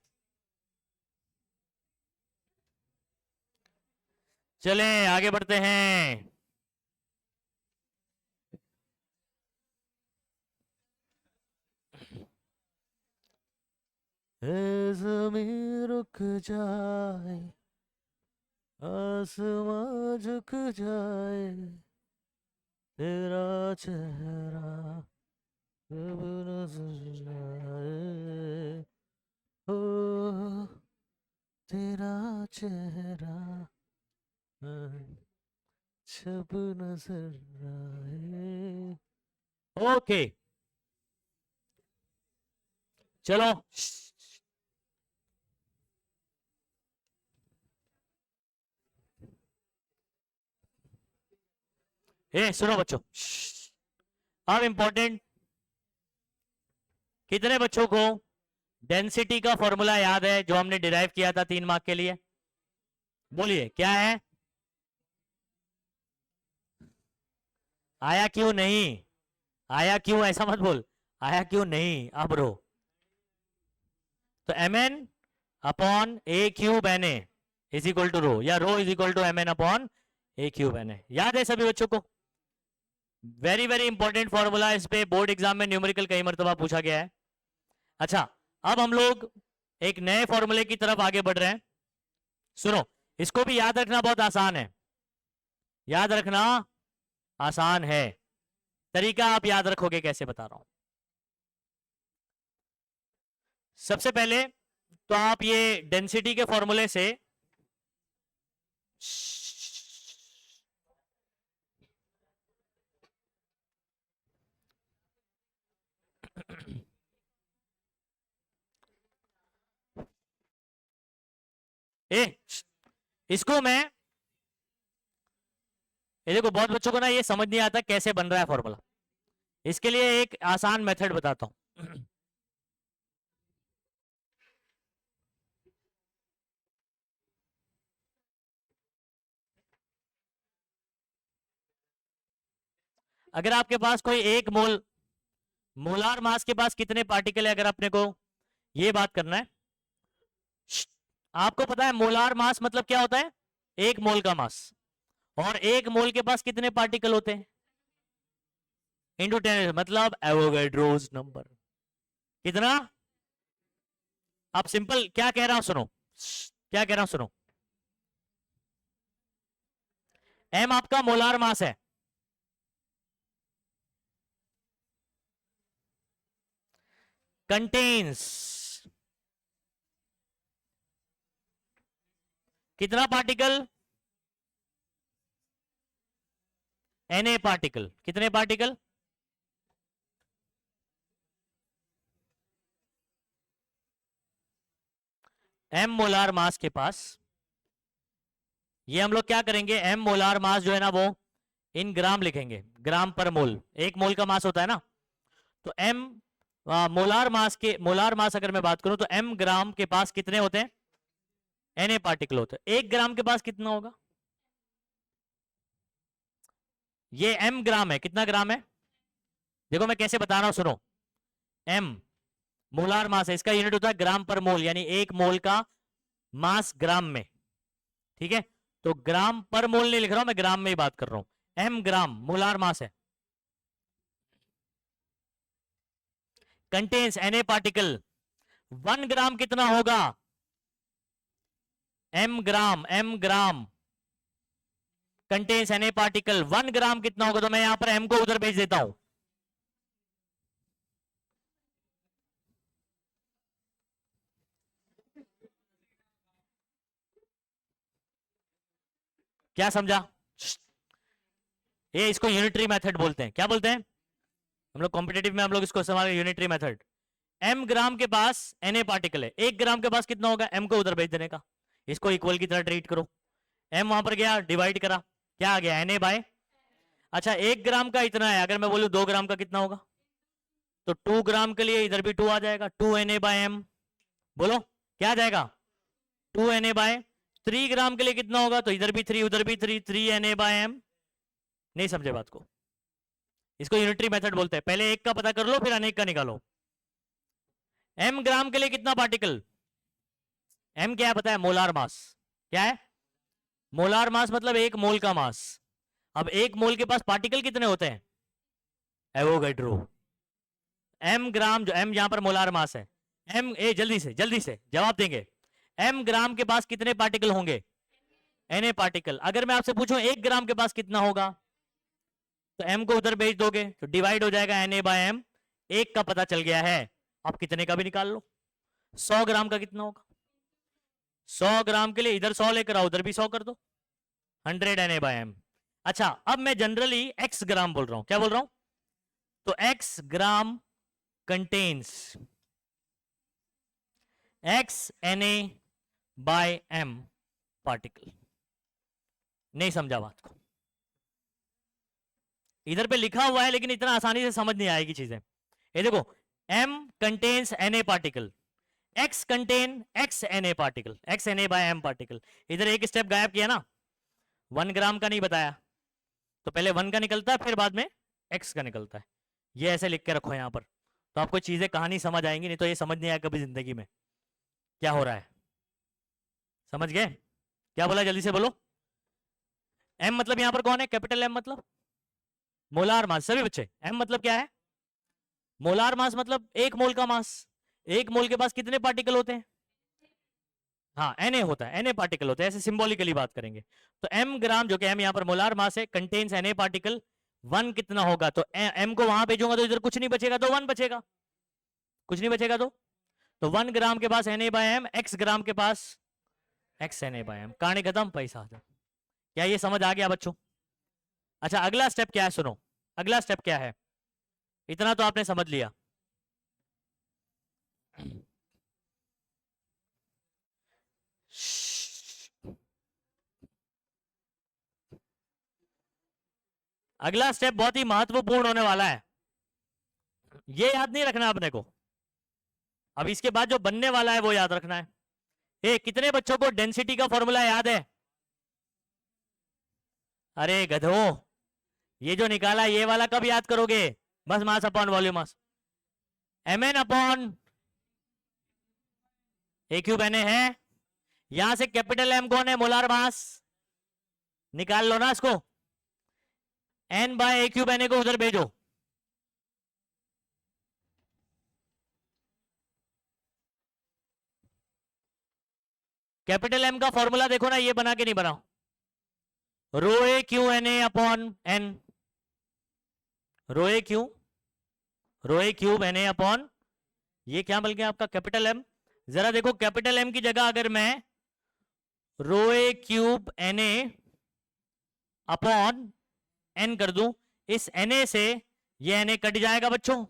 चले आगे बढ़ते हैं। ज़मीं रुक जाए, आसमां झुक जाए, तेरा चेहरा कब नजर आए, ओ तेरा चेहरा जब नजर आए। ओके, चलो सुनो बच्चों, अब इंपॉर्टेंट, कितने बच्चों को डेंसिटी का फॉर्मूला याद है जो हमने डिराइव किया था 3 मार्क के लिए? बोलिए क्या है? आया क्यों नहीं? आया क्यों, ऐसा मत बोल, आया क्यों नहीं, अब रो। तो mn upon a cube N A is equal to rho, या rho is equal to mn upon a cube N A. याद है सभी बच्चों को? वेरी वेरी इंपॉर्टेंट फॉर्मूला, इस पे बोर्ड एग्जाम में न्यूमेरिकल कई मरतबा पूछा गया है। अच्छा, अब हम लोग एक नए फॉर्मूले की तरफ आगे बढ़ रहे हैं। सुनो, इसको भी याद रखना बहुत आसान है, याद रखना आसान है। तरीका आप याद रखोगे कैसे, बता रहा हूं। सबसे पहले तो आप ये डेंसिटी के फॉर्मूले से ए इसको मैं, ये देखो बहुत बच्चों को ना ये समझ नहीं आता कैसे बन रहा है फॉर्मूला। इसके लिए एक आसान मेथड बताता हूं। अगर आपके पास कोई एक मोलार मास के पास कितने पार्टिकल है, अगर अपने को ये बात करना है। आपको पता है मोलार मास मतलब क्या होता है? एक मोल का मास। और एक मोल के पास कितने पार्टिकल होते हैं? इंटू 10, मतलब एवोगैड्रोस नंबर। कितना? आप सिंपल क्या कह रहा हूं सुनो, क्या कह रहा हूं सुनो। एम आपका मोलार मास है, कंटेन्स कितना पार्टिकल? Na particle. कितने पार्टिकल? एम मोलार मास के पास, ये हम लोग क्या करेंगे, एम मोलार मास जो है ना वो इन ग्राम लिखेंगे, ग्राम पर मोल। एक मोल का मास होता है ना, तो एम मोलार मास अगर मैं बात करूं तो एम ग्राम के पास कितने होते हैं? Na पार्टिकल होते हैं। एक ग्राम के पास कितना होगा? ये एम ग्राम है, कितना ग्राम है? देखो मैं कैसे बता रहा हूं सुनो। एम मोलार मास है, इसका यूनिट होता है ग्राम पर मोल, यानी एक मोल का मास ग्राम में। ठीक है, तो ग्राम पर मोल नहीं लिख रहा हूं मैं, ग्राम में ही बात कर रहा हूं। एम ग्राम मोलार मास है। Contains Na particle. 1 ग्राम कितना होगा? एम ग्राम कंटेन्स Na पार्टिकल। 1 ग्राम कितना होगा? तो मैं यहां पर एम को उधर भेज देता हूं। क्या समझा? ये इसको यूनिटरी मेथड बोलते हैं। क्या बोलते हैं हम लोग कॉम्पिटेटिव में? हम लोग इसको इस्तेमाल यूनिटरी मेथड। एम ग्राम के पास Na पार्टिकल है, 1 ग्राम के पास कितना होगा? एम को उधर भेज देने का, इसको इक्वल की तरह ट्रीट करो। एम वहां पर गया, डिवाइड करा, क्या आ गया? Na by. अच्छा 1 ग्राम का इतना है, अगर मैं बोलूं 2 ग्राम का कितना होगा? तो 2 ग्राम के लिए इधर भी 2 आ जाएगा, 2 Na बाय एम। बोलो क्या आ जाएगा? 2 Na बाय। 3 ग्राम के लिए कितना होगा? तो इधर भी 3 उधर भी 3, 3 Na बाय एम। नहीं समझे बात को? इसको यूनिटरी मेथड बोलते हैं। पहले एक का पता कर लो, फिर अनेक का निकालो। एम ग्राम के लिए कितना पार्टिकल? एम क्या है पता है? मोलार मास। क्या है? मोलार मास मतलब एक मोल का मास। अब एक मोल के पास पार्टिकल कितने होते हैं? एवोगैड्रो। एम ग्राम, जो एम यहां पर मोलार मास है, एम ए जल्दी से जवाब देंगे। एम ग्राम के पास कितने पार्टिकल होंगे? Na particle. अगर मैं आपसे पूछूं 1 ग्राम के पास कितना होगा, तो एम को उधर भेज दोगे तो डिवाइड हो जाएगा Na बाय एम। एक का पता चल गया है, आप कितने का भी निकाल लो। 100 ग्राम का कितना होगा? 100 ग्राम के लिए इधर 100 लेकर आओ, उधर भी 100 कर दो, 100 Na बाय एम। अच्छा अब मैं जनरली x ग्राम बोल रहा हूं। क्या बोल रहा हूं? तो x gram contains x Na by m particle. नहीं समझा बात को? इधर पे लिखा हुआ है लेकिन इतना आसानी से समझ नहीं आएगी चीजें। ये देखो, m contains Na particle, x contain x Na particle, x Na by m particle. इधर एक स्टेप गायब किया ना, 1 ग्राम का नहीं बताया, तो पहले 1 का निकलता है फिर बाद में x का निकलता है। ये ऐसे लिख के रखो यहां पर, तो आपको चीजें कहानी समझ आएंगी, नहीं तो ये समझ नहीं आया कभी जिंदगी में क्या हो रहा है। समझ गए? क्या बोला जल्दी से बोलो। m मतलब यहां पर कौन है? कैपिटल M मतलब मोलार मास। सभी बच्चे m मतलब क्या है? मोलार मास मतलब एक मोल का मास। एक मोल के पास कितने पार्टिकल होते हैं? हाँ Na होता है, Na पार्टिकल होते हैं, ऐसे सिंबॉलिकली बात करेंगे। तो m ग्राम जो कि m यहाँ पर मोलार मास है, कंटेन्स Na पार्टिकल। 1 कितना होगा? तो m को वहां भेजूंगा तो इधर कुछ नहीं बचेगा, तो 1 बचेगा। कुछ नहीं बचेगा तो तो 1 ग्राम के पास Na/m, x ग्राम के पास x Na/m। कहानी खत्म, पैसा आ जाओ। क्या ये समझ आ गया बच्चों? अच्छा, अगला स्टेप क्या है? सुनो, अगला स्टेप क्या है? इतना तो आपने समझ लिया। अगला स्टेप बहुत ही महत्वपूर्ण होने वाला है, ये याद नहीं रखना अपने को। अब इसके बाद जो बनने वाला है वो याद रखना है। कितने बच्चों को डेंसिटी का फॉर्मूला याद है? अरे गधो, ये जो निकाला ये वाला कब याद करोगे? बस mass upon volume mass, mn upon a cube Na है। यहां से कैपिटल M कौन है? Molar mass. निकाल लो ना इसको, n/a³ Na को उधर भेजो। कैपिटल M का फॉर्मूला देखो ना, ये बना के नहीं बना, ρ(a)(q)Na upon n, ρ(a)(q)ρ(a)³ Na upon, ये क्या बन गया आपका? Capital M। जरा देखो, कैपिटल M की जगह अगर मैं ρ(a)³ Na अपॉन n कर दूं, इस Na से ये Na कट जाएगा बच्चों।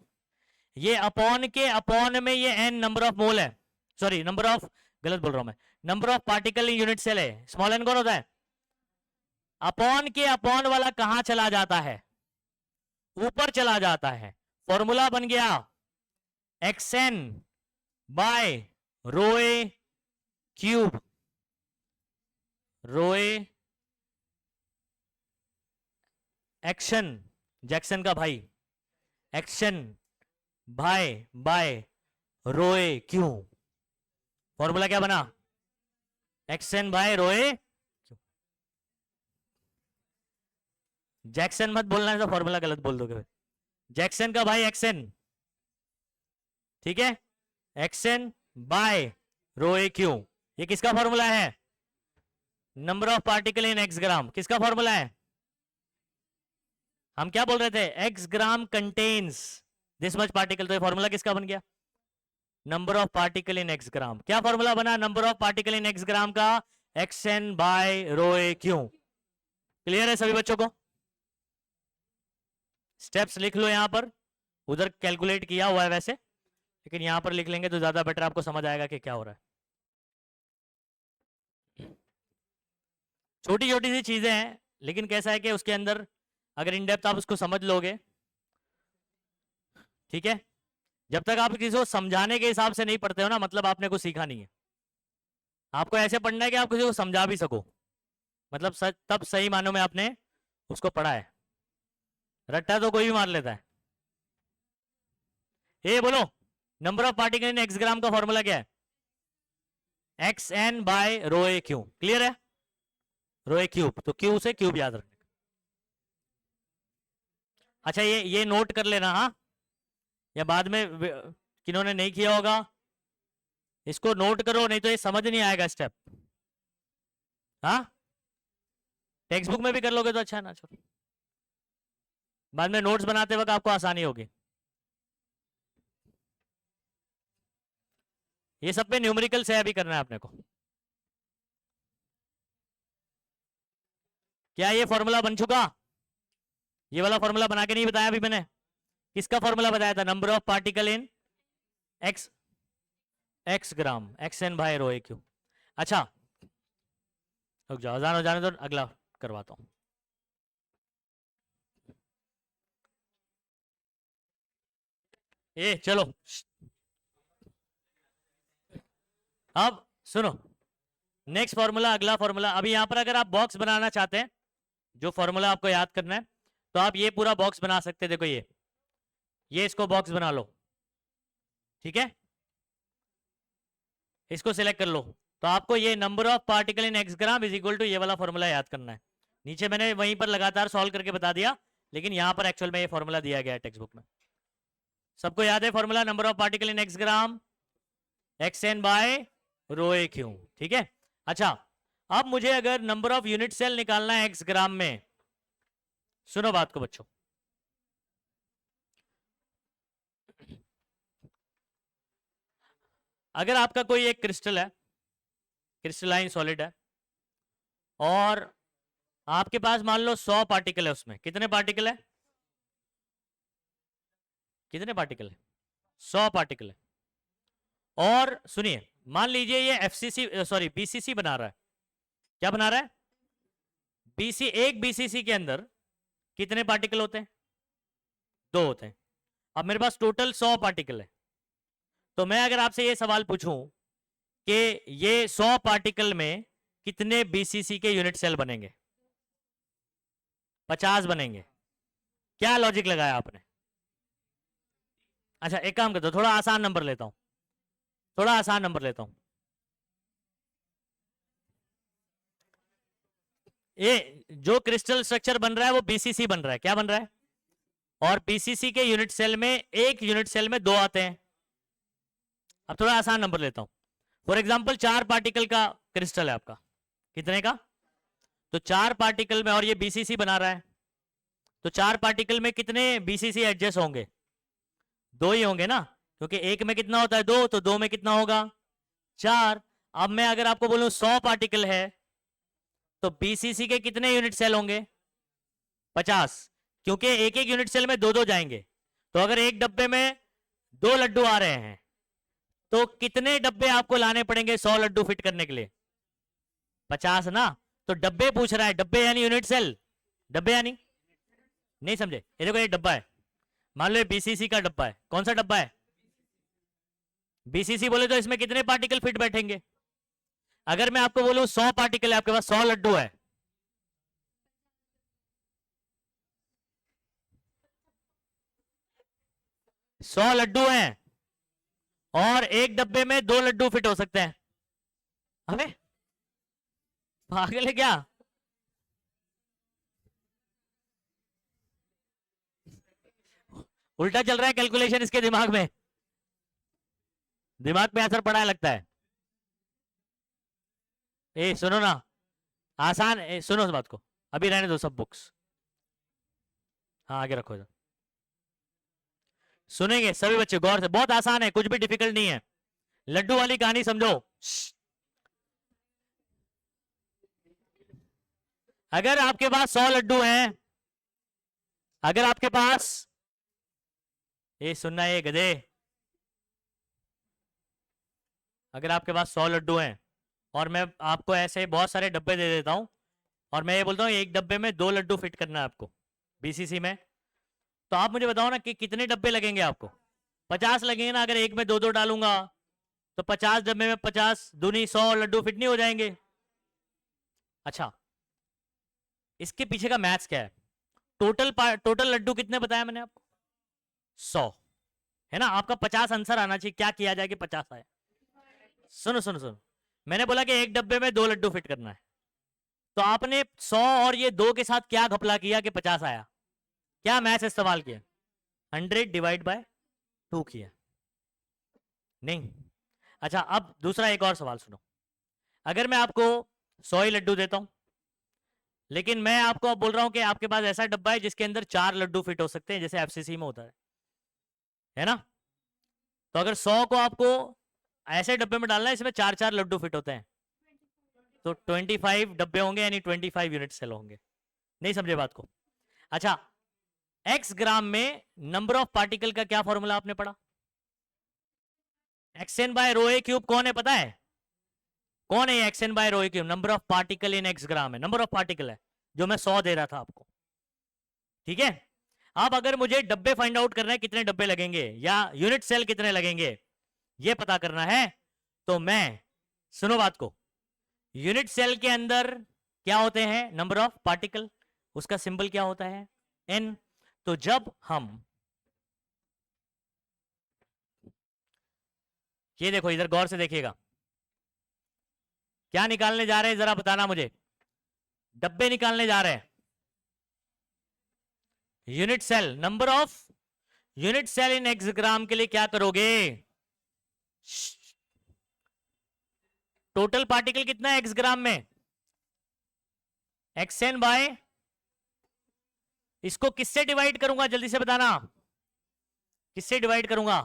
ये अपॉन के अपॉन में ये n नंबर ऑफ मोल है, सॉरी नंबर ऑफ, गलत बोल रहा हूं मैं, number of particle in unit cell है। स्मॉल n कौन होता है? अपॉन के अपॉन वाला कहां चला जाता है? ऊपर चला जाता है। फॉर्मूला बन गया xn bye ρ(a)³ ρ(a) action, Jackson का भाई, एक्शन बाय ρ(a)(q). फॉर्मूला क्या बना? xn bye ρ(a)। जैक्सन मत बोलना है तो फॉर्मूला गलत बोल दोगे। जैक्सन का भाई एक्सन, ठीक है, एक्सन बाय ρ(a)(q). ये किसका फॉर्मूला है? Number of particle in x gram. किसका फॉर्मूला है? हम क्या बोल रहे थे? x gram contains this much particle. तो ये फॉर्मूला किसका बन गया? Number of particle in x gram. क्या फॉर्मूला बना number of particle in x gram का? xn by ρ(a)(q). क्लियर है सभी बच्चों को? स्टेप्स लिख लो यहां पर, उधर कैलकुलेट किया हुआ है वैसे, लेकिन यहां पर लिख लेंगे तो ज्यादा बेटर, आपको समझ आएगा कि क्या हो रहा है। छोटी छोटी सी चीजें हैं, लेकिन कैसा है कि उसके अंदर अगर इन डेप्थ आप उसको समझ लोगे, ठीक है, जब तक आप किसी को समझाने के हिसाब से नहीं पढ़ते हो ना, मतलब आपने कुछ सीखा नहीं है। आपको ऐसे पढ़ना है कि आप किसी को समझा भी सको, मतलब तब सही मानों में आपने उसको पढ़ा है। रट्टा तो कोई भी मार लेता है। ये बोलो, number of particle in x gram का फॉर्मूला क्या है? xn by ρ(a)(q). क्लियर है? ρ(a)(q), तो q से क्यूब याद रखने। अच्छा, ये नोट कर लेना, हाँ, या बाद में किन्होंने नहीं किया होगा इसको नोट करो, नहीं तो ये समझ नहीं आएगा स्टेप। हाँ, टेक्स्ट बुक में भी कर लोगे तो अच्छा है ना, छोड़ो, बाद में नोट्स बनाते वक्त आपको आसानी होगी। ये सब पे न्यूमेरिकल से अभी करना है अपने को। क्या ये फॉर्मूला बन चुका? ये वाला फॉर्मूला बना के नहीं बताया अभी मैंने? किसका फॉर्मूला बताया था? Number of particle in x gram, xn by ρ(a)(q). अच्छा, रुक जाओ, अजान हो जाने दो, अगला करवाता हूं। चलो, अब सुनो, नेक्स्ट फॉर्मूला, अगला फॉर्मूला। अभी यहां पर अगर आप बॉक्स बनाना चाहते हैं, जो फॉर्मूला आपको याद करना है, तो आप ये पूरा बॉक्स बना सकते हैं। देखो ये इसको बॉक्स बना लो, ठीक है, इसको सिलेक्ट कर लो। तो आपको ये number of particle in x gram is equal to ये वाला फॉर्मूला याद करना है। नीचे मैंने वहीं पर लगातार सॉल्व करके बता दिया, लेकिन यहां पर एक्चुअल में ये फॉर्मूला दिया गया है टेक्स्ट बुक में। सबको याद है formula? Number of particle in x gram, xn by ρ(a)(q). ठीक है। अच्छा, अब मुझे अगर नंबर ऑफ यूनिट सेल निकालना है x ग्राम में, सुनो बात को बच्चों, अगर आपका कोई एक क्रिस्टल है, क्रिस्टलाइन सॉलिड है, और आपके पास मान लो 100 पार्टिकल है, उसमें कितने पार्टिकल है? कितने पार्टिकल है? 100 पार्टिकल है। और सुनिए, मान लीजिए ये एफसीसी सॉरी बीसीसी बना रहा है। क्या बना रहा है? एक बीसीसी के अंदर कितने पार्टिकल होते हैं? 2 होते हैं। अब मेरे पास टोटल 100 पार्टिकल है, तो मैं अगर आपसे ये सवाल पूछूं कि ये 100 पार्टिकल में कितने बीसीसी के यूनिट सेल बनेंगे? 50 बनेंगे। क्या लॉजिक लगाया आपने? अच्छा एक काम करता हूं, थोड़ा आसान नंबर लेता हूं, थोड़ा आसान नंबर लेता हूं। ये जो क्रिस्टल स्ट्रक्चर बन रहा है वो बीसीसी बन रहा है। क्या बन रहा है? और बीसीसी के यूनिट सेल में, एक यूनिट सेल में 2 आते हैं। अब थोड़ा आसान नंबर लेता हूं। फॉर एग्जांपल 4 पार्टिकल का क्रिस्टल है आपका। कितने का? तो 4 पार्टिकल में, और ये बीसीसी बना रहा है, तो 4 पार्टिकल में कितने बीसीसी एडजस्ट होंगे? 2 ही होंगे ना, क्योंकि एक में कितना होता है? 2, तो 2 में कितना होगा? 4। अब मैं अगर आपको बोलूं 100 पार्टिकल है, तो बीसीसी के कितने यूनिट सेल होंगे? 50, क्योंकि एक एक यूनिट सेल में 2-2 जाएंगे। तो अगर एक डब्बे में 2 लड्डू आ रहे हैं, तो कितने डब्बे आपको लाने पड़ेंगे 100 लड्डू फिट करने के लिए? 50 ना। तो डब्बे पूछ रहा है, डब्बे यानी यूनिट सेल, डब्बे यानी, नहीं समझे? ये देखो, ये डब्बा है, मान लो बीसीसी का डब्बा है। कौन सा डब्बा है? बीसीसी बोले तो इसमें कितने पार्टिकल फिट बैठेंगे? अगर मैं आपको बोलूं 100 पार्टिकल है आपके पास, 100 लड्डू है, सौ लड्डू हैं, और एक डब्बे में 2 लड्डू फिट हो सकते हैं। अबे पागल है क्या? उल्टा चल रहा है कैलकुलेशन इसके दिमाग में, दिमाग पे असर पड़ा है लगता है। ए सुनो ना, आसान सुनो इस बात को, अभी रहने दो सब बुक्स। हाँ आगे रखो इधर, सुनेंगे सभी बच्चे गौर से, बहुत आसान है, कुछ भी डिफिकल्ट नहीं है। लड्डू वाली कहानी समझो। अगर आपके पास 100 लड्डू हैं, अगर आपके पास, ये सुनना ये गधे, अगर आपके पास 100 लड्डू हैं और मैं आपको ऐसे बहुत सारे डब्बे दे देता हूं, और मैं ये बोलता हूँ एक डब्बे में 2 लड्डू फिट करना है आपको बीसीसी में, तो आप मुझे बताओ ना कि कितने डब्बे लगेंगे आपको? 50 लगेंगे ना। अगर एक में 2-2 डालूंगा, तो 50 डब्बे में 50 दूनी 100 लड्डू फिट नहीं हो जाएंगे? अच्छा, इसके पीछे का मैथ्स क्या है? टोटल लड्डू कितने बताया मैंने आपको? 100 है ना। आपका 50 आंसर आना चाहिए, क्या किया जाए कि 50 आए? सुनो सुनो सुनो, मैंने बोला कि एक डब्बे में 2 लड्डू फिट करना है, तो आपने 100 और ये 2 के साथ क्या घपला किया कि 50 आया? क्या मैथ्स इस्तेमाल किया? 100 डिवाइड बाय 2 किया? नहीं। अच्छा अब दूसरा एक और सवाल सुनो। अगर मैं आपको 100 ही लड्डू देता हूं, लेकिन मैं आपको अब बोल रहा हूं कि आपके पास ऐसा डब्बा है जिसके अंदर 4 लड्डू फिट हो सकते हैं, जैसे एफसीसी में होता है ना? तो अगर 100 को आपको ऐसे डब्बे में डालना है इसमें 4-4 लड्डू फिट होते हैं, तो 25 डब्बे होंगे, यानी 25 यूनिट सेल होंगे। नहीं समझे बात को? अच्छा, एक्स ग्राम में नंबर ऑफ पार्टिकल का क्या फॉर्मूला आपने पढ़ा? X N by rho a cube कौन है पता है? कौन है X N by rho a cube? Number of particle in X gram है, नंबर ऑफ पार्टिकल है, जो मैं 100 दे रहा था आपको। ठीक है। अब अगर मुझे डब्बे फाइंड आउट करना है कितने डब्बे लगेंगे, या यूनिट सेल कितने लगेंगे, ये पता करना है, तो मैं, सुनो बात को, यूनिट सेल के अंदर क्या होते हैं? नंबर ऑफ पार्टिकल, उसका सिंबल क्या होता है? एन। तो जब हम, ये देखो इधर गौर से देखिएगा, क्या निकालने जा रहे हैं जरा बताना मुझे? डब्बे निकालने जा रहे हैं। Unit cell, number of unit cell in X gram के लिए क्या करोगे? टोटल पार्टिकल कितना है एक्स ग्राम में? एक्सएन बाय, इसको किससे डिवाइड करूंगा जल्दी से बताना, किससे डिवाइड करूंगा?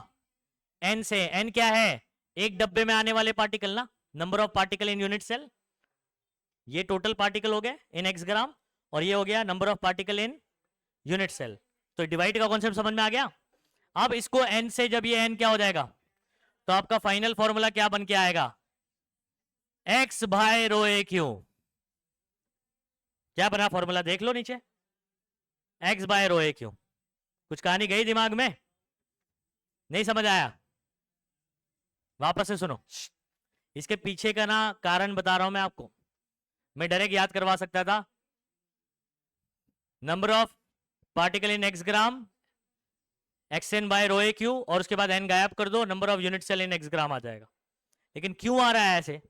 एन से। एन क्या है? एक डब्बे में आने वाले पार्टिकल ना, number of particle in unit cell, ये टोटल पार्टिकल हो गए इन एक्स ग्राम, और ये हो गया number of particle in unit cell. तो डिवाइड का कॉन्सेप्ट समझ में आ गया। अब इसको n से, जब ये n क्या हो जाएगा, तो आपका फाइनल फॉर्मूला क्या बन के आएगा, x bye rho a Q. क्या बना फॉर्मूला, देख लो नीचे, x bye rho a Q. कुछ कहानी गई दिमाग में, नहीं समझ आया, वापस से सुनो। इसके पीछे का ना कारण बता रहा हूं मैं आपको, मैं डायरेक्ट याद करवा सकता था, number of particle in X gram X N by rho a cube, और उसके बाद एन गायब कर दो, number of unit cell in X gram आ जाएगा। लेकिन क्यों आ रहा है ऐसे,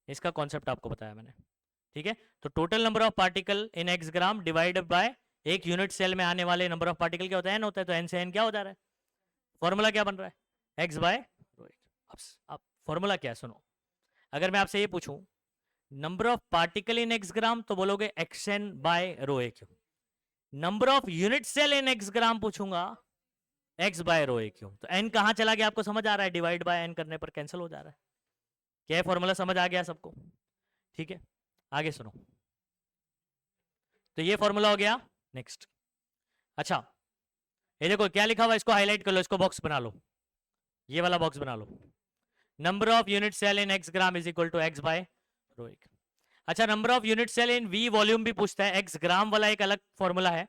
इसका कॉन्सेप्ट आपको बताया मैंने, ठीक है। तो total number of particle in X gram divided by एक यूनिट सेल में आने वाले नंबर ऑफ पार्टिकल क्या होता है, एन होता है, तो एन से एन क्या हो जा रहा है, फॉर्मूला क्या बन रहा है, एक्स बाय रो ए। अब फॉर्मूला क्या है सुनो, अगर मैं आपसे ये पूछूं number of particle in X gram, तो बोलोगे X N by rho a cube. Number of unit cell in X gram पूछूंगा, X by rho a cube. तो एन कहां चला गया, आपको समझ आ रहा है, डिवाइड बाय एन करने पर कैंसिल हो जा रहा है। क्या फॉर्मूला समझ आ गया सबको, ठीक है। आगे सुनो, तो ये फॉर्मूला हो गया। नेक्स्ट, अच्छा ये देखो क्या लिखा हुआ, इसको हाईलाइट कर लो, इसको बॉक्स बना लो, ये वाला बॉक्स बना लो, number of unit cell in X gram is equal to X by rho a cube. अच्छा, number of unit cell in V volume भी पूछता है, एक्स ग्राम वाला एक अलग फॉर्मूला है,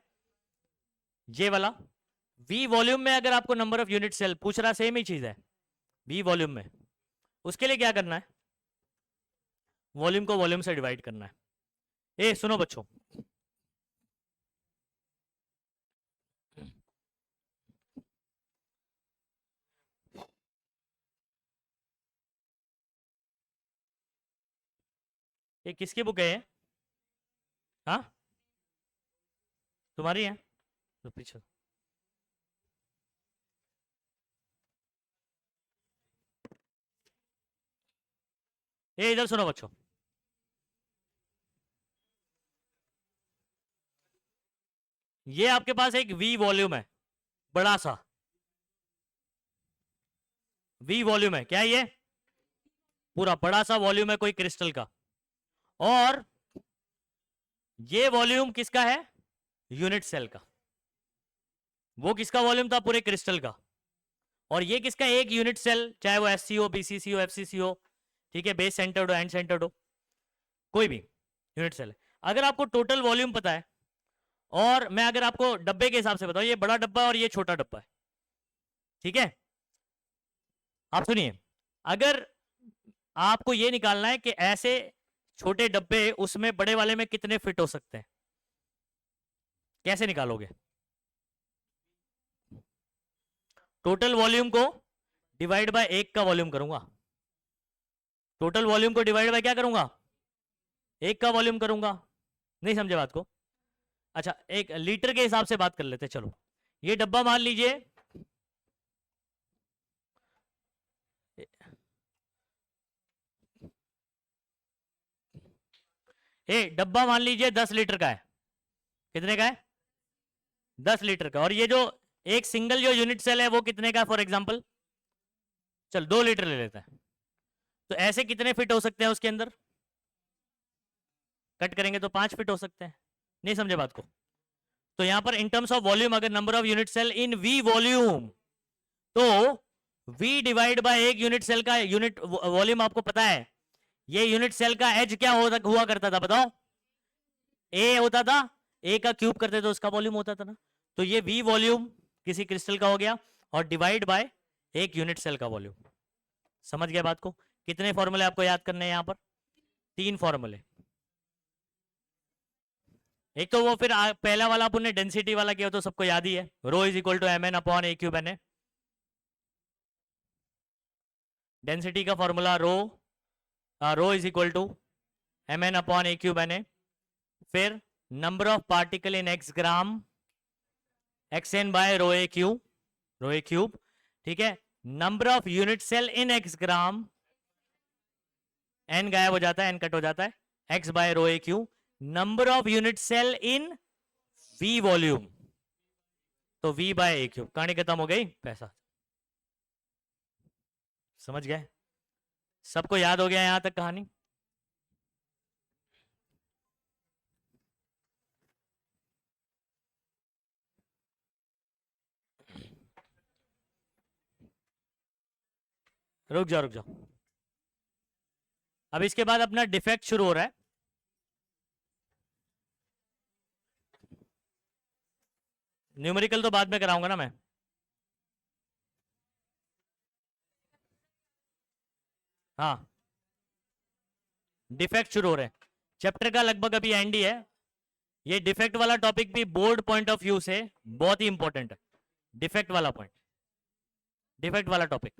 ये वाला वी वॉल्यूम में अगर आपको नंबर ऑफ यूनिट सेल पूछ रहा, सेम ही चीज है वी वॉल्यूम में, उसके लिए क्या करना है, वॉल्यूम को वॉल्यूम से डिवाइड करना है। ए सुनो बच्चों, ये किसकी बुक है ये, हाँ तुम्हारी है, तो पीछे ये, इधर सुनो बच्चों, ये आपके पास एक वी वॉल्यूम है, बड़ा सा वी वॉल्यूम है, क्या है ये, पूरा बड़ा सा वॉल्यूम है कोई क्रिस्टल का, और ये वॉल्यूम किसका है, यूनिट सेल का। वो किसका वॉल्यूम था, पूरे क्रिस्टल का, और ये किसका, एक यूनिट सेल, चाहे वो एससी हो, बीसीसी हो, एफसीसी हो, ठीक है, बेस सेंटर्ड हो, एंड सेंटर्ड हो, कोई भी यूनिट सेल है। अगर आपको टोटल वॉल्यूम पता है, और मैं अगर आपको डब्बे के हिसाब से बताऊं, ये बड़ा डब्बा और ये छोटा डब्बा है, ठीक है, आप सुनिए, अगर आपको ये निकालना है कि ऐसे छोटे डब्बे उसमें बड़े वाले में कितने फिट हो सकते हैं, कैसे निकालोगे, टोटल वॉल्यूम को डिवाइड बाय एक का वॉल्यूम करूंगा, टोटल वॉल्यूम को डिवाइड बाय क्या करूंगा, एक का वॉल्यूम करूंगा, नहीं समझे बात को। अच्छा, एक लीटर के हिसाब से बात कर लेते, चलो ये डब्बा मान लीजिए, डब्बा मान लीजिए 10 लीटर का है, कितने का है, 10 लीटर का, और ये जो एक सिंगल जो यूनिट सेल है वो कितने का, फॉर एग्जांपल चल 2 लीटर ले लेते हैं, तो ऐसे कितने फिट हो सकते हैं उसके अंदर, कट करेंगे तो 5 फिट हो सकते हैं, नहीं समझे बात को। तो यहां पर इन टर्म्स ऑफ वॉल्यूम, अगर number of unit cell in V volume, तो v डिवाइड बाय एक यूनिट सेल का यूनिट वॉल्यूम आपको पता है, ये यूनिट सेल का एज क्या हुआ करता था बताओ, ए होता था, ए का क्यूब करते तो उसका वॉल्यूम होता था ना, तो ये v वॉल्यूम किसी क्रिस्टल का हो गया, और डिवाइड बाय एक यूनिट सेल का वॉल्यूम। समझ गया बात को, कितने फॉर्मूले आपको याद करने हैं यहां पर, 3 फॉर्मूले। एक तो वो फिर पहला वाला अपन डेंसिटी वाला किया तो सबको याद ही है, rho is equal to M N upon a cube N A, density का formula rho is equal to M N upon a cube N A, फिर number of particle in X gram X N by rho a cube, ठीक है, number of unit cell in X gram, N गायब हो जाता है, N cut हो जाता है, X by rho a cube, number of unit cell in V volume, तो v बाय ए क्यूब, कहानी खत्म हो गई, पैसा। समझ गए? सबको याद हो गया यहां तक कहानी? रुक जाओ रुक जाओ। अब इसके बाद अपना डिफेक्ट शुरू हो रहा है। न्यूमेरिकल तो बाद में कराऊंगा ना मैं। हाँ, डिफेक्ट शुरू हो रहे हैं। चैप्टर का लगभग अभी एंड ही है। ये डिफेक्ट वाला टॉपिक भी बोर्ड पॉइंट ऑफ व्यू से बहुत ही इंपॉर्टेंट है। डिफेक्ट वाला पॉइंट, डिफेक्ट वाला टॉपिक